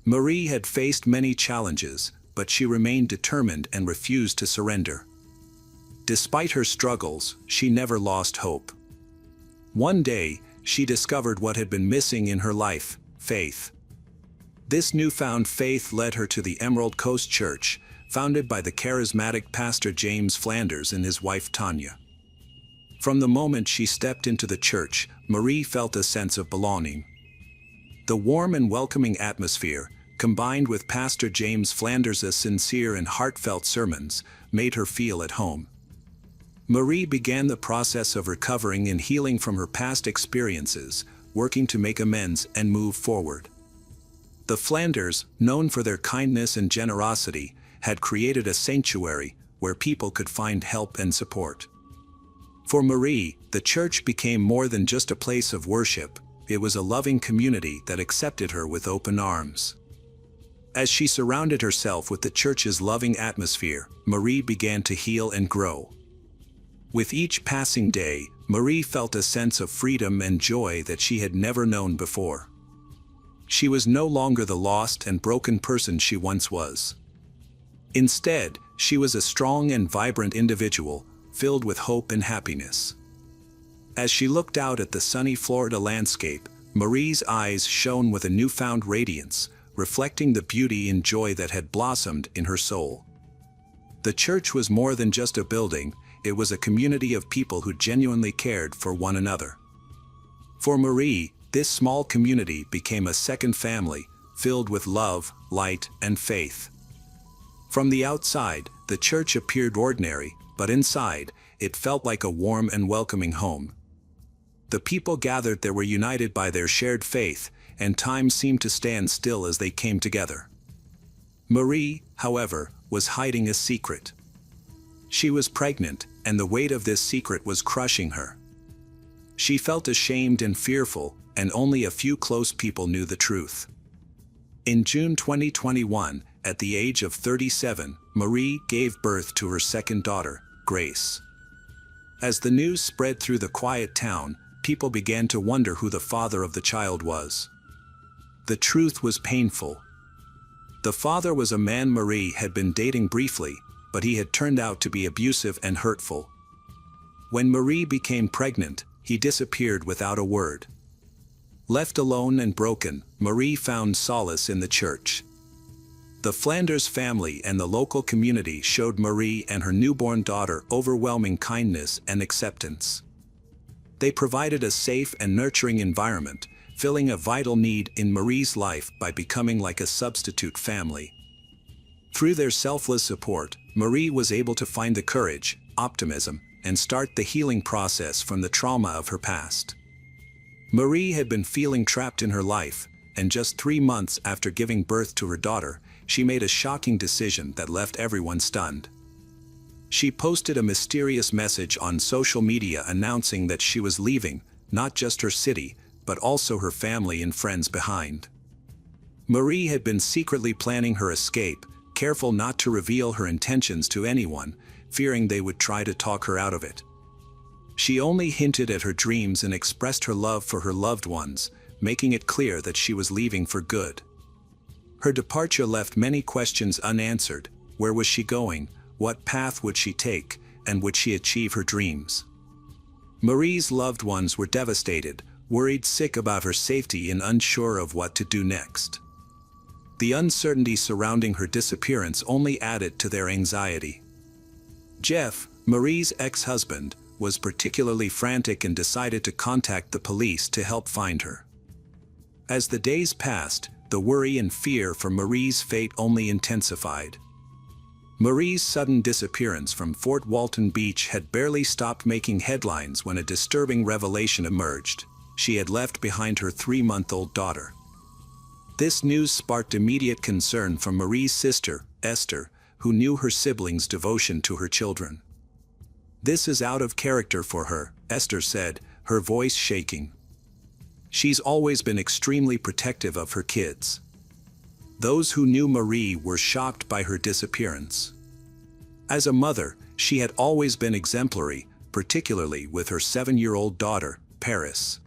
Marie had faced many challenges, but she remained determined and refused to surrender. Despite her struggles, she never lost hope. One day, she discovered what had been missing in her life: faith. This newfound faith led her to the Emerald Coast Church, founded by the charismatic Pastor James Flanders and his wife Tanya. From the moment she stepped into the church, Marie felt a sense of belonging. The warm and welcoming atmosphere, combined with Pastor James Flanders' sincere and heartfelt sermons, made her feel at home. Marie began the process of recovering and healing from her past experiences, working to make amends and move forward. The Flanders, known for their kindness and generosity, had created a sanctuary where people could find help and support. For Marie, the church became more than just a place of worship. It was a loving community that accepted her with open arms. As she surrounded herself with the church's loving atmosphere, Marie began to heal and grow. With each passing day, Marie felt a sense of freedom and joy that she had never known before. She was no longer the lost and broken person she once was. Instead, she was a strong and vibrant individual, filled with hope and happiness. As she looked out at the sunny Florida landscape, Marie's eyes shone with a newfound radiance, reflecting the beauty and joy that had blossomed in her soul. The church was more than just a building, it was a community of people who genuinely cared for one another. For Marie, this small community became a second family, filled with love, light, and faith. From the outside, the church appeared ordinary, but inside, it felt like a warm and welcoming home. The people gathered there were united by their shared faith, and time seemed to stand still as they came together. Marie, however, was hiding a secret. She was pregnant, and the weight of this secret was crushing her. She felt ashamed and fearful, and only a few close people knew the truth. In June 2021, at the age of 37, Marie gave birth to her second daughter, Grace. As the news spread through the quiet town, people began to wonder who the father of the child was. The truth was painful. The father was a man Marie had been dating briefly, but he had turned out to be abusive and hurtful. When Marie became pregnant, he disappeared without a word. Left alone and broken, Marie found solace in the church. The Flanders family and the local community showed Marie and her newborn daughter overwhelming kindness and acceptance. They provided a safe and nurturing environment, filling a vital need in Marie's life by becoming like a substitute family. Through their selfless support, Marie was able to find the courage, optimism, and start the healing process from the trauma of her past. Marie had been feeling trapped in her life, and just 3 months after giving birth to her daughter, she made a shocking decision that left everyone stunned. She posted a mysterious message on social media announcing that she was leaving, not just her city, but also her family and friends behind. Marie had been secretly planning her escape, careful not to reveal her intentions to anyone, fearing they would try to talk her out of it. She only hinted at her dreams and expressed her love for her loved ones, making it clear that she was leaving for good. Her departure left many questions unanswered. Where was she going? What path would she take? And would she achieve her dreams? Marie's loved ones were devastated, worried sick about her safety and unsure of what to do next. The uncertainty surrounding her disappearance only added to their anxiety. Jeff, Marie's ex-husband, was particularly frantic and decided to contact the police to help find her. As the days passed, the worry and fear for Marie's fate only intensified. Marie's sudden disappearance from Fort Walton Beach had barely stopped making headlines when a disturbing revelation emerged. She had left behind her 3-month-old daughter. This news sparked immediate concern from Marie's sister, Esther, who knew her siblings' devotion to her children. "This is out of character for her," Esther said, her voice shaking. "She's always been extremely protective of her kids." Those who knew Marie were shocked by her disappearance. As a mother, she had always been exemplary, particularly with her 7-year-old daughter, Paris.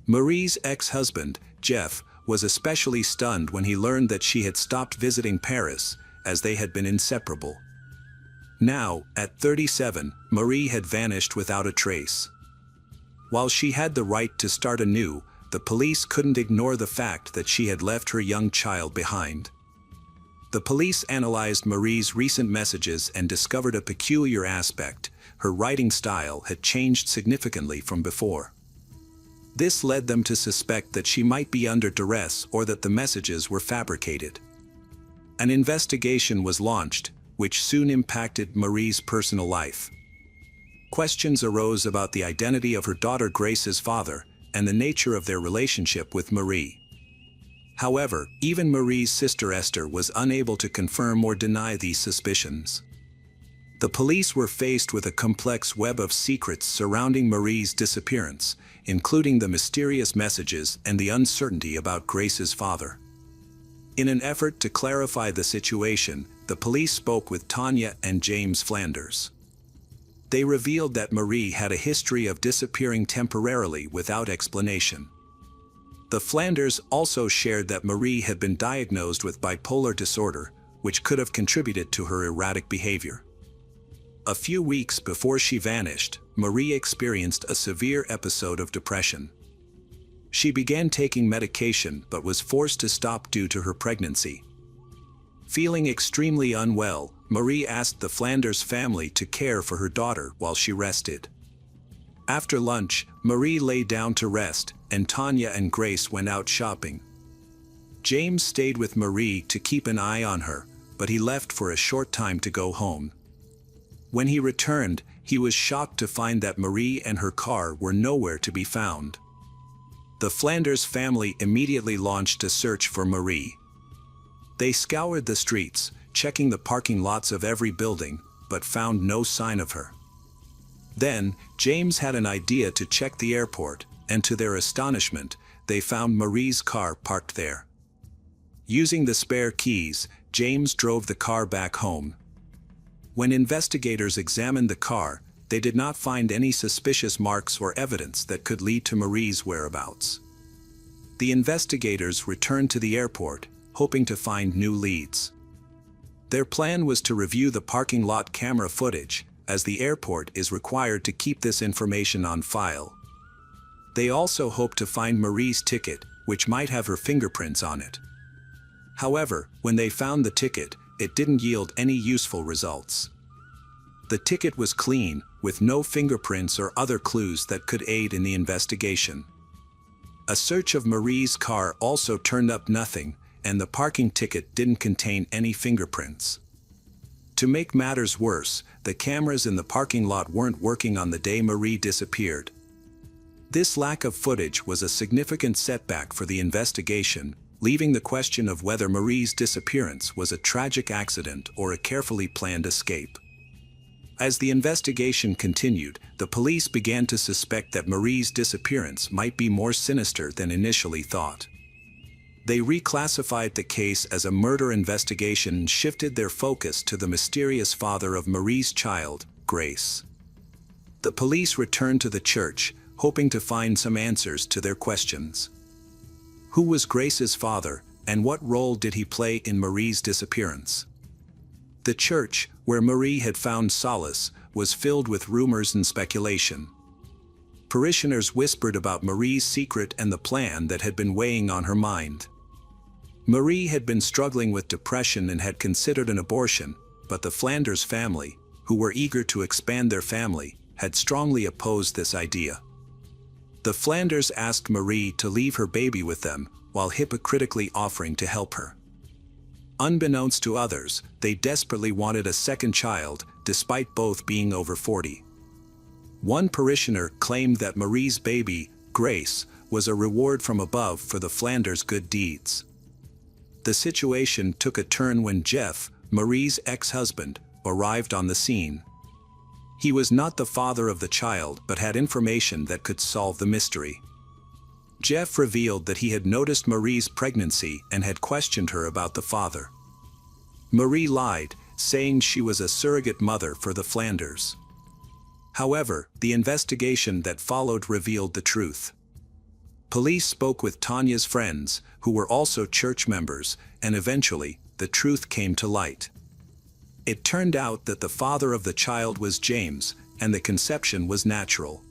Marie's ex-husband, Jeff, was especially stunned when he learned that she had stopped visiting Paris, as they had been inseparable. Now, at 37, Marie had vanished without a trace. While she had the right to start anew, the police couldn't ignore the fact that she had left her young child behind. The police analyzed Marie's recent messages and discovered a peculiar aspect: her writing style had changed significantly from before. This led them to suspect that she might be under duress or that the messages were fabricated. An investigation was launched, which soon impacted Marie's personal life. Questions arose about the identity of her daughter Grace's father and the nature of their relationship with Marie. However, even Marie's sister Esther was unable to confirm or deny these suspicions. The police were faced with a complex web of secrets surrounding Marie's disappearance, including the mysterious messages and the uncertainty about Grace's father. In an effort to clarify the situation, the police spoke with Tanya and James Flanders. They revealed that Marie had a history of disappearing temporarily without explanation. The Flanders also shared that Marie had been diagnosed with bipolar disorder, which could have contributed to her erratic behavior. A few weeks before she vanished, Marie experienced a severe episode of depression. She began taking medication but was forced to stop due to her pregnancy. Feeling extremely unwell, Marie asked the Flanders family to care for her daughter while she rested. After lunch, Marie lay down to rest, and Tanya and Grace went out shopping. James stayed with Marie to keep an eye on her, but he left for a short time to go home. When he returned, he was shocked to find that Marie and her car were nowhere to be found. The Flanders family immediately launched a search for Marie. They scoured the streets, checking the parking lots of every building, but found no sign of her. Then, James had an idea to check the airport, and to their astonishment, they found Marie's car parked there. Using the spare keys, James drove the car back home. When investigators examined the car, they did not find any suspicious marks or evidence that could lead to Marie's whereabouts. The investigators returned to the airport, hoping to find new leads. Their plan was to review the parking lot camera footage, as the airport is required to keep this information on file. They also hoped to find Marie's ticket, which might have her fingerprints on it. However, when they found the ticket, it didn't yield any useful results. The ticket was clean, with no fingerprints or other clues that could aid in the investigation. A search of Marie's car also turned up nothing, and the parking ticket didn't contain any fingerprints. To make matters worse, the cameras in the parking lot weren't working on the day Marie disappeared. This lack of footage was a significant setback for the investigation, leaving the question of whether Marie's disappearance was a tragic accident or a carefully planned escape. As the investigation continued, the police began to suspect that Marie's disappearance might be more sinister than initially thought. They reclassified the case as a murder investigation and shifted their focus to the mysterious father of Marie's child, Grace. The police returned to the church, hoping to find some answers to their questions. Who was Grace's father, and what role did he play in Marie's disappearance? The church, where Marie had found solace, was filled with rumors and speculation. Parishioners whispered about Marie's secret and the plan that had been weighing on her mind. Marie had been struggling with depression and had considered an abortion, but the Flanders family, who were eager to expand their family, had strongly opposed this idea. The Flanders asked Marie to leave her baby with them, while hypocritically offering to help her. Unbeknownst to others, they desperately wanted a second child, despite both being over 40. One parishioner claimed that Marie's baby, Grace, was a reward from above for the Flanders' good deeds. The situation took a turn when Jeff, Marie's ex-husband, arrived on the scene. He was not the father of the child but had information that could solve the mystery. Jeff revealed that he had noticed Marie's pregnancy and had questioned her about the father. Marie lied, saying she was a surrogate mother for the Flanders. However, the investigation that followed revealed the truth. Police spoke with Tanya's friends, who were also church members, and eventually, the truth came to light. It turned out that the father of the child was James, and the conception was natural.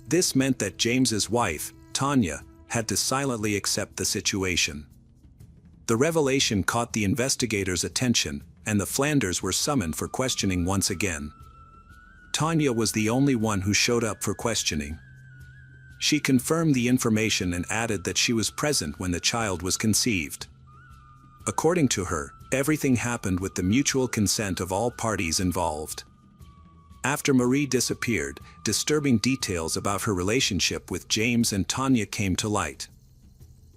This meant that James's wife, Tanya, had to silently accept the situation. The revelation caught the investigators' attention, and the Flanders were summoned for questioning once again. Tanya was the only one who showed up for questioning. She confirmed the information and added that she was present when the child was conceived. According to her, everything happened with the mutual consent of all parties involved. After Marie disappeared, disturbing details about her relationship with James and Tanya came to light.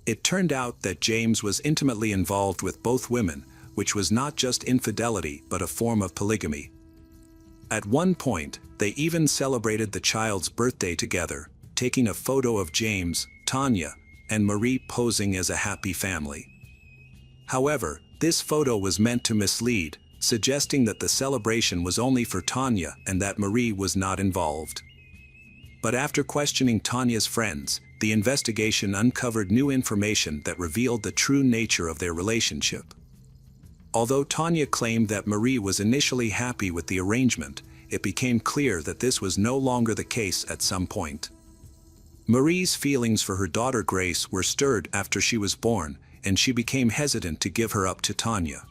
It turned out that James was intimately involved with both women, which was not just infidelity but a form of polygamy. At one point, they even celebrated the child's birthday together, taking a photo of James, Tanya, and Marie posing as a happy family. However, this photo was meant to mislead, suggesting that the celebration was only for Tanya and that Marie was not involved. But after questioning Tanya's friends, the investigation uncovered new information that revealed the true nature of their relationship. Although Tanya claimed that Marie was initially happy with the arrangement, it became clear that this was no longer the case at some point. Marie's feelings for her daughter Grace were stirred after she was born, and she became hesitant to give her up to Tanya.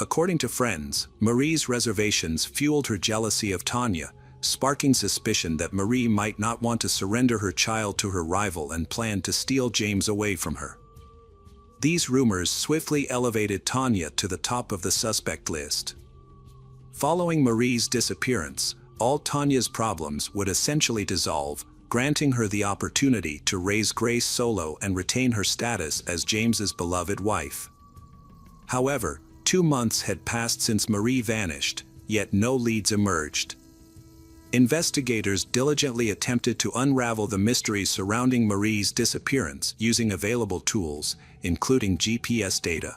According to friends, Marie's reservations fueled her jealousy of Tanya, sparking suspicion that Marie might not want to surrender her child to her rival and planned to steal James away from her. These rumors swiftly elevated Tanya to the top of the suspect list. Following Marie's disappearance, all Tanya's problems would essentially dissolve, granting her the opportunity to raise Grace solo and retain her status as James's beloved wife. However, 2 months had passed since Marie vanished, yet no leads emerged. Investigators diligently attempted to unravel the mysteries surrounding Marie's disappearance using available tools, including GPS data.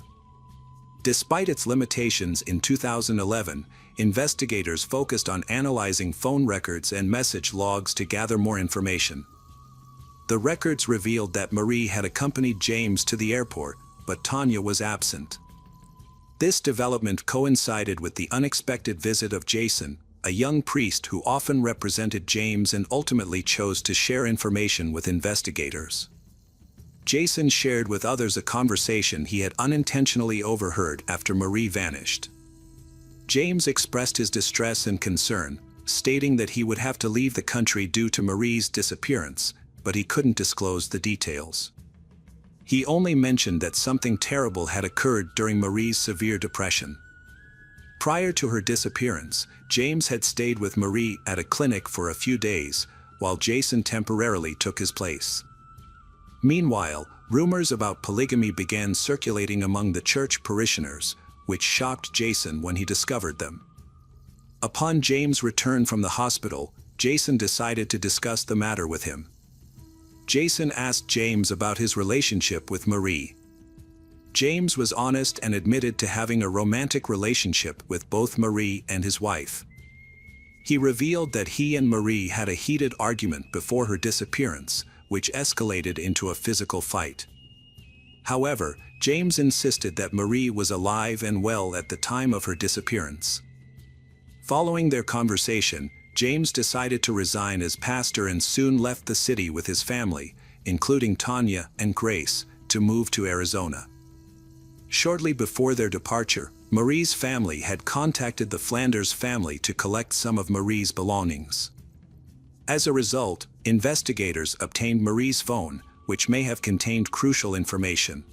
Despite its limitations in 2011, investigators focused on analyzing phone records and message logs to gather more information. The records revealed that Marie had accompanied James to the airport, but Tanya was absent. This development coincided with the unexpected visit of Jason, a young priest who often represented James and ultimately chose to share information with investigators. Jason shared with others a conversation he had unintentionally overheard after Marie vanished. James expressed his distress and concern, stating that he would have to leave the country due to Marie's disappearance, but he couldn't disclose the details. He only mentioned that something terrible had occurred during Marie's severe depression. Prior to her disappearance, James had stayed with Marie at a clinic for a few days, while Jason temporarily took his place. Meanwhile, rumors about polygamy began circulating among the church parishioners, which shocked Jason when he discovered them. Upon James' return from the hospital, Jason decided to discuss the matter with him. Jason asked James about his relationship with Marie. James was honest and admitted to having a romantic relationship with both Marie and his wife. He revealed that he and Marie had a heated argument before her disappearance, which escalated into a physical fight. However, James insisted that Marie was alive and well at the time of her disappearance. Following their conversation, James decided to resign as pastor and soon left the city with his family, including Tanya and Grace, to move to Arizona. Shortly before their departure, Marie's family had contacted the Flanders family to collect some of Marie's belongings. As a result, investigators obtained Marie's phone, which may have contained crucial information.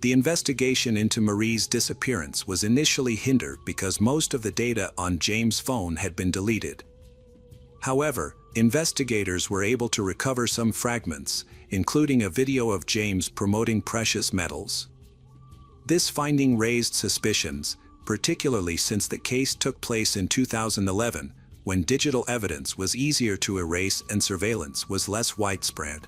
The investigation into Marie's disappearance was initially hindered because most of the data on James' phone had been deleted. However, investigators were able to recover some fragments, including a video of James promoting precious metals. This finding raised suspicions, particularly since the case took place in 2011, when digital evidence was easier to erase and surveillance was less widespread.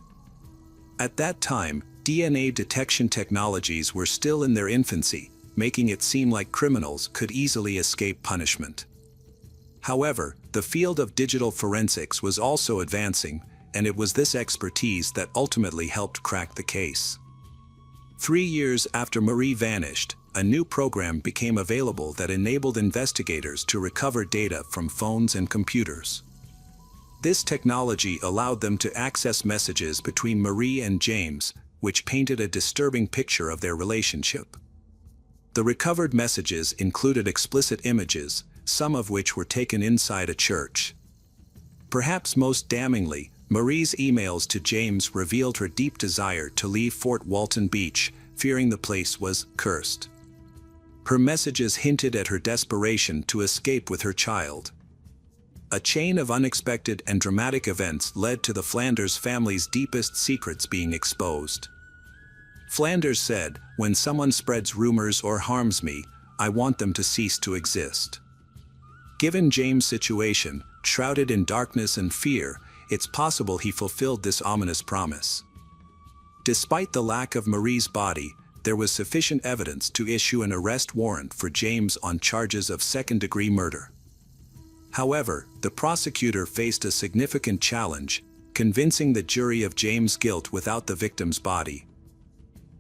At that time, DNA detection technologies were still in their infancy, making it seem like criminals could easily escape punishment. However, the field of digital forensics was also advancing, and it was this expertise that ultimately helped crack the case. 3 years after Marie vanished, a new program became available that enabled investigators to recover data from phones and computers. This technology allowed them to access messages between Marie and James, which painted a disturbing picture of their relationship. The recovered messages included explicit images, some of which were taken inside a church. Perhaps most damningly, Marie's emails to James revealed her deep desire to leave Fort Walton Beach, fearing the place was cursed. Her messages hinted at her desperation to escape with her child. A chain of unexpected and dramatic events led to the Flanders family's deepest secrets being exposed. Flanders said, "When someone spreads rumors or harms me, I want them to cease to exist." Given James' situation, shrouded in darkness and fear, it's possible he fulfilled this ominous promise. Despite the lack of Marie's body, there was sufficient evidence to issue an arrest warrant for James on charges of second-degree murder. However, the prosecutor faced a significant challenge, convincing the jury of James' guilt without the victim's body.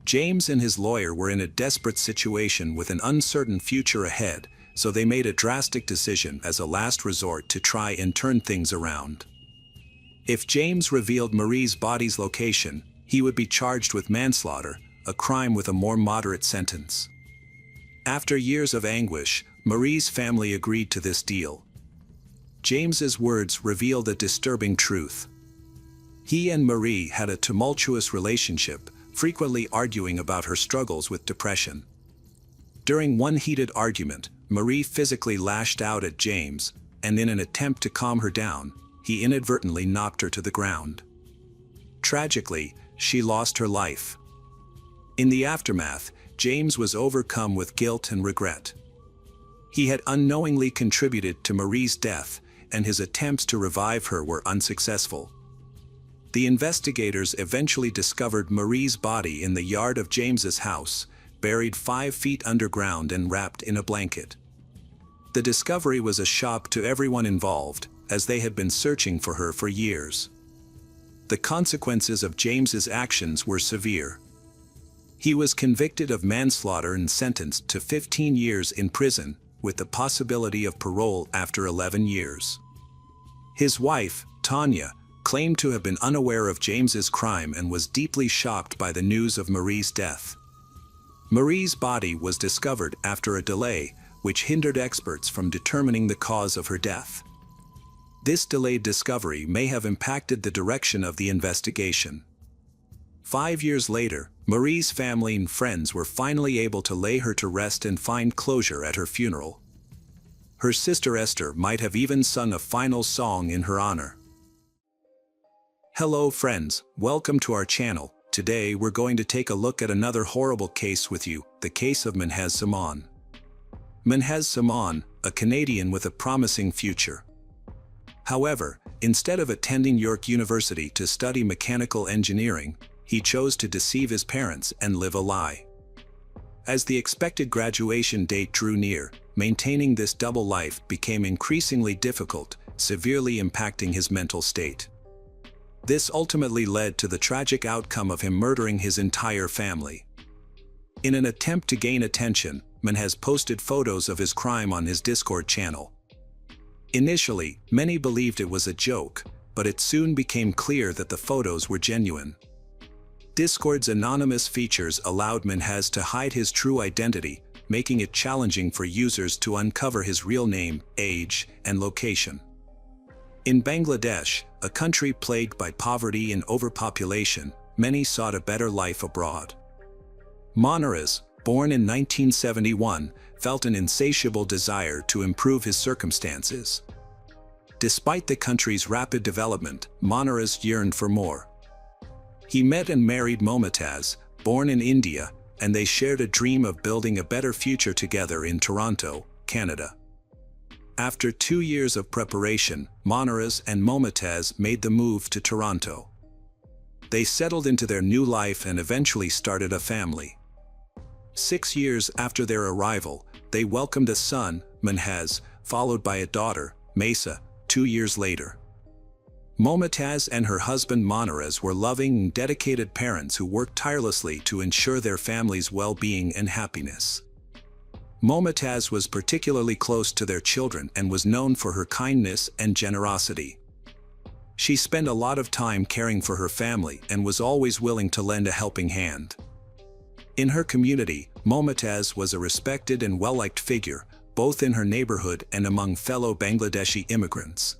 James and his lawyer were in a desperate situation with an uncertain future ahead, so they made a drastic decision as a last resort to try and turn things around. If James revealed Marie's body's location, he would be charged with manslaughter, a crime with a more moderate sentence. After years of anguish, Marie's family agreed to this deal. James's words revealed a disturbing truth. He and Marie had a tumultuous relationship, frequently arguing about her struggles with depression. During one heated argument, Marie physically lashed out at James, and in an attempt to calm her down, he inadvertently knocked her to the ground. Tragically, she lost her life. In the aftermath, James was overcome with guilt and regret. He had unknowingly contributed to Marie's death, and his attempts to revive her were unsuccessful. The investigators eventually discovered Marie's body in the yard of James's house, buried 5 feet underground and wrapped in a blanket. The discovery was a shock to everyone involved, as they had been searching for her for years. The consequences of James's actions were severe. He was convicted of manslaughter and sentenced to 15 years in prison, with the possibility of parole after 11 years. His wife, Tanya, claimed to have been unaware of James's crime and was deeply shocked by the news of Marie's death. Marie's body was discovered after a delay, which hindered experts from determining the cause of her death. This delayed discovery may have impacted the direction of the investigation. 5 years later, Marie's family and friends were finally able to lay her to rest and find closure at her funeral. Her sister Esther might have even sung a final song in her honor. Hello friends, welcome to our channel. Today we're going to take a look at another horrible case with you, the case of Menhez Simon. Menhez Simon, a Canadian with a promising future. However, instead of attending York University to study mechanical engineering, he chose to deceive his parents and live a lie. As the expected graduation date drew near, maintaining this double life became increasingly difficult, severely impacting his mental state. This ultimately led to the tragic outcome of him murdering his entire family. In an attempt to gain attention, Menhez posted photos of his crime on his Discord channel. Initially, many believed it was a joke, but it soon became clear that the photos were genuine. Discord's anonymous features allowed Menhez to hide his true identity, making it challenging for users to uncover his real name, age, and location. In Bangladesh, a country plagued by poverty and overpopulation, many sought a better life abroad. Monarez, born in 1971, felt an insatiable desire to improve his circumstances. Despite the country's rapid development, Monarez yearned for more. He met and married Momtaz, born in India, and they shared a dream of building a better future together in Toronto, Canada. After 2 years of preparation, Monarez and Momtaz made the move to Toronto. They settled into their new life and eventually started a family. 6 years after their arrival, they welcomed a son, Menhez, followed by a daughter, Mesa, 2 years later. Momtaz and her husband Monarez were loving and dedicated parents who worked tirelessly to ensure their family's well-being and happiness. Momtaz was particularly close to their children and was known for her kindness and generosity. She spent a lot of time caring for her family and was always willing to lend a helping hand. In her community, Momtaz was a respected and well-liked figure, both in her neighborhood and among fellow Bangladeshi immigrants.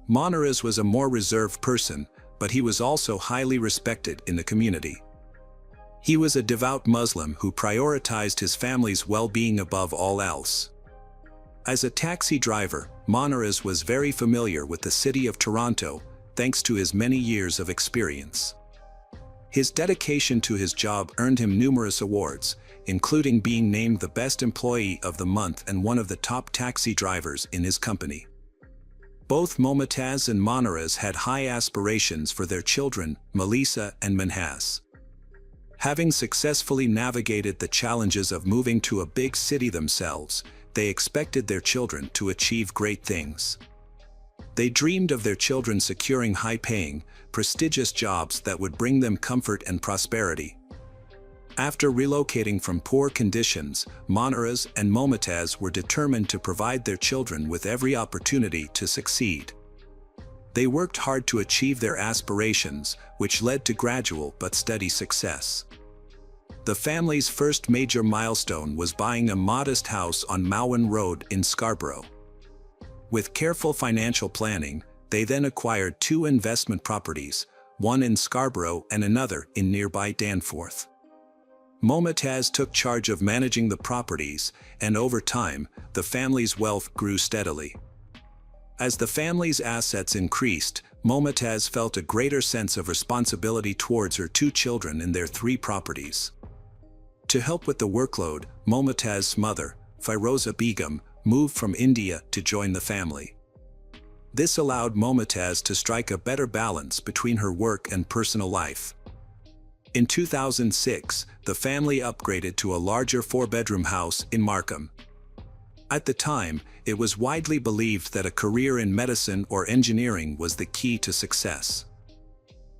Monarez was a more reserved person, but he was also highly respected in the community. He was a devout Muslim who prioritized his family's well-being above all else. As a taxi driver, Monarez was very familiar with the city of Toronto, thanks to his many years of experience. His dedication to his job earned him numerous awards, including being named the Best Employee of the Month and one of the top taxi drivers in his company. Both Momotaz and Monarez had high aspirations for their children, Melissa and Minhas. Having successfully navigated the challenges of moving to a big city themselves, they expected their children to achieve great things. They dreamed of their children securing high-paying, prestigious jobs that would bring them comfort and prosperity. After relocating from poor conditions, Monarez and Momotaz were determined to provide their children with every opportunity to succeed. They worked hard to achieve their aspirations, which led to gradual but steady success. The family's first major milestone was buying a modest house on Mowen Road in Scarborough. With careful financial planning, they then acquired 2 investment properties, one in Scarborough and another in nearby Danforth. Momotaz took charge of managing the properties, and over time, the family's wealth grew steadily. As the family's assets increased, Momotaz felt a greater sense of responsibility towards her 2 children and their 3 properties. To help with the workload, Momotaz's mother, Firoza Begum, moved from India to join the family. This allowed Momotaz to strike a better balance between her work and personal life. In 2006, the family upgraded to a larger 4-bedroom house in Markham. At the time, it was widely believed that a career in medicine or engineering was the key to success.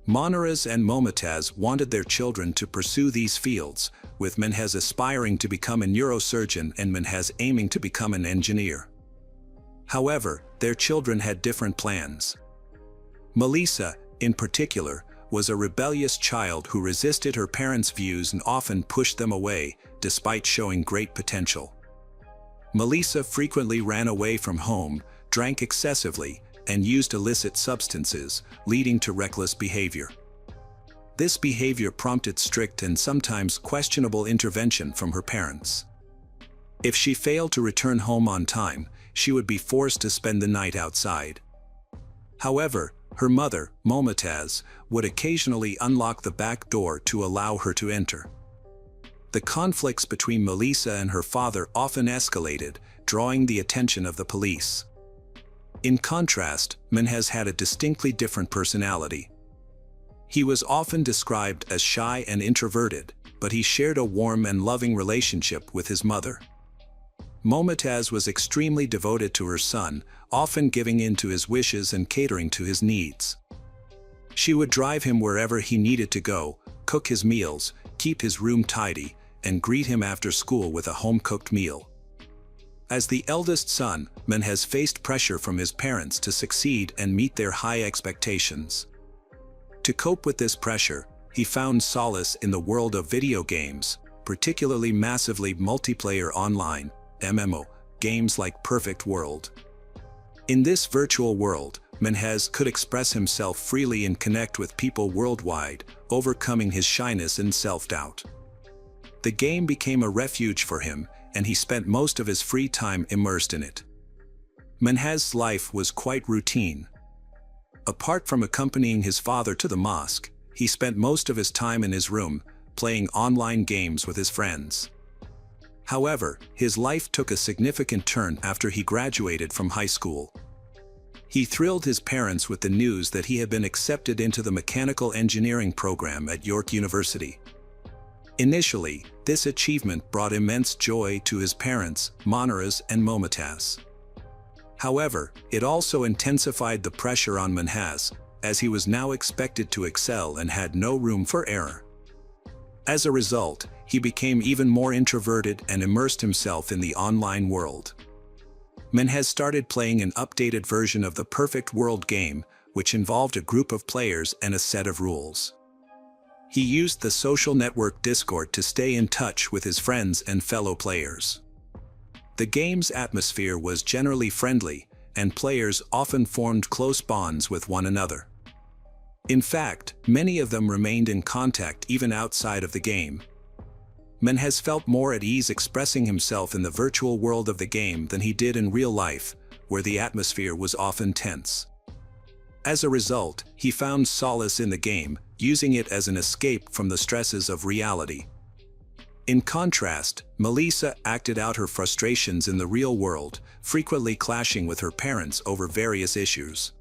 Monarez and Momotaz wanted their children to pursue these fields, with Minhas aspiring to become a neurosurgeon and Minhas aiming to become an engineer. However, their children had different plans. Melissa, in particular, was a rebellious child who resisted her parents' views and often pushed them away, despite showing great potential. Melissa frequently ran away from home, drank excessively, and used illicit substances, leading to reckless behavior. This behavior prompted strict and sometimes questionable intervention from her parents. If she failed to return home on time, she would be forced to spend the night outside. However, her mother, Momotaz, would occasionally unlock the back door to allow her to enter. The conflicts between Melissa and her father often escalated, drawing the attention of the police. In contrast, Minhas had a distinctly different personality. He was often described as shy and introverted, but he shared a warm and loving relationship with his mother. Momotaz was extremely devoted to her son, often giving in to his wishes and catering to his needs. She would drive him wherever he needed to go, cook his meals, keep his room tidy, and greet him after school with a home-cooked meal. As the eldest son, Minhas faced pressure from his parents to succeed and meet their high expectations. To cope with this pressure, he found solace in the world of video games, particularly massively multiplayer online MMO games like Perfect World. In this virtual world, Minhas could express himself freely and connect with people worldwide, overcoming his shyness and self-doubt. The game became a refuge for him, and he spent most of his free time immersed in it. Minhas's life was quite routine. Apart from accompanying his father to the mosque, he spent most of his time in his room, playing online games with his friends. However, his life took a significant turn after he graduated from high school. He thrilled his parents with the news that he had been accepted into the mechanical engineering program at York University. Initially, this achievement brought immense joy to his parents, Monarez and Momotaz. However, it also intensified the pressure on Minhas, as he was now expected to excel and had no room for error. As a result, he became even more introverted and immersed himself in the online world. Minhas started playing an updated version of the Perfect World game, which involved a group of players and a set of rules. He used the social network Discord to stay in touch with his friends and fellow players. The game's atmosphere was generally friendly, and players often formed close bonds with one another. In fact, many of them remained in contact even outside of the game. Minhas felt more at ease expressing himself in the virtual world of the game than he did in real life, where the atmosphere was often tense. As a result, he found solace in the game, using it as an escape from the stresses of reality. In contrast, Melissa acted out her frustrations in the real world, frequently clashing with her parents over various issues.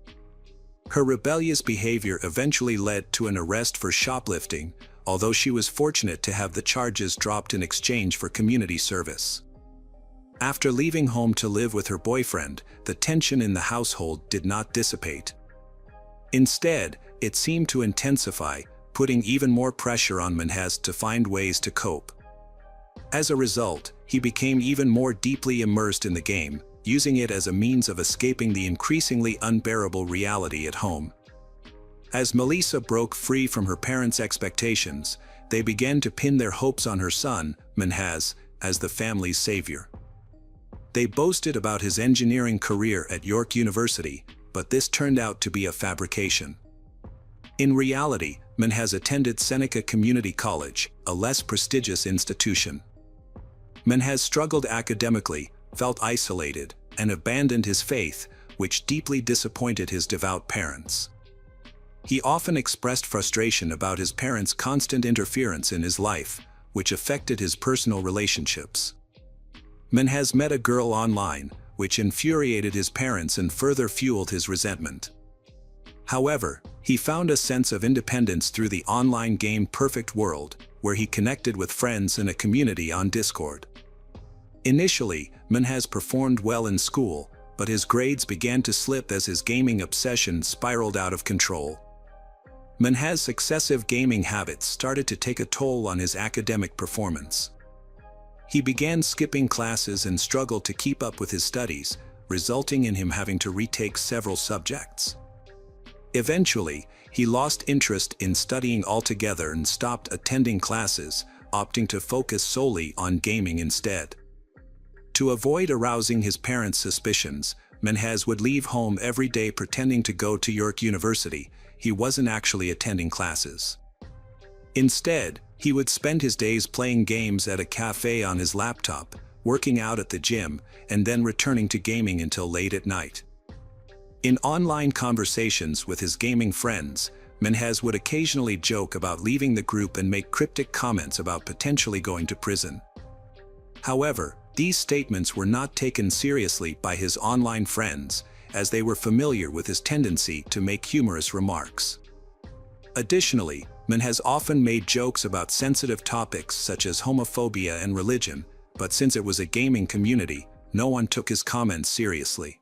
Her rebellious behavior eventually led to an arrest for shoplifting, although she was fortunate to have the charges dropped in exchange for community service. After leaving home to live with her boyfriend, the tension in the household did not dissipate. Instead, it seemed to intensify, putting even more pressure on Minhas to find ways to cope. As a result, he became even more deeply immersed in the game, using it as a means of escaping the increasingly unbearable reality at home. As Melissa broke free from her parents' expectations, they began to pin their hopes on her son, Minhas, as the family's savior. They boasted about his engineering career at York University, but this turned out to be a fabrication. In reality, Minhas attended Seneca Community College, a less prestigious institution. Minhas struggled academically, felt isolated, and abandoned his faith, which deeply disappointed his devout parents. He often expressed frustration about his parents' constant interference in his life, which affected his personal relationships. Minhas met a girl online, which infuriated his parents and further fueled his resentment. However, he found a sense of independence through the online game Perfect World, where he connected with friends in a community on Discord. Initially, Minhas performed well in school, but his grades began to slip as his gaming obsession spiraled out of control. Minhas' successive gaming habits started to take a toll on his academic performance. He began skipping classes and struggled to keep up with his studies, resulting in him having to retake several subjects. Eventually, he lost interest in studying altogether and stopped attending classes, opting to focus solely on gaming instead. To avoid arousing his parents' suspicions, Minhas would leave home every day pretending to go to York University. He wasn't actually attending classes. Instead, he would spend his days playing games at a cafe on his laptop, working out at the gym, and then returning to gaming until late at night. In online conversations with his gaming friends, Minhas would occasionally joke about leaving the group and make cryptic comments about potentially going to prison. However, these statements were not taken seriously by his online friends, as they were familiar with his tendency to make humorous remarks. Additionally, Minhas often made jokes about sensitive topics such as homophobia and religion, but since it was a gaming community, no one took his comments seriously.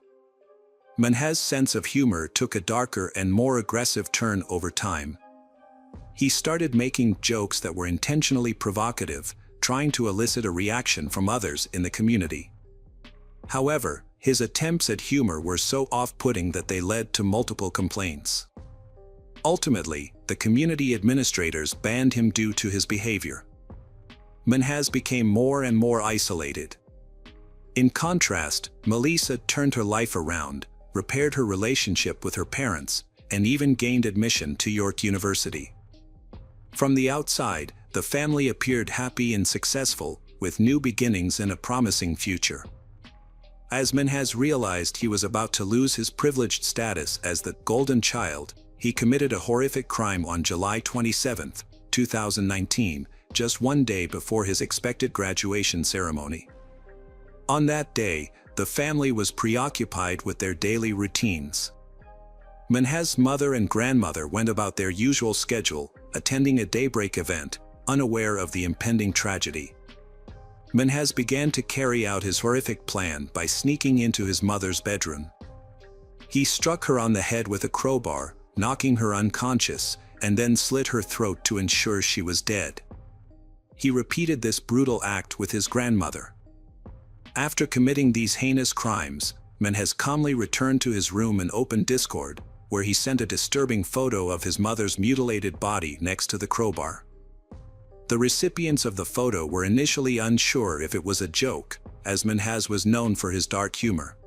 Minhas' sense of humor took a darker and more aggressive turn over time. He started making jokes that were intentionally provocative, trying to elicit a reaction from others in the community. However, his attempts at humor were so off-putting that they led to multiple complaints. Ultimately, the community administrators banned him due to his behavior. Minhas became more and more isolated. In contrast, Melissa turned her life around, repaired her relationship with her parents, and even gained admission to York University. From the outside, the family appeared happy and successful, with new beginnings and a promising future. As Minhas realized he was about to lose his privileged status as the golden child, he committed a horrific crime on July 27, 2019, just one day before his expected graduation ceremony. On that day, the family was preoccupied with their daily routines. Minhas' mother and grandmother went about their usual schedule, attending a daybreak event, unaware of the impending tragedy. Minhas began to carry out his horrific plan by sneaking into his mother's bedroom. He struck her on the head with a crowbar, knocking her unconscious, and then slit her throat to ensure she was dead. He repeated this brutal act with his grandmother. After committing these heinous crimes, Minhas calmly returned to his room and opened Discord, where he sent a disturbing photo of his mother's mutilated body next to the crowbar. The recipients of the photo were initially unsure if it was a joke, as Minhas was known for his dark humor.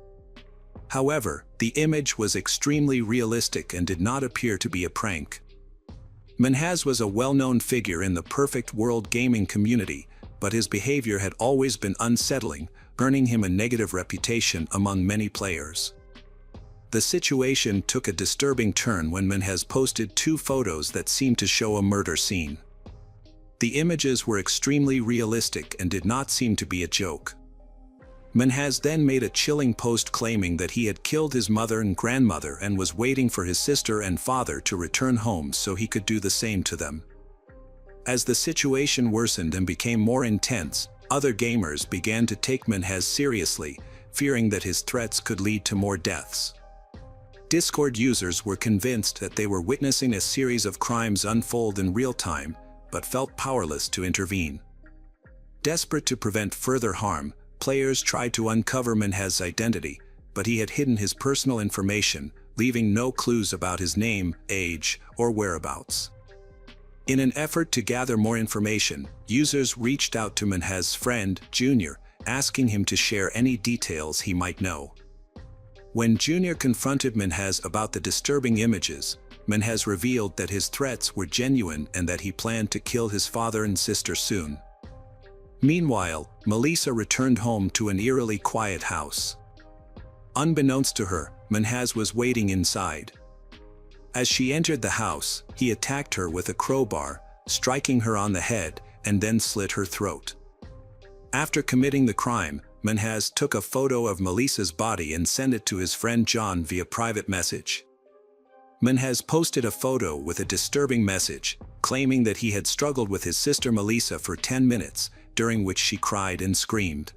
However, the image was extremely realistic and did not appear to be a prank. Minhas was a well-known figure in the Perfect World gaming community, but his behavior had always been unsettling, earning him a negative reputation among many players. The situation took a disturbing turn when Menhez posted 2 photos that seemed to show a murder scene. The images were extremely realistic and did not seem to be a joke. Menhez then made a chilling post claiming that he had killed his mother and grandmother and was waiting for his sister and father to return home so he could do the same to them. As the situation worsened and became more intense, other gamers began to take Menhez seriously, fearing that his threats could lead to more deaths. Discord users were convinced that they were witnessing a series of crimes unfold in real time, but felt powerless to intervene. Desperate to prevent further harm, players tried to uncover Menhez's identity, but he had hidden his personal information, leaving no clues about his name, age, or whereabouts. In an effort to gather more information, users reached out to Menhez's friend, Junior, asking him to share any details he might know. When Junior confronted Menhez about the disturbing images, Menhez revealed that his threats were genuine and that he planned to kill his father and sister soon. Meanwhile, Melissa returned home to an eerily quiet house. Unbeknownst to her, Menhez was waiting inside. As she entered the house, he attacked her with a crowbar, striking her on the head, and then slit her throat. After committing the crime, Menhez took a photo of Melissa's body and sent it to his friend John via private message. Menhez posted a photo with a disturbing message, claiming that he had struggled with his sister Melissa for 10 minutes, during which she cried and screamed.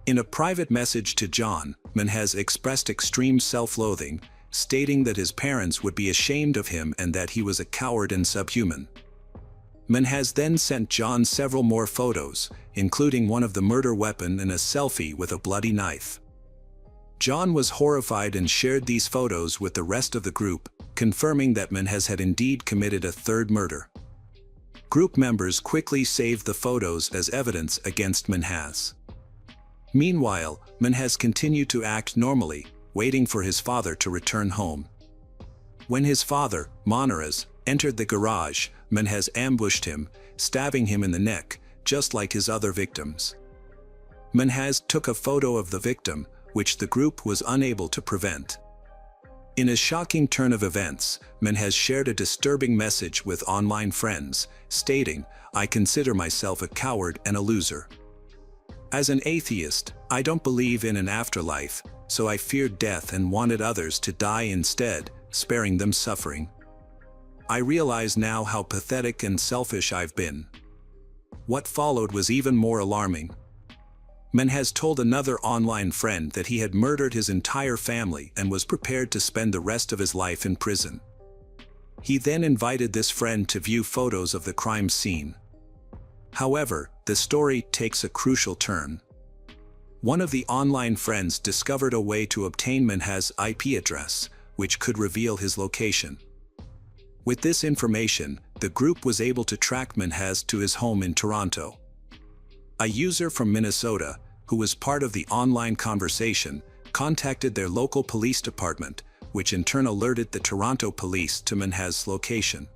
In a private message to John, Menhez expressed extreme self-loathing, stating that his parents would be ashamed of him and that he was a coward and subhuman. Menhez then sent John several more photos, including one of the murder weapon and a selfie with a bloody knife. John was horrified and shared these photos with the rest of the group, confirming that Menhez had indeed committed a third murder. Group members quickly saved the photos as evidence against Menhez. Meanwhile, Menhez continued to act normally, waiting for his father to return home. When his father, Monares, entered the garage, Menhez ambushed him, stabbing him in the neck, just like his other victims. Menhez took a photo of the victim, which the group was unable to prevent. In a shocking turn of events, Menhez shared a disturbing message with online friends, stating, "I consider myself a coward and a loser. As an atheist, I don't believe in an afterlife, so I feared death and wanted others to die instead, sparing them suffering. I realize now how pathetic and selfish I've been." What followed was even more alarming. Menhez told another online friend that he had murdered his entire family and was prepared to spend the rest of his life in prison. He then invited this friend to view photos of the crime scene. However, the story takes a crucial turn. One of the online friends discovered a way to obtain Menhez's IP address, which could reveal his location. With this information, the group was able to track Menhez to his home in Toronto. A user from Minnesota, who was part of the online conversation, contacted their local police department, which in turn alerted the Toronto police to Menhez's location.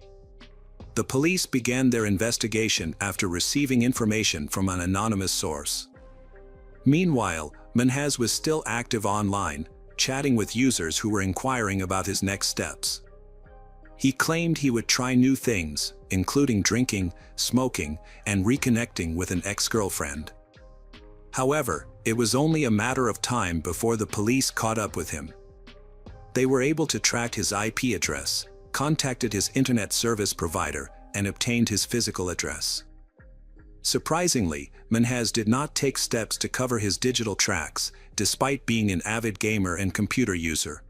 The police began their investigation after receiving information from an anonymous source. Meanwhile, Menhez was still active online, chatting with users who were inquiring about his next steps. He claimed he would try new things, including drinking, smoking, and reconnecting with an ex-girlfriend. However, it was only a matter of time before the police caught up with him. They were able to track his IP address, contacted his internet service provider, and obtained his physical address. Surprisingly, Menhez did not take steps to cover his digital tracks, despite being an avid gamer and computer user.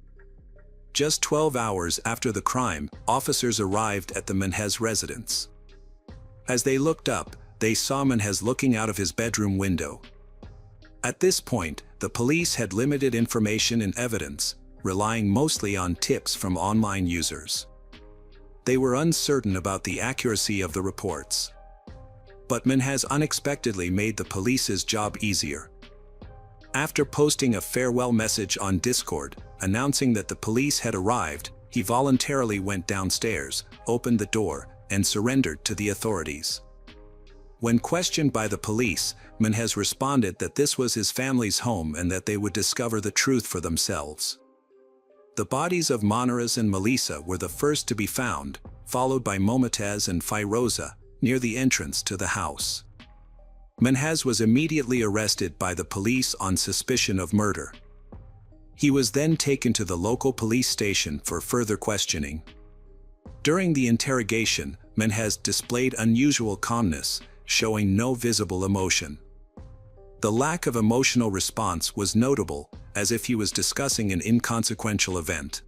Just 12 hours after the crime, officers arrived at the Menhez residence. As they looked up, they saw Menhez looking out of his bedroom window. At this point, the police had limited information and evidence, relying mostly on tips from online users. They were uncertain about the accuracy of the reports. But Menhez unexpectedly made the police's job easier. After posting a farewell message on Discord, announcing that the police had arrived, he voluntarily went downstairs, opened the door, and surrendered to the authorities. When questioned by the police, Menhez responded that this was his family's home and that they would discover the truth for themselves. The bodies of Manaras and Melissa were the first to be found, followed by Momotaz and Firoza, near the entrance to the house. Menhez was immediately arrested by the police on suspicion of murder. He was then taken to the local police station for further questioning. During the interrogation, Menhez displayed unusual calmness, showing no visible emotion. The lack of emotional response was notable, as if he was discussing an inconsequential event.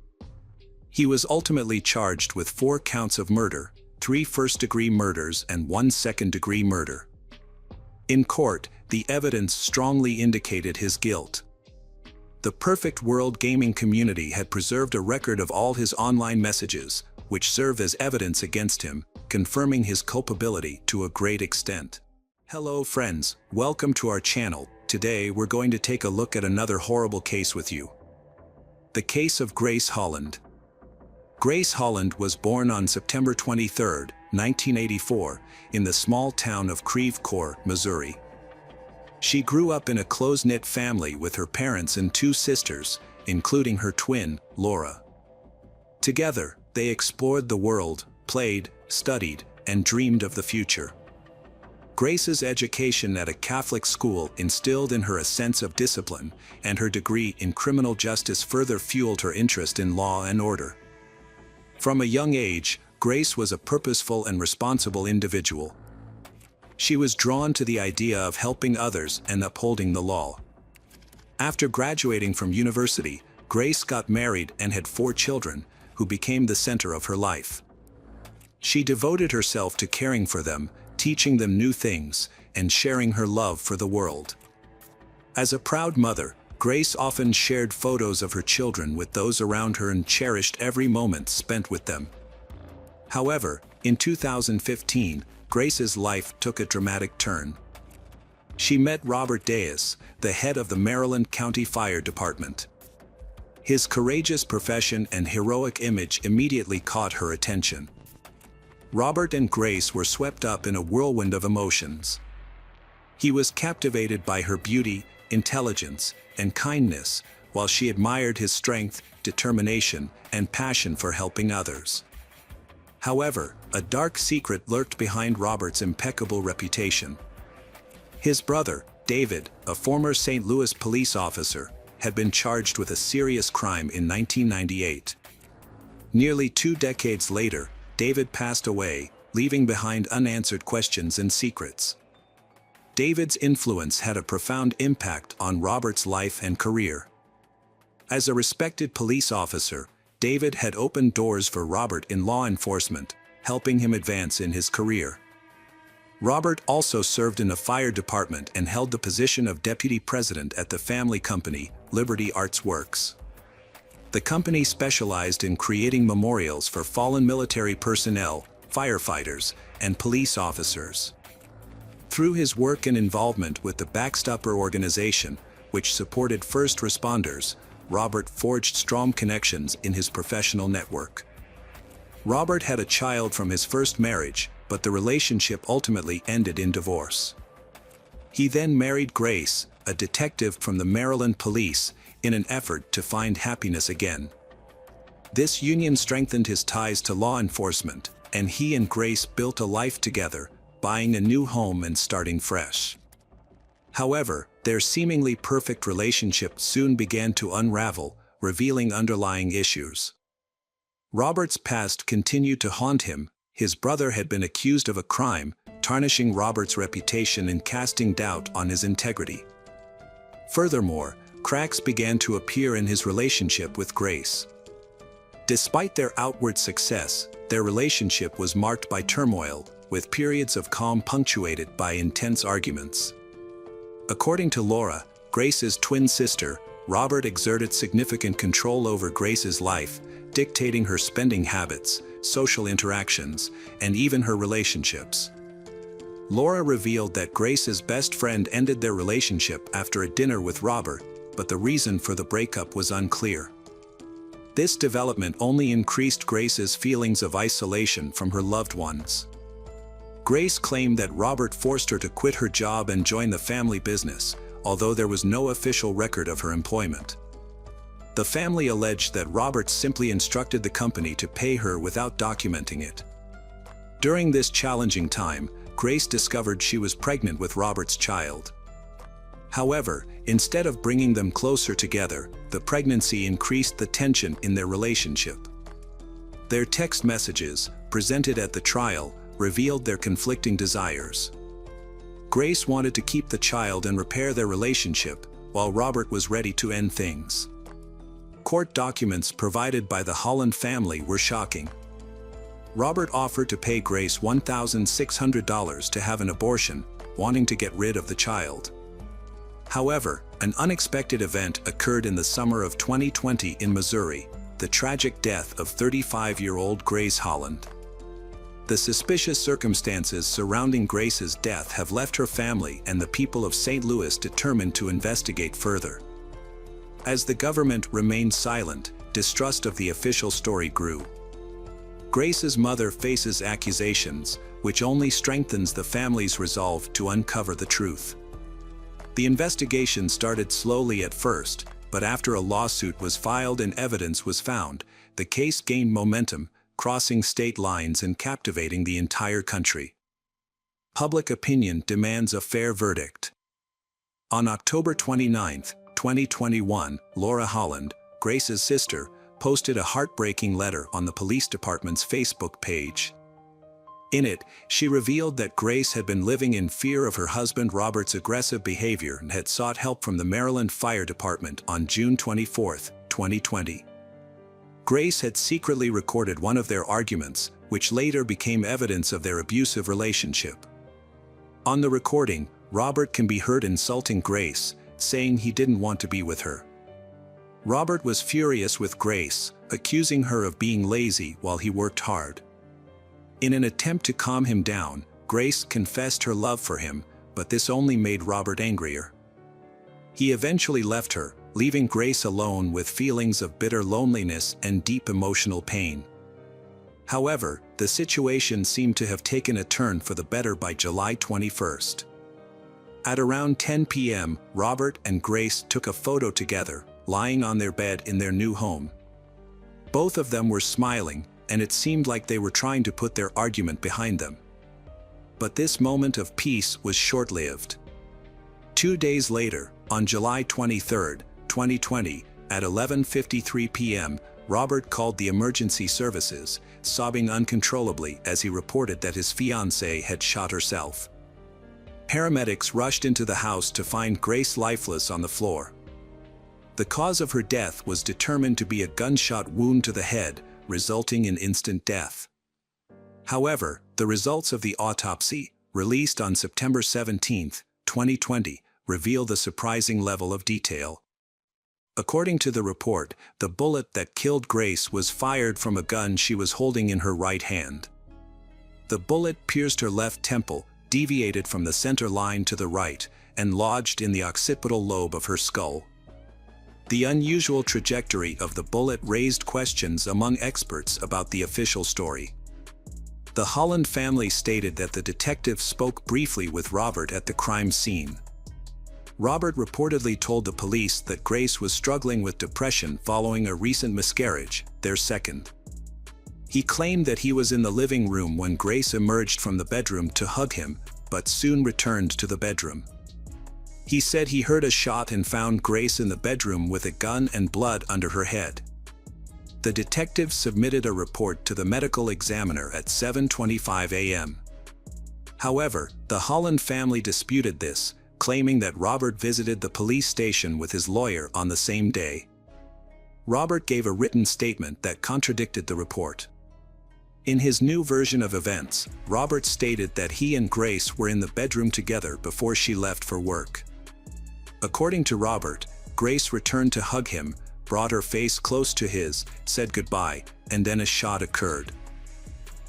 He was ultimately charged with 4 counts of murder, 3 first-degree murders and 1 second-degree murder. In court, the evidence strongly indicated his guilt. The Perfect World gaming community had preserved a record of all his online messages, which served as evidence against him, confirming his culpability to a great extent. Hello friends, welcome to our channel. Today we're going to take a look at another horrible case with you. The case of Grace Holland. Grace Holland was born on September 23, 1984, in the small town of Creve Coeur, Missouri. She grew up in a close-knit family with her parents and 2 sisters, including her twin, Laura. Together, they explored the world, played, studied, and dreamed of the future. Grace's education at a Catholic school instilled in her a sense of discipline, and her degree in criminal justice further fueled her interest in law and order. From a young age, Grace was a purposeful and responsible individual. She was drawn to the idea of helping others and upholding the law. After graduating from university, Grace got married and had 4 children, who became the center of her life. She devoted herself to caring for them, teaching them new things, and sharing her love for the world. As a proud mother, Grace often shared photos of her children with those around her and cherished every moment spent with them. However, in 2015, Grace's life took a dramatic turn. She met Robert Deas, the head of the Maryland County Fire Department. His courageous profession and heroic image immediately caught her attention. Robert and Grace were swept up in a whirlwind of emotions. He was captivated by her beauty, intelligence, and kindness, while she admired his strength, determination, and passion for helping others. However, a dark secret lurked behind Robert's impeccable reputation. His brother, David, a former St. Louis police officer, had been charged with a serious crime in 1998. Nearly 2 decades later, David passed away, leaving behind unanswered questions and secrets. David's influence had a profound impact on Robert's life and career. As a respected police officer, David had opened doors for Robert in law enforcement, helping him advance in his career. Robert also served in the fire department and held the position of deputy president at the family company, Liberty Arts Works. The company specialized in creating memorials for fallen military personnel, firefighters, and police officers. Through his work and involvement with the Backstopper organization, which supported first responders, Robert forged strong connections in his professional network. Robert had a child from his first marriage, but the relationship ultimately ended in divorce. He then married Grace, a detective from the Maryland Police, in an effort to find happiness again. This union strengthened his ties to law enforcement, and he and Grace built a life together, buying a new home and starting fresh. However, their seemingly perfect relationship soon began to unravel, revealing underlying issues. Robert's past continued to haunt him. His brother had been accused of a crime, tarnishing Robert's reputation and casting doubt on his integrity. Furthermore, cracks began to appear in his relationship with Grace. Despite their outward success, their relationship was marked by turmoil, with periods of calm punctuated by intense arguments. According to Laura, Grace's twin sister, Robert exerted significant control over Grace's life, dictating her spending habits, social interactions, and even her relationships. Laura revealed that Grace's best friend ended their relationship after a dinner with Robert, but the reason for the breakup was unclear. This development only increased Grace's feelings of isolation from her loved ones. Grace claimed that Robert forced her to quit her job and join the family business, although there was no official record of her employment. The family alleged that Robert simply instructed the company to pay her without documenting it. During this challenging time, Grace discovered she was pregnant with Robert's child. However, instead of bringing them closer together, the pregnancy increased the tension in their relationship. Their text messages, presented at the trial, revealed their conflicting desires. Grace wanted to keep the child and repair their relationship, while Robert was ready to end things. Court documents provided by the Holland family were shocking. Robert offered to pay Grace $1,600 to have an abortion, wanting to get rid of the child. However, an unexpected event occurred in the summer of 2020 in Missouri, the tragic death of 35-year-old Grace Holland. The suspicious circumstances surrounding Grace's death have left her family and the people of St. Louis determined to investigate further. As the government remained silent, distrust of the official story grew. Grace's mother faces accusations, which only strengthens the family's resolve to uncover the truth. The investigation started slowly at first, but after a lawsuit was filed and evidence was found, the case gained momentum, crossing state lines and captivating the entire country. Public opinion demands a fair verdict. On October 29, 2021, Laura Holland, Grace's sister, posted a heartbreaking letter on the police department's Facebook page. In it, she revealed that Grace had been living in fear of her husband Robert's aggressive behavior and had sought help from the Maryland Fire Department on June 24, 2020. Grace had secretly recorded one of their arguments, which later became evidence of their abusive relationship. On the recording, Robert can be heard insulting Grace, saying he didn't want to be with her. Robert was furious with Grace, accusing her of being lazy while he worked hard. In an attempt to calm him down, Grace confessed her love for him, but this only made Robert angrier. He eventually left her, leaving Grace alone with feelings of bitter loneliness and deep emotional pain. However, the situation seemed to have taken a turn for the better by July 21. At around 10 p.m., Robert and Grace took a photo together, lying on their bed in their new home. Both of them were smiling, and it seemed like they were trying to put their argument behind them. But this moment of peace was short-lived. 2 days later, on July 23, 2020, at 11:53 p.m., Robert called the emergency services, sobbing uncontrollably as he reported that his fiancée had shot herself. Paramedics rushed into the house to find Grace lifeless on the floor. The cause of her death was determined to be a gunshot wound to the head, resulting in instant death. However, the results of the autopsy, released on September 17, 2020, revealed a surprising level of detail. According to the report, the bullet that killed Grace was fired from a gun she was holding in her right hand. The bullet pierced her left temple, deviated from the center line to the right, and lodged in the occipital lobe of her skull. The unusual trajectory of the bullet raised questions among experts about the official story. The Holland family stated that the detective spoke briefly with Robert at the crime scene. Robert reportedly told the police that Grace was struggling with depression following a recent miscarriage, their second. He claimed that he was in the living room when Grace emerged from the bedroom to hug him, but soon returned to the bedroom. He said he heard a shot and found Grace in the bedroom with a gun and blood under her head. The detective submitted a report to the medical examiner at 7:25 a.m. However, the Holland family disputed this, claiming that Robert visited the police station with his lawyer on the same day. Robert gave a written statement that contradicted the report. In his new version of events, Robert stated that he and Grace were in the bedroom together before she left for work. According to Robert, Grace returned to hug him, brought her face close to his, said goodbye, and then a shot occurred.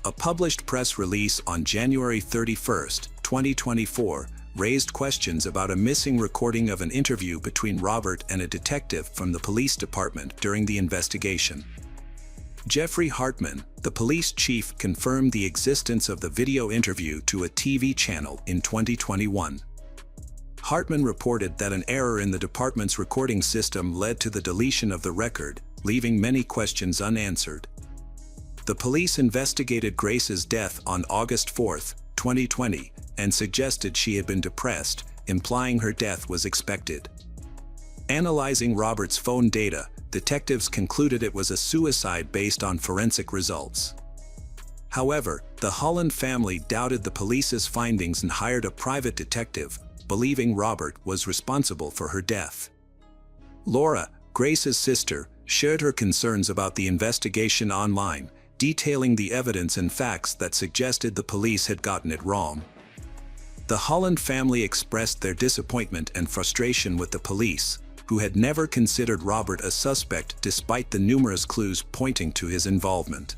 A published press release on January 31, 2024, raised questions about a missing recording of an interview between Robert and a detective from the police department during the investigation. Jeffrey Hartman, the police chief confirmed the existence of the video interview to a TV channel in 2021. Hartman reported that an error in the department's recording system led to the deletion of the record, leaving many questions unanswered. The police investigated Grace's death on August 4, 2020, and suggested she had been depressed, implying her death was expected. Analyzing Robert's phone data, detectives concluded it was a suicide based on forensic results. However, the Holland family doubted the police's findings and hired a private detective, believing Robert was responsible for her death. Laura, Grace's sister, shared her concerns about the investigation online, detailing the evidence and facts that suggested the police had gotten it wrong. The Holland family expressed their disappointment and frustration with the police, who had never considered Robert a suspect despite the numerous clues pointing to his involvement.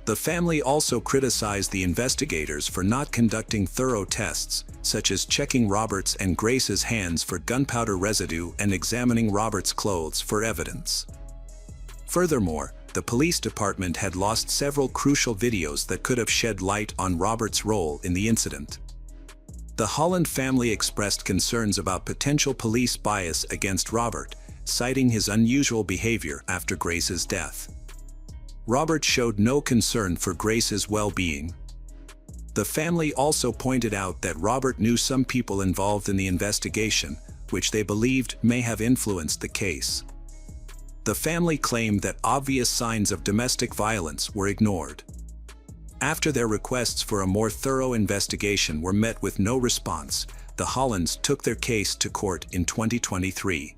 The family also criticized the investigators for not conducting thorough tests, such as checking Robert's and Grace's hands for gunpowder residue and examining Robert's clothes for evidence. Furthermore, the police department had lost several crucial videos that could have shed light on Robert's role in the incident. The Holland family expressed concerns about potential police bias against Robert, citing his unusual behavior after Grace's death. Robert showed no concern for Grace's well-being. The family also pointed out that Robert knew some people involved in the investigation, which they believed may have influenced the case. The family claimed that obvious signs of domestic violence were ignored. After their requests for a more thorough investigation were met with no response, the Hollands took their case to court in 2023.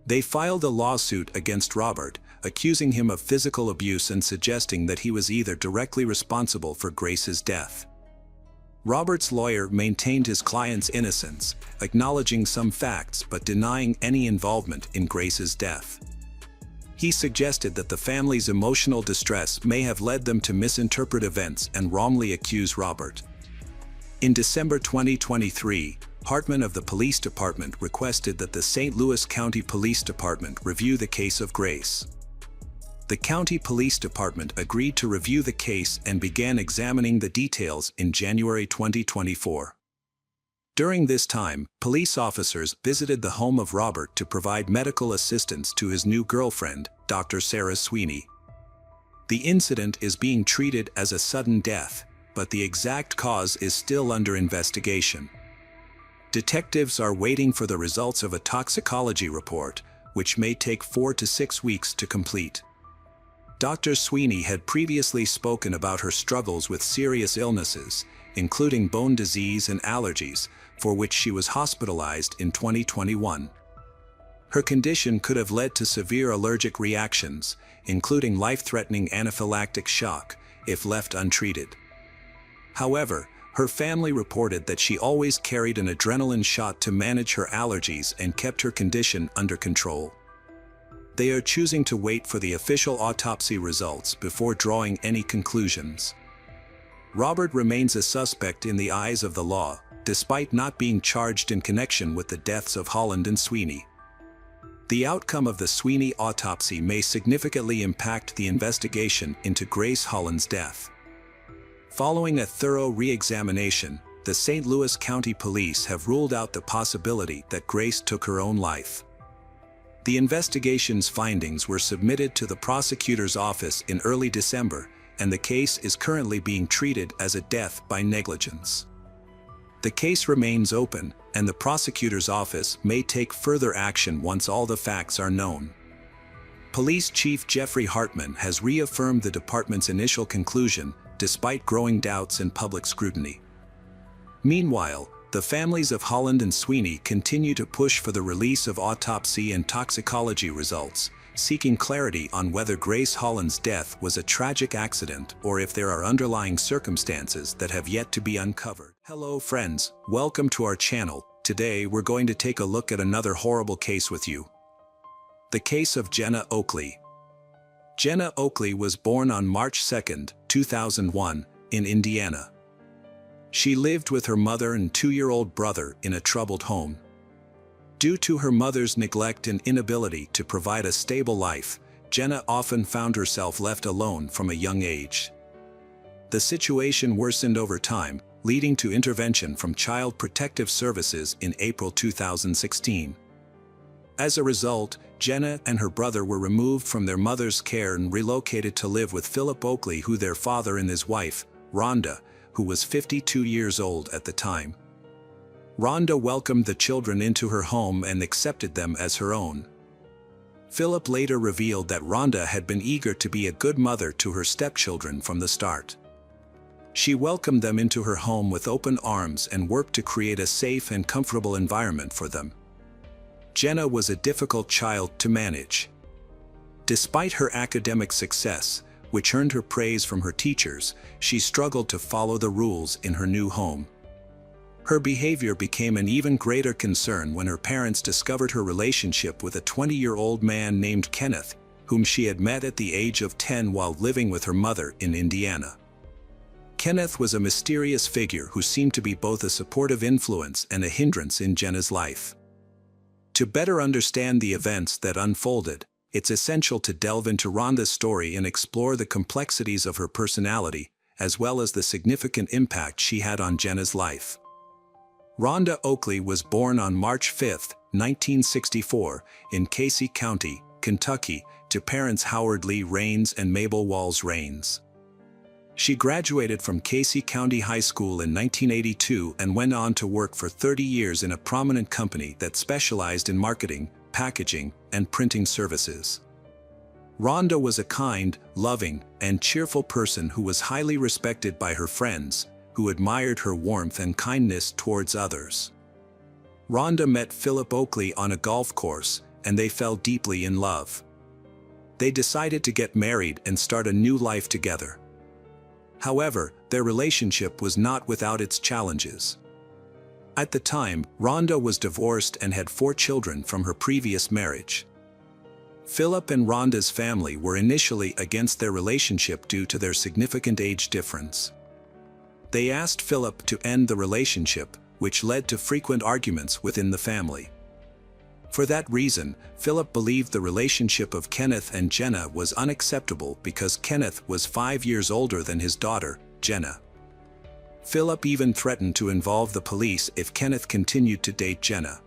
They filed a lawsuit against Robert, accusing him of physical abuse and suggesting that he was either directly responsible for Grace's death. Robert's lawyer maintained his client's innocence, acknowledging some facts but denying any involvement in Grace's death. He suggested that the family's emotional distress may have led them to misinterpret events and wrongly accuse Robert. In December 2023, Hartman of the police department requested that the St. Louis County Police Department review the case of Grace. The county police department agreed to review the case and began examining the details in January 2024. During this time, police officers visited the home of Robert to provide medical assistance to his new girlfriend, Dr. Sarah Sweeney. The incident is being treated as a sudden death, but the exact cause is still under investigation. Detectives are waiting for the results of a toxicology report, which may take 4 to 6 weeks to complete. Dr. Sweeney had previously spoken about her struggles with serious illnesses, including bone disease and allergies, for which she was hospitalized in 2021. Her condition could have led to severe allergic reactions, including life-threatening anaphylactic shock, if left untreated. However, her family reported that she always carried an adrenaline shot to manage her allergies and kept her condition under control. They are choosing to wait for the official autopsy results before drawing any conclusions. Robert remains a suspect in the eyes of the law, despite not being charged in connection with the deaths of Holland and Sweeney. The outcome of the Sweeney autopsy may significantly impact the investigation into Grace Holland's death. Following a thorough re-examination, the St. Louis County Police have ruled out the possibility that Grace took her own life. The investigation's findings were submitted to the prosecutor's office in early December, and the case is currently being treated as a death by negligence. The case remains open, and the prosecutor's office may take further action once all the facts are known. Police Chief Jeffrey Hartman has reaffirmed the department's initial conclusion, despite growing doubts and public scrutiny. Meanwhile, the families of Holland and Sweeney continue to push for the release of autopsy and toxicology results, seeking clarity on whether Grace Holland's death was a tragic accident or if there are underlying circumstances that have yet to be uncovered. Hello friends, welcome to our channel. Today we're going to take a look at another horrible case with you. The case of Jenna Oakley. Jenna Oakley was born on March 2, 2001, in Indiana. She lived with her mother and 2-year-old brother in a troubled home. Due to her mother's neglect and inability to provide a stable life, Jenna often found herself left alone from a young age. The situation worsened over time, leading to intervention from Child Protective Services in April 2016. As a result, Jenna and her brother were removed from their mother's care and relocated to live with Philip Oakley, who their father and his wife, Rhonda, who was 52 years old at the time. Rhonda welcomed the children into her home and accepted them as her own. Philip later revealed that Rhonda had been eager to be a good mother to her stepchildren from the start. She welcomed them into her home with open arms and worked to create a safe and comfortable environment for them. Jenna was a difficult child to manage. Despite her academic success, which earned her praise from her teachers, she struggled to follow the rules in her new home. Her behavior became an even greater concern when her parents discovered her relationship with a 20-year-old man named Kenneth, whom she had met at the age of 10 while living with her mother in Indiana. Kenneth was a mysterious figure who seemed to be both a supportive influence and a hindrance in Jenna's life. To better understand the events that unfolded, it's essential to delve into Rhonda's story and explore the complexities of her personality, as well as the significant impact she had on Jenna's life. Rhonda Oakley was born on March 5, 1964, in Casey County, Kentucky, to parents Howard Lee Raines and Mabel Walls Raines. She graduated from Casey County High School in 1982 and went on to work for 30 years in a prominent company that specialized in marketing, packaging, and printing services. Rhonda was a kind, loving, and cheerful person who was highly respected by her friends, who admired her warmth and kindness towards others. Rhonda met Philip Oakley on a golf course, and they fell deeply in love. They decided to get married and start a new life together. However, their relationship was not without its challenges. At the time, Rhonda was divorced and had 4 children from her previous marriage. Philip and Rhonda's family were initially against their relationship due to their significant age difference. They asked Philip to end the relationship, which led to frequent arguments within the family. For that reason, Philip believed the relationship of Kenneth and Jenna was unacceptable because Kenneth was 5 years older than his daughter, Jenna. Philip even threatened to involve the police if Kenneth continued to date Jenna.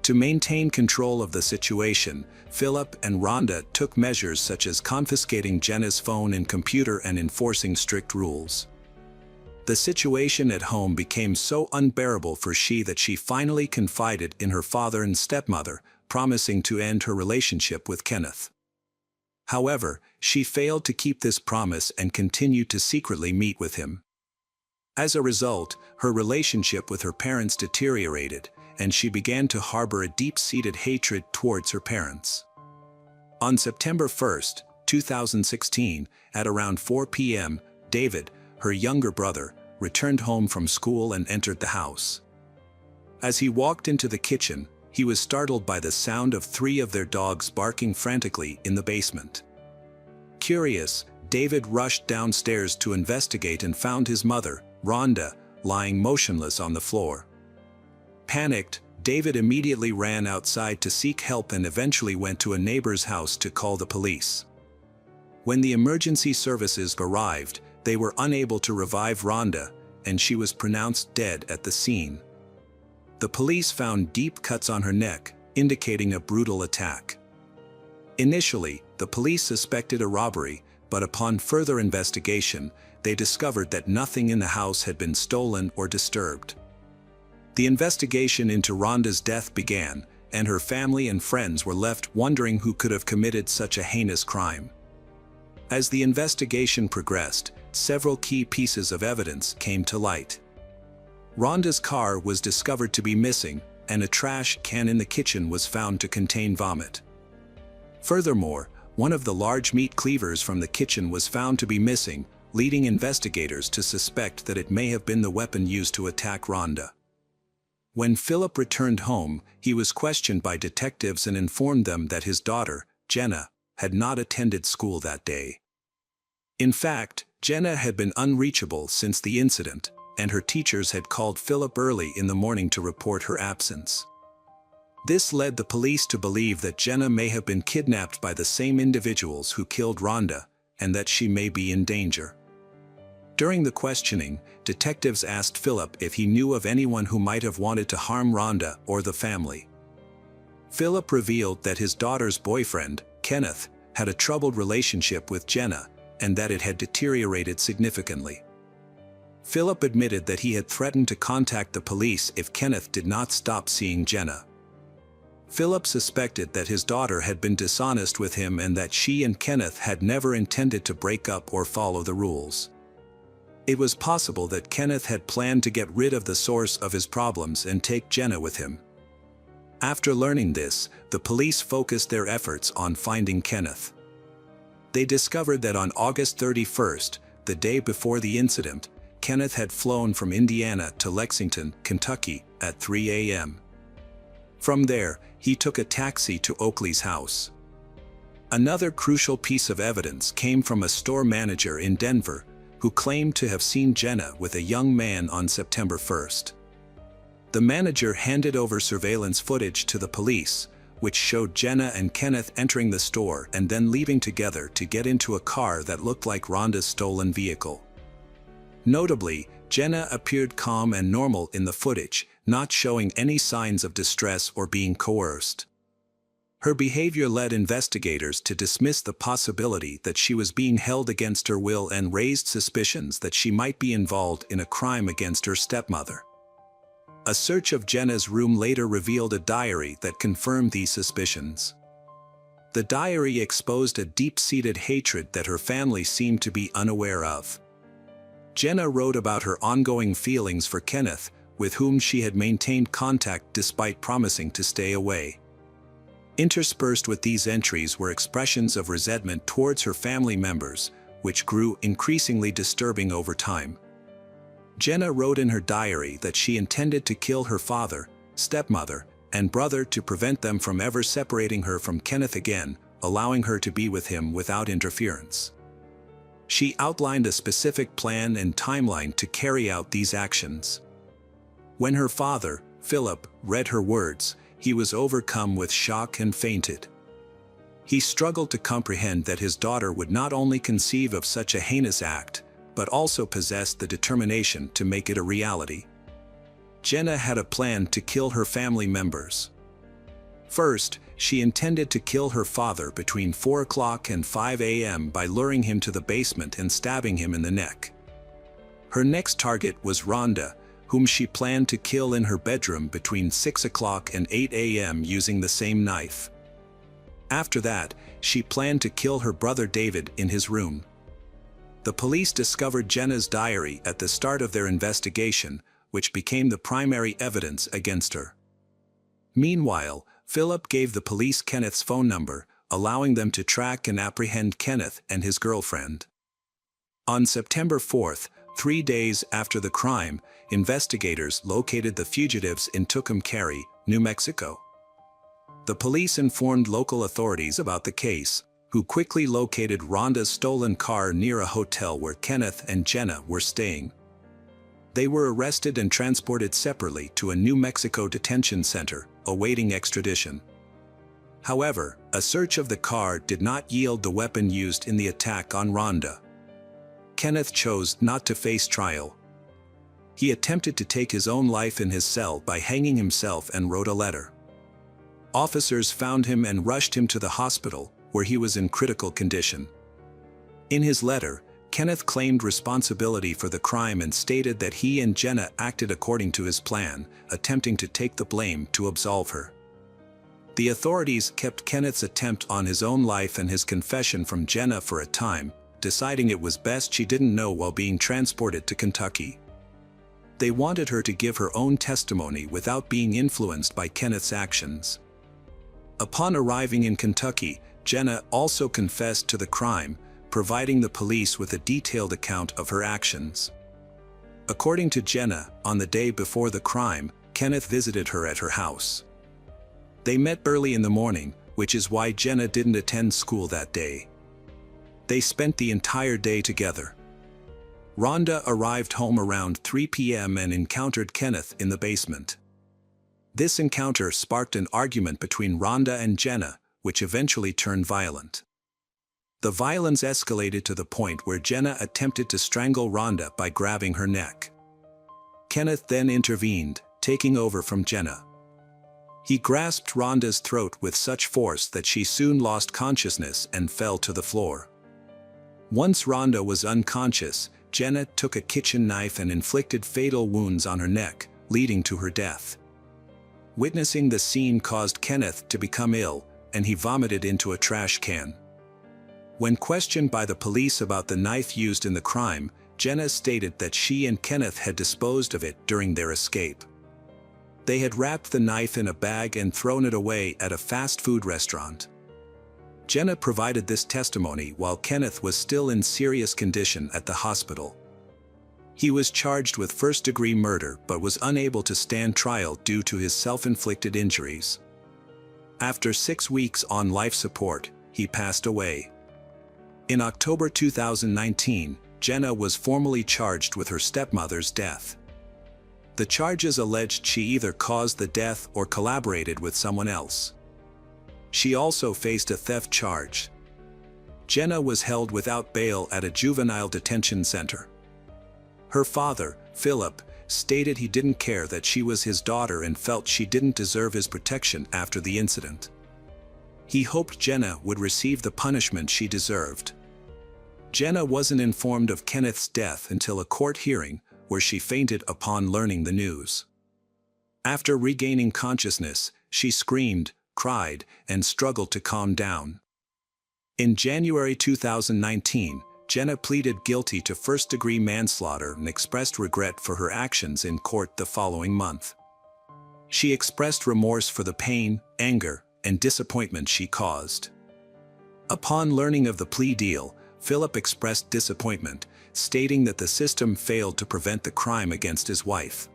To maintain control of the situation, Philip and Rhonda took measures such as confiscating Jenna's phone and computer and enforcing strict rules. The situation at home became so unbearable for she that she finally confided in her father and stepmother, promising to end her relationship with Kenneth. However, she failed to keep this promise and continued to secretly meet with him. As a result, her relationship with her parents deteriorated, and she began to harbor a deep-seated hatred towards her parents. On September 1, 2016, at around 4 p.m., David, her younger brother, returned home from school and entered the house. As he walked into the kitchen, he was startled by the sound of 3 of their dogs barking frantically in the basement. Curious, David rushed downstairs to investigate and found his mother, Rhonda, lying motionless on the floor. Panicked, David immediately ran outside to seek help and eventually went to a neighbor's house to call the police. When the emergency services arrived, they were unable to revive Rhonda, and she was pronounced dead at the scene. The police found deep cuts on her neck, indicating a brutal attack. Initially, the police suspected a robbery, but upon further investigation, they discovered that nothing in the house had been stolen or disturbed. The investigation into Rhonda's death began, and her family and friends were left wondering who could have committed such a heinous crime. As the investigation progressed, several key pieces of evidence came to light. Rhonda's car was discovered to be missing, and a trash can in the kitchen was found to contain vomit. Furthermore, one of the large meat cleavers from the kitchen was found to be missing, leading investigators to suspect that it may have been the weapon used to attack Rhonda. When Philip returned home, he was questioned by detectives and informed them that his daughter, Jenna, had not attended school that day. In fact, Jenna had been unreachable since the incident, and her teachers had called Philip early in the morning to report her absence. This led the police to believe that Jenna may have been kidnapped by the same individuals who killed Rhonda, and that she may be in danger. During the questioning, detectives asked Philip if he knew of anyone who might have wanted to harm Rhonda or the family. Philip revealed that his daughter's boyfriend, Kenneth, had a troubled relationship with Jenna, and that it had deteriorated significantly. Philip admitted that he had threatened to contact the police if Kenneth did not stop seeing Jenna. Philip suspected that his daughter had been dishonest with him and that she and Kenneth had never intended to break up or follow the rules. It was possible that Kenneth had planned to get rid of the source of his problems and take Jenna with him. After learning this, the police focused their efforts on finding Kenneth. They discovered that on August 31st, the day before the incident, Kenneth had flown from Indiana to Lexington, Kentucky, at 3 a.m. From there, he took a taxi to Oakley's house. Another crucial piece of evidence came from a store manager in Denver, who claimed to have seen Jenna with a young man on September 1st. The manager handed over surveillance footage to the police, which showed Jenna and Kenneth entering the store and then leaving together to get into a car that looked like Rhonda's stolen vehicle. Notably, Jenna appeared calm and normal in the footage, not showing any signs of distress or being coerced. Her behavior led investigators to dismiss the possibility that she was being held against her will and raised suspicions that she might be involved in a crime against her stepmother. A search of Jenna's room later revealed a diary that confirmed these suspicions. The diary exposed a deep-seated hatred that her family seemed to be unaware of. Jenna wrote about her ongoing feelings for Kenneth, with whom she had maintained contact despite promising to stay away. Interspersed with these entries were expressions of resentment towards her family members, which grew increasingly disturbing over time. Jenna wrote in her diary that she intended to kill her father, stepmother, and brother to prevent them from ever separating her from Kenneth again, allowing her to be with him without interference. She outlined a specific plan and timeline to carry out these actions. When her father, Philip, read her words, he was overcome with shock and fainted. He struggled to comprehend that his daughter would not only conceive of such a heinous act, but also possess the determination to make it a reality. Jenna had a plan to kill her family members. First, she intended to kill her father between 4 o'clock and 5 a.m. by luring him to the basement and stabbing him in the neck. Her next target was Rhonda, whom she planned to kill in her bedroom between 6 o'clock and 8 a.m. using the same knife. After that, she planned to kill her brother David in his room. The police discovered Jenna's diary at the start of their investigation, which became the primary evidence against her. Meanwhile, Philip gave the police Kenneth's phone number, allowing them to track and apprehend Kenneth and his girlfriend. On September 4th, 3 days after the crime, investigators located the fugitives in Tucumcari, New Mexico. The police informed local authorities about the case, who quickly located Rhonda's stolen car near a hotel where Kenneth and Jenna were staying. They were arrested and transported separately to a New Mexico detention center, awaiting extradition. However, a search of the car did not yield the weapon used in the attack on Rhonda. Kenneth chose not to face trial. He attempted to take his own life in his cell by hanging himself and wrote a letter. Officers found him and rushed him to the hospital, where he was in critical condition. In his letter, Kenneth claimed responsibility for the crime and stated that he and Jenna acted according to his plan, attempting to take the blame to absolve her. The authorities kept Kenneth's attempt on his own life and his confession from Jenna for a time, deciding it was best she didn't know while being transported to Kentucky. They wanted her to give her own testimony without being influenced by Kenneth's actions. Upon arriving in Kentucky, Jenna also confessed to the crime, providing the police with a detailed account of her actions. According to Jenna, on the day before the crime, Kenneth visited her at her house. They met early in the morning, which is why Jenna didn't attend school that day. They spent the entire day together. Rhonda arrived home around 3 p.m. and encountered Kenneth in the basement. This encounter sparked an argument between Rhonda and Jenna, which eventually turned violent. The violence escalated to the point where Jenna attempted to strangle Rhonda by grabbing her neck. Kenneth then intervened, taking over from Jenna. He grasped Rhonda's throat with such force that she soon lost consciousness and fell to the floor. Once Rhonda was unconscious, Jenna took a kitchen knife and inflicted fatal wounds on her neck, leading to her death. Witnessing the scene caused Kenneth to become ill, and he vomited into a trash can. When questioned by the police about the knife used in the crime, Jenna stated that she and Kenneth had disposed of it during their escape. They had wrapped the knife in a bag and thrown it away at a fast food restaurant. Jenna provided this testimony while Kenneth was still in serious condition at the hospital. He was charged with first-degree murder but was unable to stand trial due to his self-inflicted injuries. After 6 weeks on life support, he passed away. In October 2019, Jenna was formally charged with her stepmother's death. The charges alleged she either caused the death or collaborated with someone else. She also faced a theft charge. Jenna was held without bail at a juvenile detention center. Her father, Philip, stated he didn't care that she was his daughter and felt she didn't deserve his protection after the incident. He hoped Jenna would receive the punishment she deserved. Jenna wasn't informed of Kenneth's death until a court hearing, where she fainted upon learning the news. After regaining consciousness, she screamed, cried, and struggled to calm down. In January 2019, Jenna pleaded guilty to first-degree manslaughter and expressed regret for her actions in court the following month. She expressed remorse for the pain, anger, and disappointment she caused. Upon learning of the plea deal, Philip expressed disappointment, stating that the system failed to prevent the crime against his wife.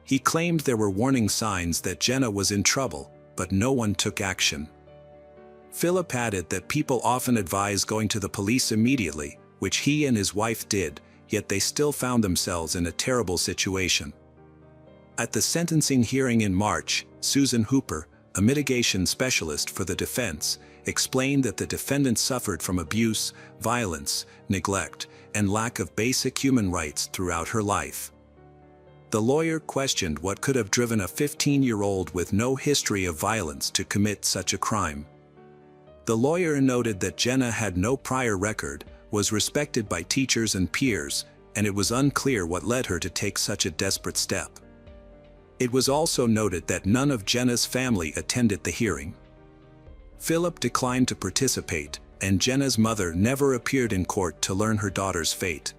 He claimed there were warning signs that Jenna was in trouble, but no one took action. Philip added that people often advise going to the police immediately, which he and his wife did, yet they still found themselves in a terrible situation. At the sentencing hearing in March, Susan Hooper, a mitigation specialist for the defense, explained that the defendant suffered from abuse, violence, neglect, and lack of basic human rights throughout her life. The lawyer questioned what could have driven a 15-year-old with no history of violence to commit such a crime. The lawyer noted that Jenna had no prior record, was respected by teachers and peers, and it was unclear what led her to take such a desperate step. It was also noted that none of Jenna's family attended the hearing. Philip declined to participate, and Jenna's mother never appeared in court to learn her daughter's fate.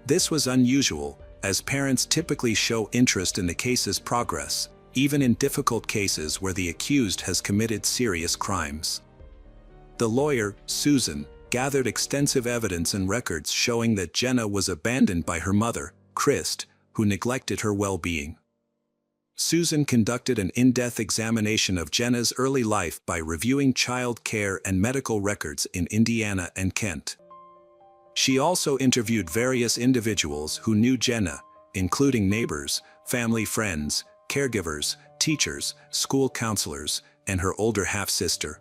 This was unusual, as parents typically show interest in the case's progress, even in difficult cases where the accused has committed serious crimes. The lawyer, Susan, gathered extensive evidence and records showing that Jenna was abandoned by her mother, Christ, who neglected her well-being. Susan conducted an in-depth examination of Jenna's early life by reviewing child care and medical records in Indiana and Kent. She also interviewed various individuals who knew Jenna, including neighbors, family friends, caregivers, teachers, school counselors, and her older half-sister.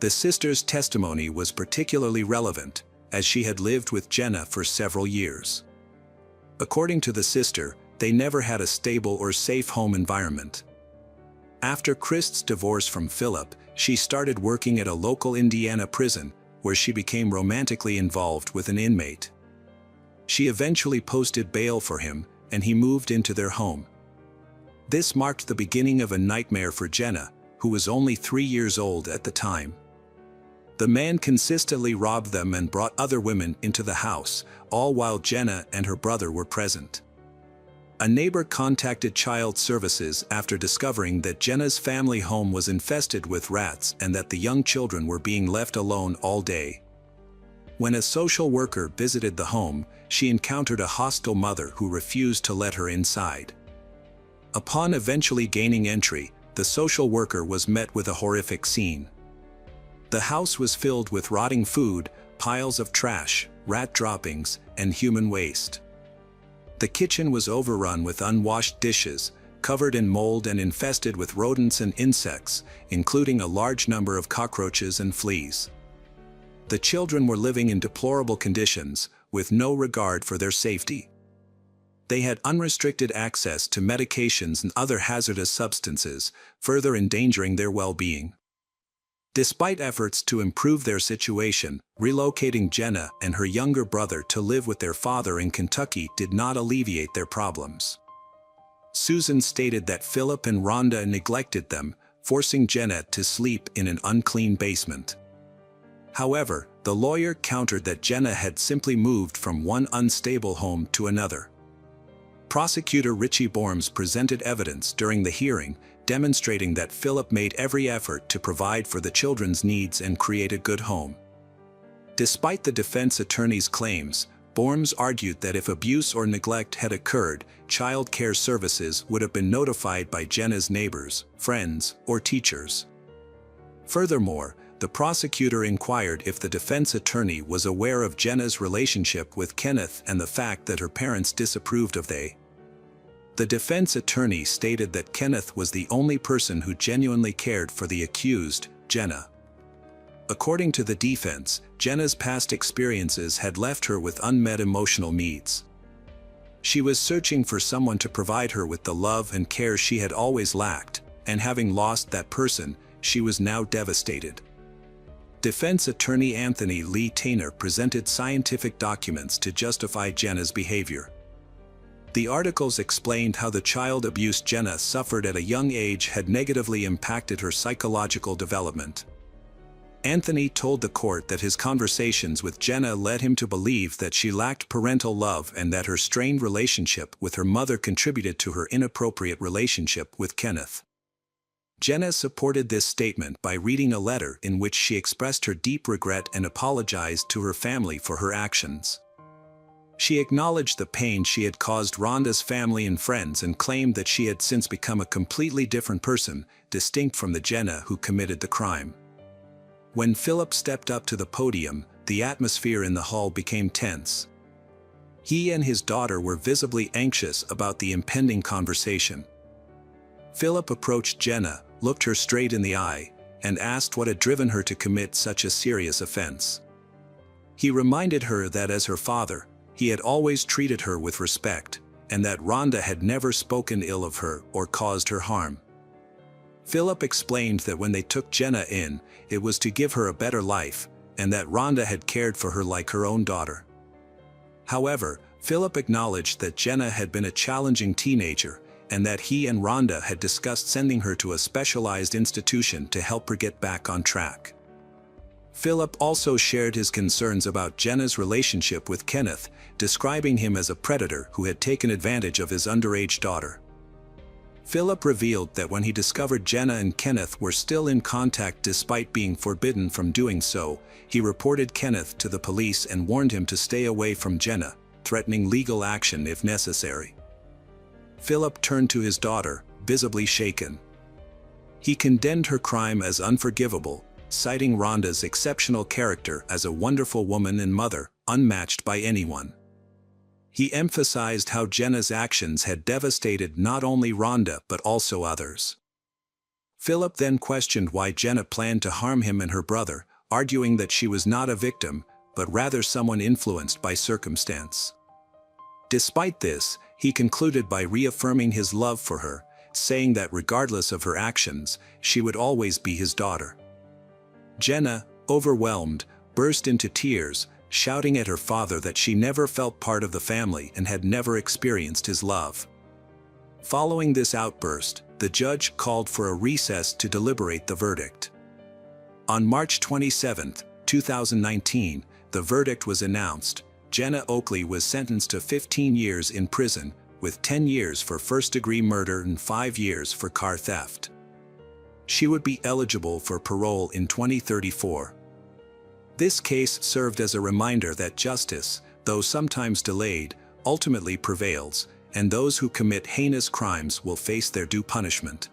The sister's testimony was particularly relevant, as she had lived with Jenna for several years. According to the sister, they never had a stable or safe home environment. After Christ's divorce from Philip, she started working at a local Indiana prison, where she became romantically involved with an inmate. She eventually posted bail for him, and he moved into their home. This marked the beginning of a nightmare for Jenna, who was only 3 years old at the time. The man consistently robbed them and brought other women into the house, all while Jenna and her brother were present. A neighbor contacted Child Services after discovering that Jenna's family home was infested with rats and that the young children were being left alone all day. When a social worker visited the home, she encountered a hostile mother who refused to let her inside. Upon eventually gaining entry, the social worker was met with a horrific scene. The house was filled with rotting food, piles of trash, rat droppings, and human waste. The kitchen was overrun with unwashed dishes, covered in mold and infested with rodents and insects, including a large number of cockroaches and fleas. The children were living in deplorable conditions, with no regard for their safety. They had unrestricted access to medications and other hazardous substances, further endangering their well-being. Despite efforts to improve their situation, relocating Jenna and her younger brother to live with their father in Kentucky did not alleviate their problems. Susan stated that Philip and Rhonda neglected them, forcing Jenna to sleep in an unclean basement. However, the lawyer countered that Jenna had simply moved from one unstable home to another. Prosecutor Richie Borms presented evidence during the hearing, demonstrating that Philip made every effort to provide for the children's needs and create a good home. Despite the defense attorney's claims, Borms argued that if abuse or neglect had occurred, child care services would have been notified by Jenna's neighbors, friends, or teachers. Furthermore, the prosecutor inquired if the defense attorney was aware of Jenna's relationship with Kenneth and the fact that her parents disapproved of they. The defense attorney stated that Kenneth was the only person who genuinely cared for the accused, Jenna. According to the defense, Jenna's past experiences had left her with unmet emotional needs. She was searching for someone to provide her with the love and care she had always lacked, and having lost that person, she was now devastated. Defense attorney Anthony Lee Taylor presented scientific documents to justify Jenna's behavior. The articles explained how the child abuse Jenna suffered at a young age had negatively impacted her psychological development. Anthony told the court that his conversations with Jenna led him to believe that she lacked parental love and that her strained relationship with her mother contributed to her inappropriate relationship with Kenneth. Jenna supported this statement by reading a letter in which she expressed her deep regret and apologized to her family for her actions. She acknowledged the pain she had caused Rhonda's family and friends and claimed that she had since become a completely different person, distinct from the Jenna who committed the crime. When Philip stepped up to the podium, the atmosphere in the hall became tense. He and his daughter were visibly anxious about the impending conversation. Philip approached Jenna, looked her straight in the eye, and asked what had driven her to commit such a serious offense. He reminded her that as her father, he had always treated her with respect, and that Rhonda had never spoken ill of her or caused her harm. Philip explained that when they took Jenna in, it was to give her a better life, and that Rhonda had cared for her like her own daughter. However, Philip acknowledged that Jenna had been a challenging teenager, and that he and Rhonda had discussed sending her to a specialized institution to help her get back on track. Philip also shared his concerns about Jenna's relationship with Kenneth, describing him as a predator who had taken advantage of his underage daughter. Philip revealed that when he discovered Jenna and Kenneth were still in contact despite being forbidden from doing so, he reported Kenneth to the police and warned him to stay away from Jenna, threatening legal action if necessary. Philip turned to his daughter, visibly shaken. He condemned her crime as unforgivable, citing Rhonda's exceptional character as a wonderful woman and mother, unmatched by anyone. He emphasized how Jenna's actions had devastated not only Rhonda but also others. Philip then questioned why Jenna planned to harm him and her brother, arguing that she was not a victim, but rather someone influenced by circumstance. Despite this, he concluded by reaffirming his love for her, saying that regardless of her actions, she would always be his daughter. Jenna, overwhelmed, burst into tears, shouting at her father that she never felt part of the family and had never experienced his love. Following this outburst, the judge called for a recess to deliberate the verdict. On March 27, 2019, the verdict was announced. Jenna Oakley was sentenced to 15 years in prison, with 10 years for first-degree murder and 5 years for car theft. She would be eligible for parole in 2034. This case served as a reminder that justice, though sometimes delayed, ultimately prevails, and those who commit heinous crimes will face their due punishment.